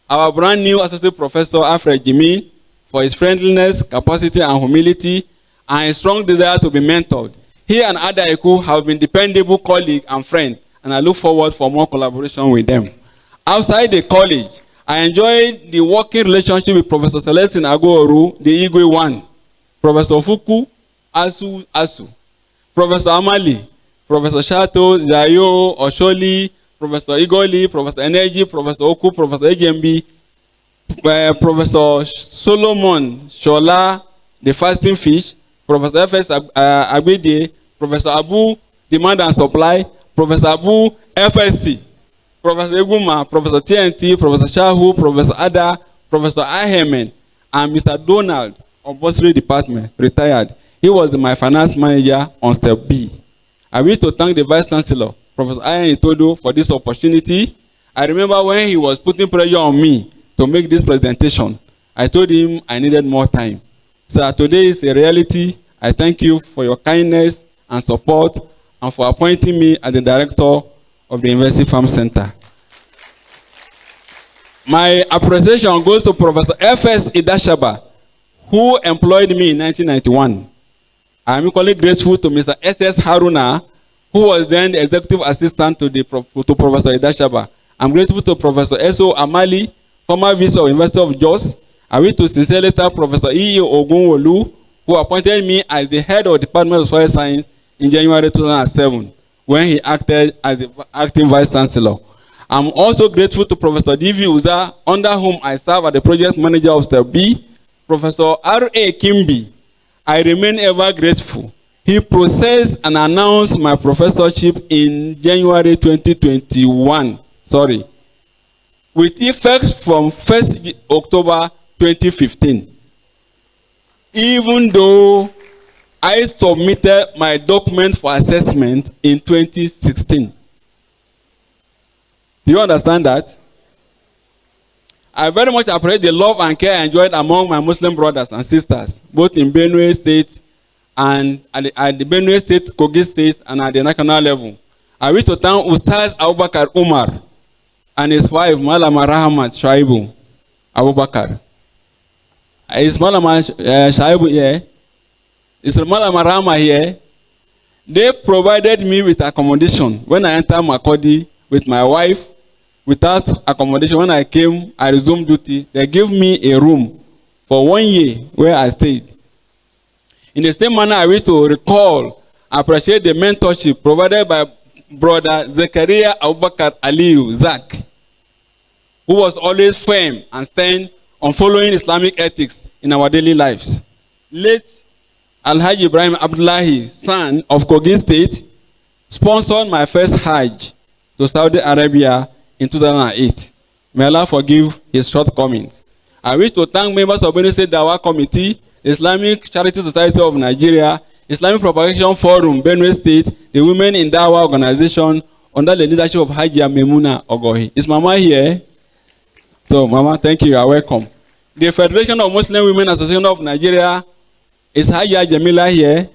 our brand new Associate Professor Alfred Jimmy, for his friendliness, capacity, and humility, and his strong desire to be mentored. He and APER-AKU have been dependable colleagues and friends, and I look forward for more collaboration with them. Outside the college, I enjoyed the working relationship with Professor Celestine Agooru, the Igwe One, Professor Fuku, Asu, Professor Amali, Professor Shato, Zayo, Osholi, Professor Igoli, Professor Energy, Professor Oku, Professor Ejembi, Professor Solomon Shola, the fasting fish, Professor F.S. Agbede, Professor Abu, demand and supply, Professor Abu, FST, Professor Eguma, Professor TNT, Professor Shahu, Professor Ada, Professor Ahemen, and Mr. Donald of Bursary Department, retired. He was my finance manager on step B. I wish to thank the Vice Chancellor, Professor Ayan Itodo, for this opportunity. I remember when he was putting pressure on me to make this presentation, I told him I needed more time. So today is a reality. I thank you for your kindness and support and for appointing me as the director of the University Farm Center. My appreciation goes to Professor F.S. Idashaba, who employed me in 1991. I am equally grateful to Mr. S.S. Haruna, who was then the executive assistant to Professor Idashaba. I'm grateful to Professor S.O. Amali, former vice of University of Jos. I wish to sincerely thank Professor E. Ogunwolu, who appointed me as the head of the Department of Soil Science in January 2007, when he acted as the acting Vice Chancellor. I'm also grateful to Professor D.V. Uza, under whom I serve as the project manager of Step B, Professor R.A. Kimbi. I remain ever grateful. He processed and announced my professorship in January 2021. With effect from 1st October 2015. Even though I submitted my document for assessment in 2016. Do you understand that? I very much appreciate the love and care I enjoyed among my Muslim brothers and sisters, both in Benue State and at the Benue State, Kogi State, and at the national level. I wish to thank Ustaz Abubakar Umar and his wife, Malama Rahmat Shaibu Abubakar. Is Malama Shaibu here? Is Malama Rahma here? They provided me with accommodation when I entered Makodi with my wife. Without accommodation, when I came, I resumed duty. They gave me a room for 1 year where I stayed. In the same manner, I wish to recall, appreciate the mentorship provided by Brother Zakaria Abubakar Aliyu, Zak, who was always firm and stern on following Islamic ethics in our daily lives. Late Alhaji Ibrahim Abdullahi, son of Kogi State, sponsored my first Hajj to Saudi Arabia in 2008. May Allah forgive his shortcomings. I wish to thank members of Benue State Dawah Committee, Islamic Charity Society of Nigeria, Islamic Propagation Forum, Benue State, the Women in Dawah Organization under the leadership of Hajia Memuna Ogohi. Is Mama here? So, Mama, thank you. You are welcome. The Federation of Muslim Women Association of Nigeria, is Hajia Jamila here?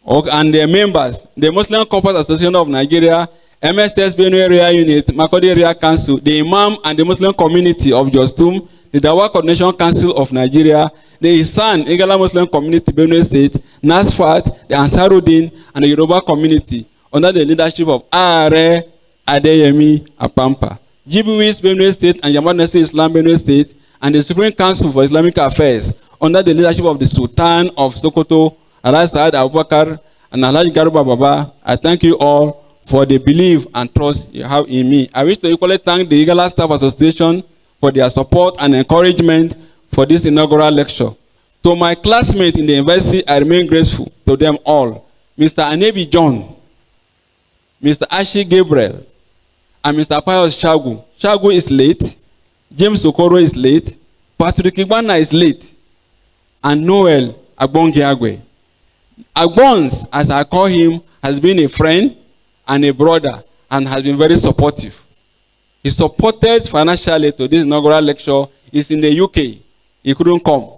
And their members, the Muslim Corporate Association of Nigeria, MSS Benue Area Unit, Makodi Area Council, the Imam and the Muslim community of JOSTUM, the Dawa Coordination Council of Nigeria, the Isan Igala Muslim Community, Benue State, NASFAT, the Ansaruddin, and the Yoruba community under the leadership of Are Adeyemi Apampa. GBWIS Benue State and Jamaat Nasir Islam Benue State, and the Supreme Council for Islamic Affairs under the leadership of the Sultan of Sokoto, Alhaji Saad Abubakar, and Alhaji Garuba Baba. I thank you all for the belief and trust you have in me. I wish to equally thank the Igala Staff Association for their support and encouragement for this inaugural lecture. To my classmates in the university, I remain grateful to them all. Mr. Anebi John, Mr. Ashi Gabriel, and Mr. Pius Shagu. Shagu is late, James Okoro is late, Patrick Ibana is late, and Noel Agbongiagwe. Agbons, as I call him, has been a friend and a brother and has been very supportive. He supported financially to this inaugural lecture. He's in the UK. He couldn't come.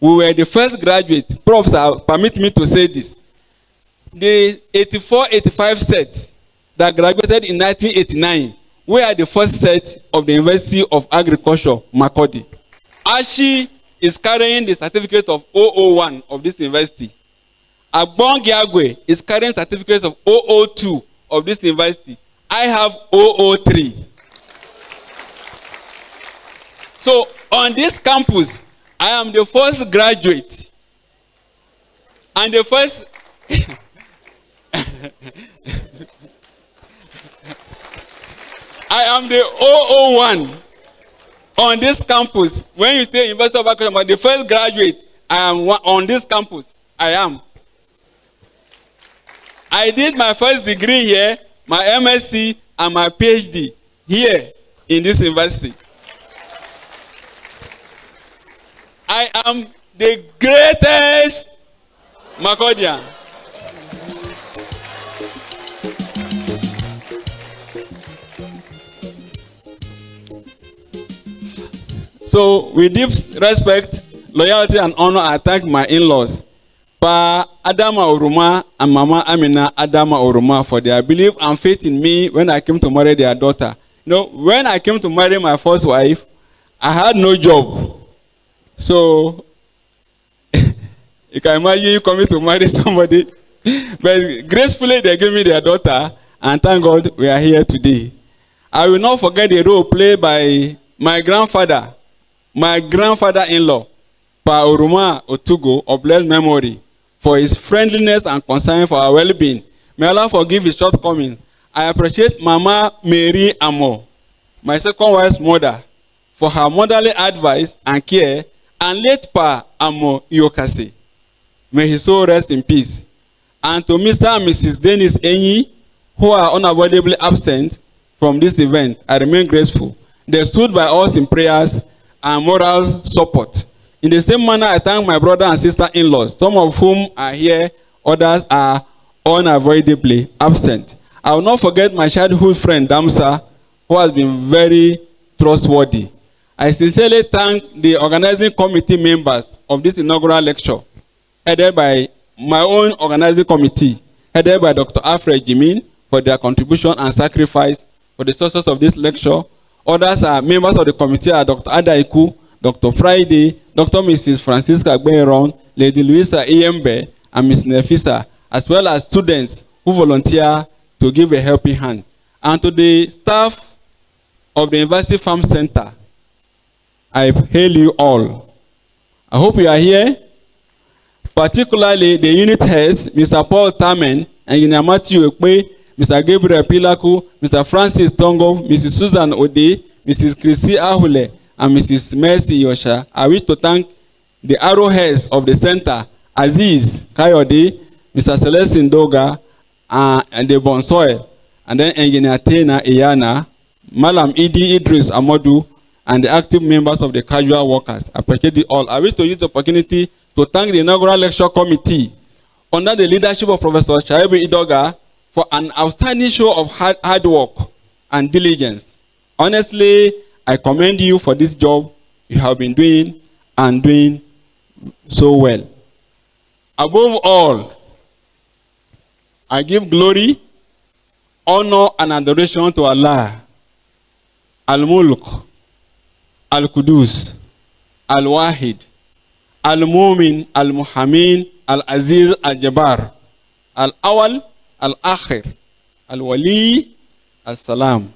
We were the first graduate. Profs, permit me to say this. The 84-85 set that graduated in 1989 were the first set of the University of Agriculture, Makurdi. Ashi is carrying the certificate of 001 of this university. Agbongiagwe is carrying certificate of 002 of this university. I have 003. So on this campus, I am the first graduate and the first I am the 001 on this campus. When you stay in University of Agriculture, but the first graduate, I am on this campus. I am. I did my first degree here, my MSc and my PhD here in this university. I am the greatest Makurdian. So with deep respect, loyalty, and honor, I thank my in-laws, Pa Adama Oruma and Mama Amina Adama Oruma, for their belief and faith in me when I came to marry their daughter. You know, when I came to marry my first wife, I had no job. So you can imagine you coming to marry somebody. But gracefully they gave me their daughter, and thank God we are here today. I will not forget the role played by my grandfather-in-law, Pa Oruma Otugo of blessed memory, for his friendliness and concern for our well-being. May Allah forgive his shortcomings. I appreciate Mama Mary Amo, my second wife's mother, for her motherly advice and care, and late Pa Amo Yokase. May his soul rest in peace. And to Mr. and Mrs. Dennis Enyi, who are unavoidably absent from this event, I remain grateful. They stood by us in prayers and moral support. In the same manner, I thank my brother and sister-in-laws, some of whom are here, others are unavoidably absent. I will not forget my childhood friend, Damsa, who has been very trustworthy. I sincerely thank the organizing committee members of this inaugural lecture, headed by my own organizing committee, headed by Dr. Alfred Jimin, for their contribution and sacrifice for the success of this lecture. Others are members of the committee are Dr. Adaiku, Dr. Friday, Dr. Mrs. Francisca Gberon, Lady Louisa Iyembe, and Ms. Nefisa, as well as students who volunteer to give a helping hand. And to the staff of the University Farm Center, I hail you all. I hope you are here, particularly the unit heads, Mr. Paul Tamen and Engineer Matthew Ekpe, Mr. Gabriel Pilaku, Mr. Francis Tongo, Mrs. Susan Ode, Mrs. Christy Ahule, and Mrs. Mercy Yosha. I wish to thank the arrowheads of the center, Aziz Kayode, Mr. Celestin Doga, and the Bonsoil, and then Engineer Tena Iyana, Malam Idi Idris Amodu, and the active members of the casual workers. I appreciate it all. I wish to use the opportunity to thank the inaugural lecture committee under the leadership of Professor Shaibu Idoga for an outstanding show of hard work and diligence. Honestly, I commend you for this job you have been doing and doing so well. Above all, I give glory, honor, and adoration to Allah, Al-Mulk, Al-Qudus, Al-Wahid, Al-Mumin, Al-Muhammin, Al-Aziz, Al-Jabbar, Al-Awal, Al-Akhir, Al-Wali, Al-Salam.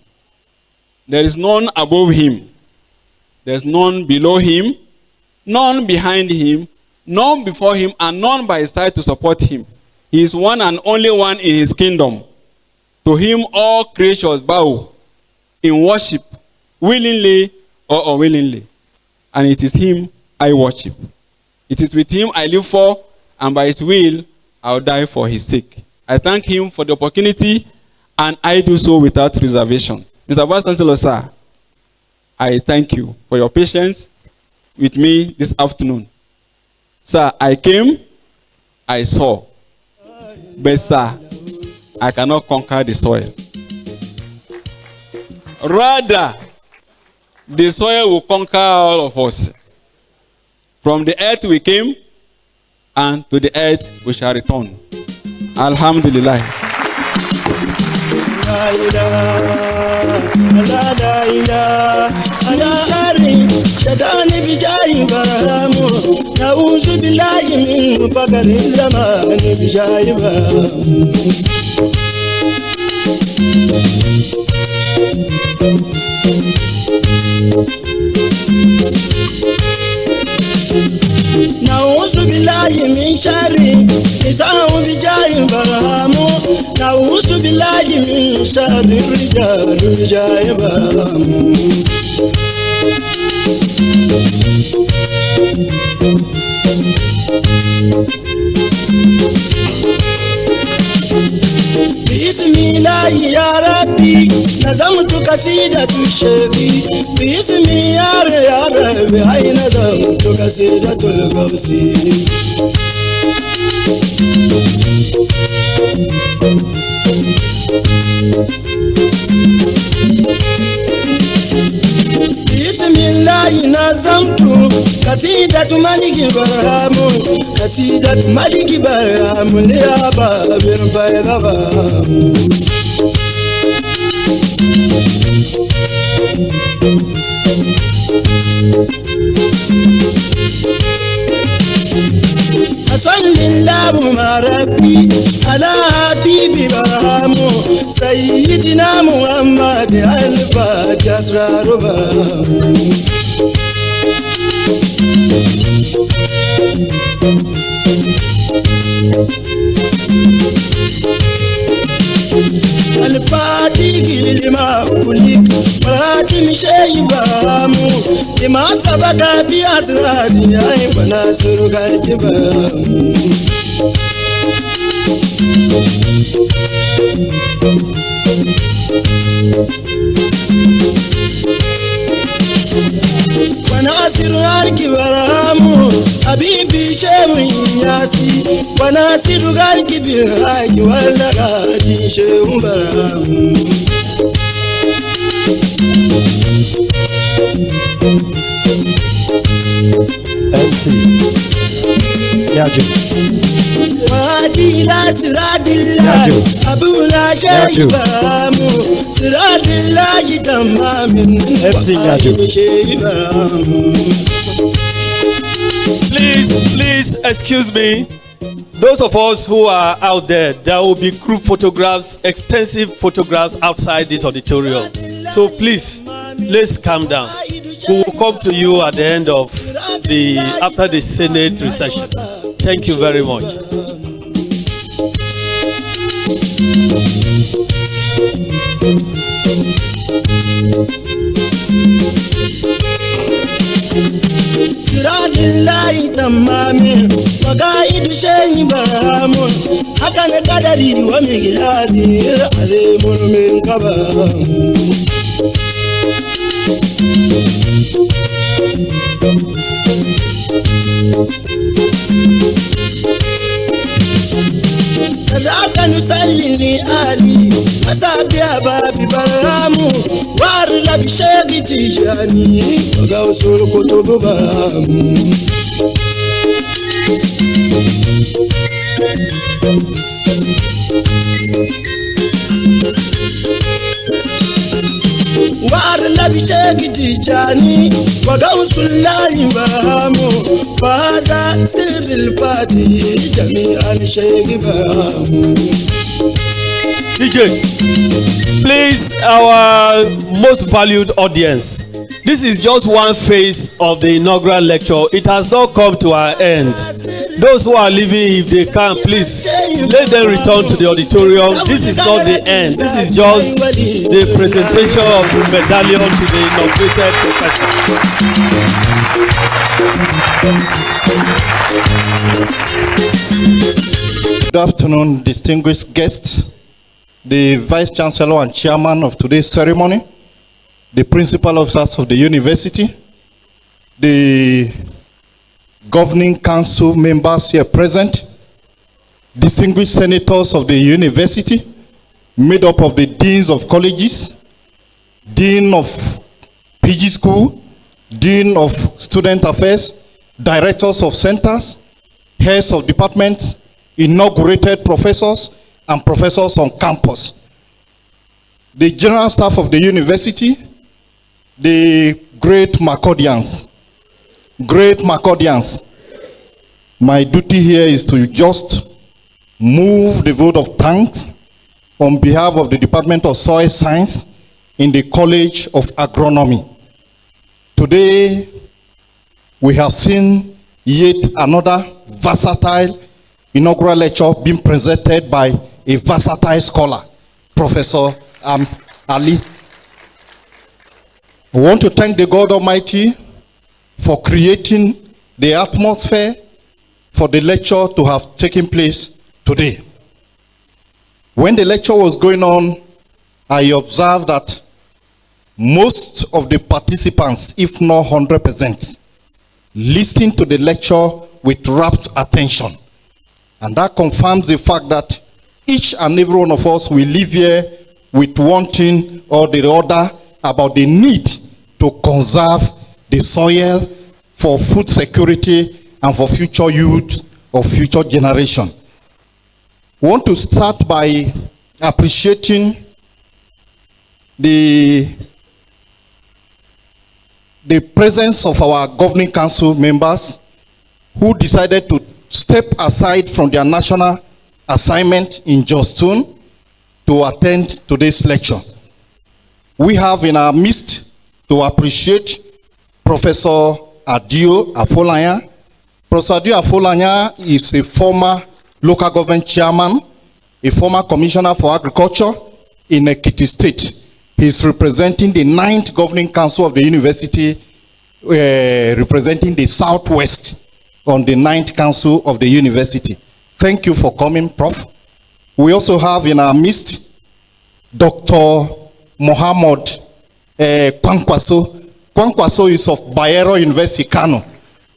There is none above him. There is none below him, none behind him, none before him, and none by his side to support him. He is one and only one in his kingdom. To him all creatures bow in worship, willingly or unwillingly. And it is him I worship. It is with him I live for, and by his will I will die for his sake. I thank him for the opportunity, and I do so without reservation. Mr. Vice Chancellor, sir, I thank you for your patience with me this afternoon. Sir, I came, I saw. But sir, I cannot conquer the soil. Rather, the soil will conquer all of us. From the earth we came, and to the earth we shall return. Alhamdulillah. Nauzu billahi min sharri nisa'u bijahi baramu. Nauzu billahi min sharri rijal bijahi baramu. Bismillahi ya Rabbi, nazamtu kasidatu sheki. Bismillahi ya Rabbi, ay nazamtu kasidatul gausi. Bismillahi nazamtu kasidatu maliki baramu. Kasidatu maliki baramu ya babir baydabamu. Sallallahu rabbi ala habibi baramu. Sayyidina Muhammad al-Fatih asraru baramu. Al-Fatih lima kulik Fatih shay baramu. Lima sabaka bi asrari ay banasuru garjibamu. Wanasiru alki baramu. Habibi shehu yasi. Wanasiru alki bilhaji wala gadi shehu baramu. MC Yaju Wadila siradillah Abula shehu baramu. Siradillah tamamin. MC Yaju. Please excuse me. Those of us who are out there, there will be group photographs, extensive photographs outside this auditorium. So please, let's calm down. We will come to you at the end of after the Senate recession. Thank you very much. Siradillahi tamami Wakaidu shehi baramu. Hakane kadari wa migiladi Alimul min kabamu. Kazaka nusalli li ali Asabi ababi baramu. Warla bishegi tijani Waga usul kutubu baramu. l'Abhishek Tijani wa Gausullahi Bahamu Faza Sirril Fati Jami'an Sheikh Bahamu. DJ, please, our most valued audience, this is just one phase of the inaugural lecture. It has not come to our end. Those who are leaving, if they can, please let them return to the auditorium. This is not the end. This is just the presentation of the medallion to the inaugurated professor. Good afternoon, distinguished guests, the Vice Chancellor and Chairman of today's ceremony, the Principal Officers of the University, the Governing Council members here present, distinguished Senators of the University, made up of the Deans of Colleges, Dean of PG School, Dean of Student Affairs, Directors of Centers, Heads of Departments, inaugurated professors, and professors on campus. The general staff of the university, the great Makodians. My duty here is to just move the vote of thanks on behalf of the Department of Soil Science in the College of Agronomy. Today, we have seen yet another versatile inaugural lecture being presented by a versatile scholar, Professor Ali. I want to thank the God Almighty for creating the atmosphere for the lecture to have taken place today. When the lecture was going on, I observed that most of the participants, if not 100%, listened to the lecture with rapt attention. And that confirms the fact that each and every one of us will leave here with one thing or the other about the need to conserve the soil for food security and for future youth or future generation. We want to start by appreciating the presence of our governing council members who decided to step aside from their national assignment in JOSTUM to attend today's lecture. We have in our midst to appreciate Professor Adio Afolanya. Professor Adio Afolanya is a former local government chairman, a former commissioner for agriculture in Ekiti State. He is representing the 9th governing council of the university, representing the Southwest on the 9th council of the university. Thank you for coming, Prof. We also have in our midst Dr. Mohammed Kwankwaso. Kwankwaso is of Bayero University, Kano.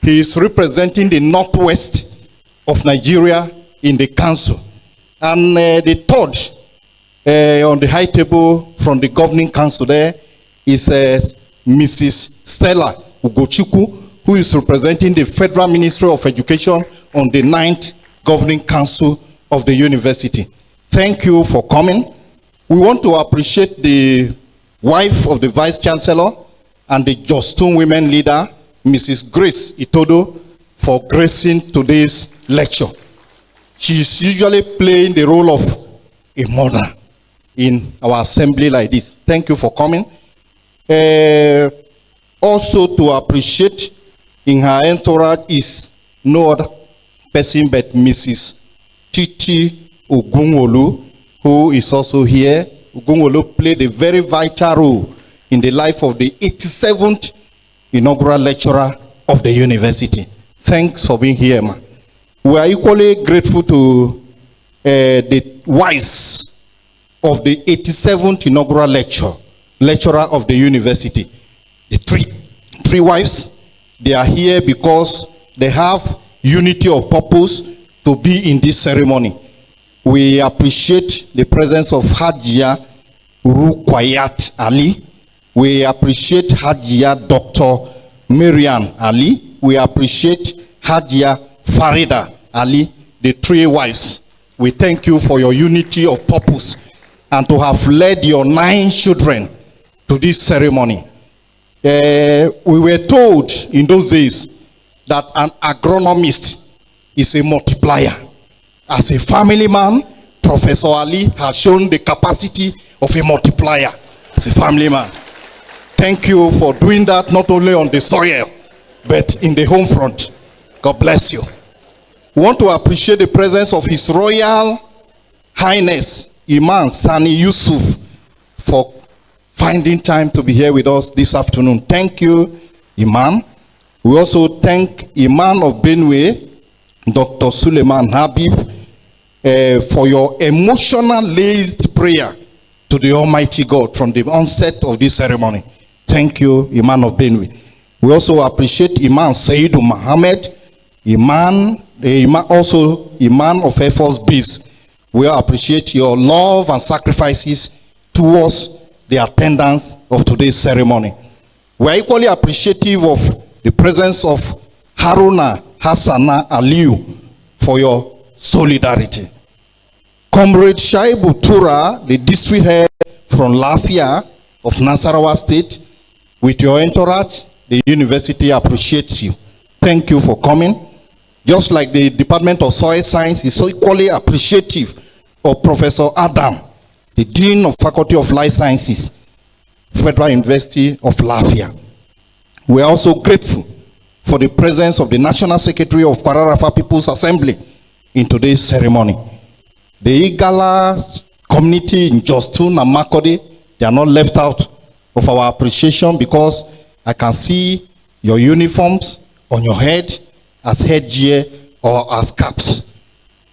He is representing the Northwest of Nigeria in the council. And the third on the high table from the governing council there is Mrs. Stella Ugochukwu, who is representing the Federal Ministry of Education on the 9th Governing Council of the university. Thank you for coming. We want to appreciate the wife of the Vice Chancellor and the JOSTUM women leader, Mrs. Grace Itodo, for gracing today's lecture. She is usually playing the role of a mother in our assembly like this. Thank you for coming. Also to appreciate in her entourage is no other person but Mrs. Titi Ogunwolu, who is also here. Ogunwolu played a very vital role in the life of the 87th inaugural lecturer of the university. Thanks for being here, ma. We are equally grateful to the wives of the 87th inaugural lecturer of the university. The three wives. They are here because they have unity of purpose to be in this ceremony. We appreciate the presence of Hajia Rukwayat Ali. We appreciate Hajia Dr. Miriam Ali. We appreciate Hajia Farida Ali, the three wives. We thank you for your unity of purpose and to have led your 9 children to this ceremony. We were told in those days that an agronomist is a multiplier. As a family man, Professor Ali has shown the capacity of a multiplier as a family man. Thank you for doing that, not only on the soil, but in the home front. God bless you. We want to appreciate the presence of His Royal Highness, Imam Sani Yusuf, for finding time to be here with us this afternoon. Thank you, Imam. We also thank Imam of Benue, Dr. Suleiman Habib, for your emotional-laced prayer to the Almighty God from the onset of this ceremony. Thank you, Imam of Benue. We also appreciate Imam Sayyidu Muhammad, Imam of Air Force Base. We appreciate your love and sacrifices towards the attendance of today's ceremony. We are equally appreciative of the presence of Haruna Hassana Aliu for your solidarity. Comrade Shaibu Tura, the district head from Lafia of Nasarawa State, with your entourage, the university appreciates you. Thank you for coming. Just like the Department of Soil Science is so equally appreciative of Professor Adam, the Dean of Faculty of Life Sciences, Federal University of Lafia. We are also grateful for the presence of the National Secretary of Kwararafa People's Assembly in today's ceremony. The Igala community in JOSTUM and Makode, they are not left out of our appreciation because I can see your uniforms on your head as headgear or as caps,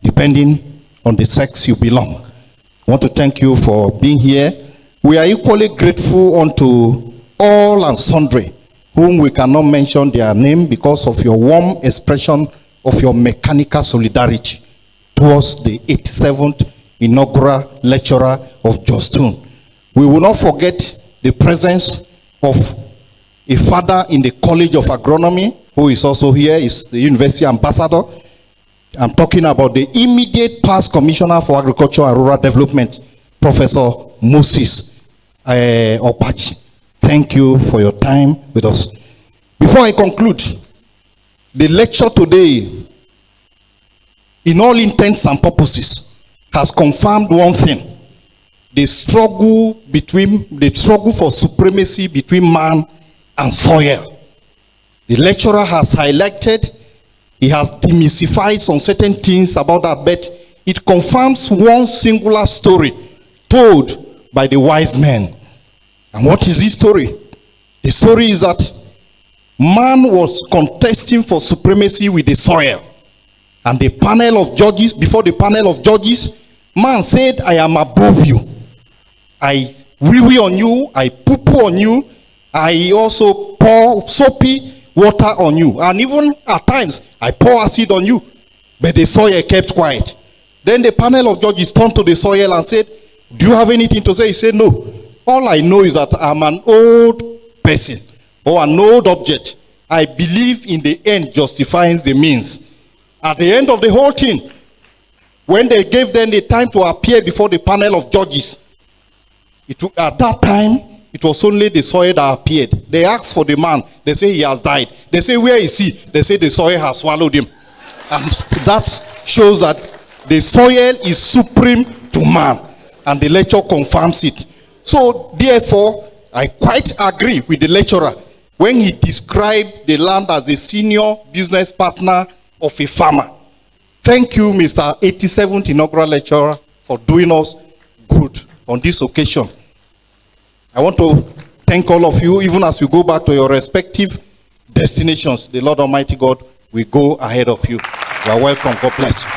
depending on the sex you belong. I want to thank you for being here. We are equally grateful unto all and sundry whom we cannot mention their name because of your warm expression of your mechanical solidarity towards the 87th inaugural lecturer of JOSTUM. We will not forget the presence of a father in the College of Agronomy, who is also here, is the University Ambassador. I'm talking about the immediate past Commissioner for Agriculture and Rural Development, Professor Moses Opachi. Thank you for your time with us. Before I conclude, the lecture today, in all intents and purposes, has confirmed one thing: the struggle for supremacy between man and soil. The lecturer has highlighted, he has demystified some certain things about that, but it confirms one singular story told by the wise men. And what is this story? The story is that man was contesting for supremacy with the soil. And the panel of judges, before the panel of judges, man said, I am above you. I wee-wee on you, I poo-poo on you, I also pour soapy water on you. And even at times, I pour acid on you. But the soil kept quiet. Then the panel of judges turned to the soil and said, do you have anything to say? He said, no. All I know is that I'm an old person or an old object. I believe in the end justifies the means. At the end of the whole thing, when they gave them the time to appear before the panel of judges, at that time, it was only the soil that appeared. They asked for the man. They say he has died. They say, where is he? They say the soil has swallowed him. And that shows that the soil is supreme to man. And the lecture confirms it. So, therefore, I quite agree with the lecturer when he described the land as a senior business partner of a farmer. Thank you, Mr. 87th inaugural lecturer, for doing us good on this occasion. I want to thank all of you, even as you go back to your respective destinations. The Lord Almighty God will go ahead of you. You are welcome. God bless you.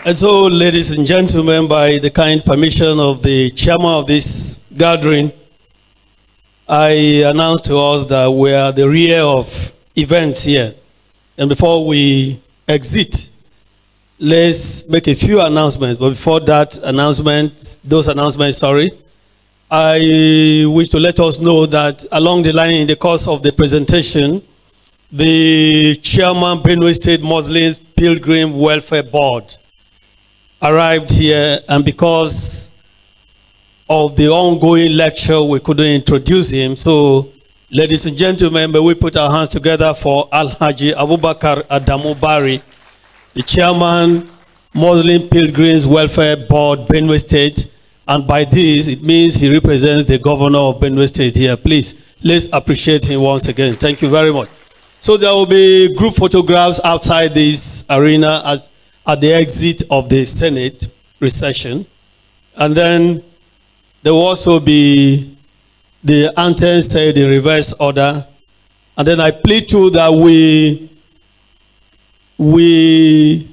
And so, ladies and gentlemen, by the kind permission of the chairman of this gathering, I announce to us that we are the rear of events here. And before we exit, let's make a few announcements. But before that those announcements, I wish to let us know that along the line in the course of the presentation, the chairman, Benue State Muslims Pilgrim Welfare Board, arrived here, and because of the ongoing lecture, we couldn't introduce him. So, ladies and gentlemen, may we put our hands together for Al-Haji Abubakar Adamu Bari, the chairman, Muslim Pilgrims Welfare Board, Benue State. And by this, it means he represents the governor of Benue State here. Please, let's appreciate him once again. Thank you very much. So there will be group photographs outside this arena at the exit of the Senate recession. And then there will also be the anthem said in reverse order. And then I plead to that we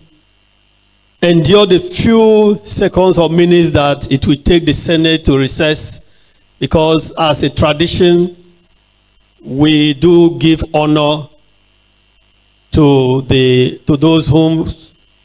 endure the few seconds or minutes that it will take the Senate to recess, because as a tradition, we do give honor to those whom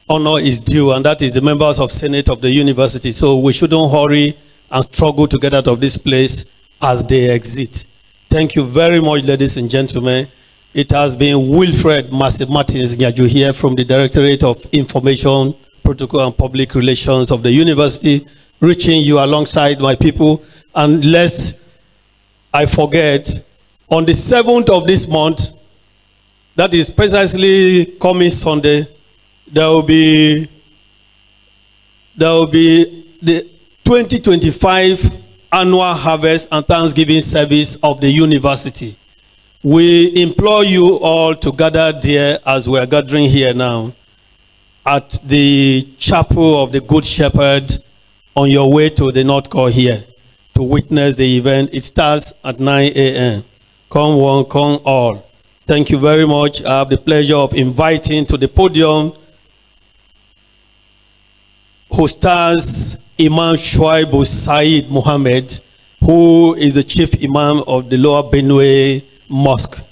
honor is due, and that is the members of Senate of the university. So we shouldn't hurry and struggle to get out of this place as they exit. Thank you very much, ladies and gentlemen. It has been Wilfred Martins Nyaju here from the Directorate of Information, Protocol and Public Relations of the university, reaching you alongside my people. And lest I forget, on the 7th of this month, that is precisely coming Sunday, there will be the 2025 annual harvest and Thanksgiving service of the university. We implore you all to gather there as we are gathering here now at the Chapel of the Good Shepherd on your way to the North Core here to witness the event. It starts at 9 a.m. Come one, come all. Thank you very much. I have the pleasure of inviting to the podium Ustaz Imam Shuaibu Said Muhammad, who is the chief imam of the Lower Benue Mosque.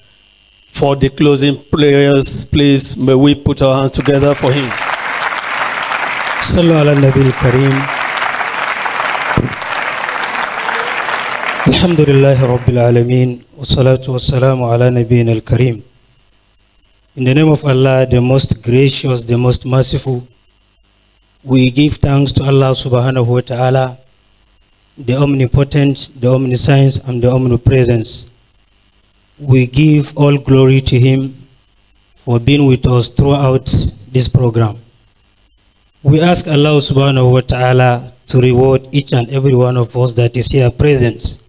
For the closing prayers, please, may we put our hands together for him. Sallu ala Nabil Kareem. Alhamdulillah Rabbil Alameen. Wassalatu wassalamu ala Nabiyyina al-Kareem. In the name of Allah, the most gracious, the most merciful, we give thanks to Allah subhanahu wa ta'ala, the omnipotent, the omniscience, and the omnipresence. We give all glory to Him for being with us throughout this program. We ask Allah subhanahu wa ta'ala to reward each and every one of us that is here present,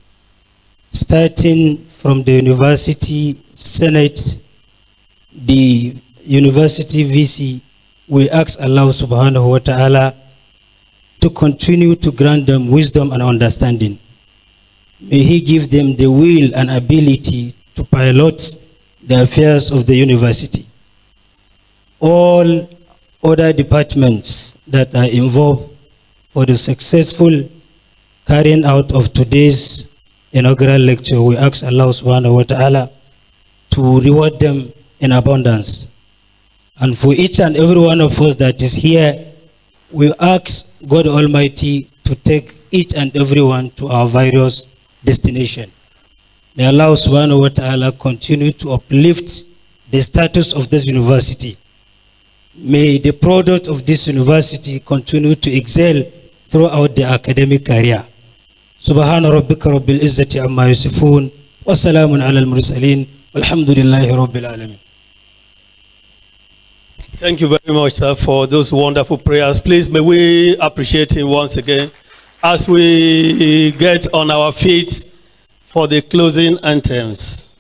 starting from the University Senate, the University VC. We ask Allah subhanahu wa ta'ala to continue to grant them wisdom and understanding. May He give them the will and ability to pilot the affairs of the university. All other departments that are involved for the successful carrying out of today's inaugural lecture, we ask Allah subhanahu wa ta'ala to reward them in abundance. And for each and every one of us that is here, we ask God Almighty to take each and every one to our various destination. May Allah subhanahu wa ta'ala continue to uplift the status of this university. May the product of this university continue to excel throughout the academic career. Subhana rabbika rabbil izzati amma yasifun wa salamun ala al-mursalin walhamdulillahi rabbil alamin. Thank you very much, sir, for those wonderful prayers. Please, may we appreciate him once again as we get on our feet for the closing anthems.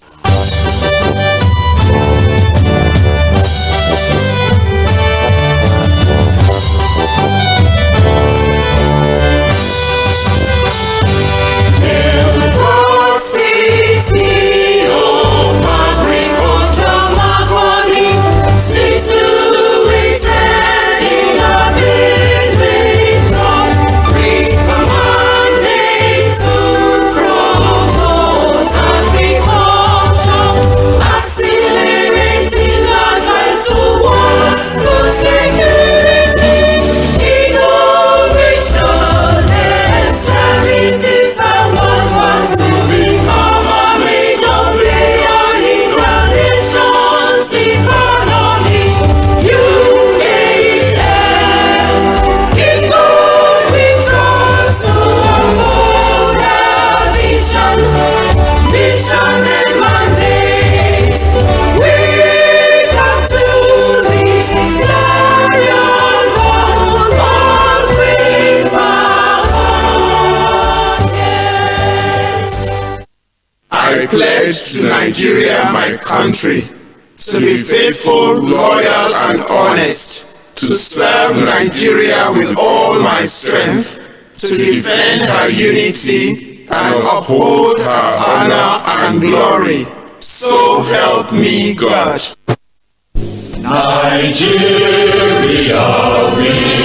pledge to Nigeria, my country, to be faithful, loyal, and honest, to serve Nigeria with all my strength, to defend her unity and uphold her honor and glory. So help me God. Nigeria, we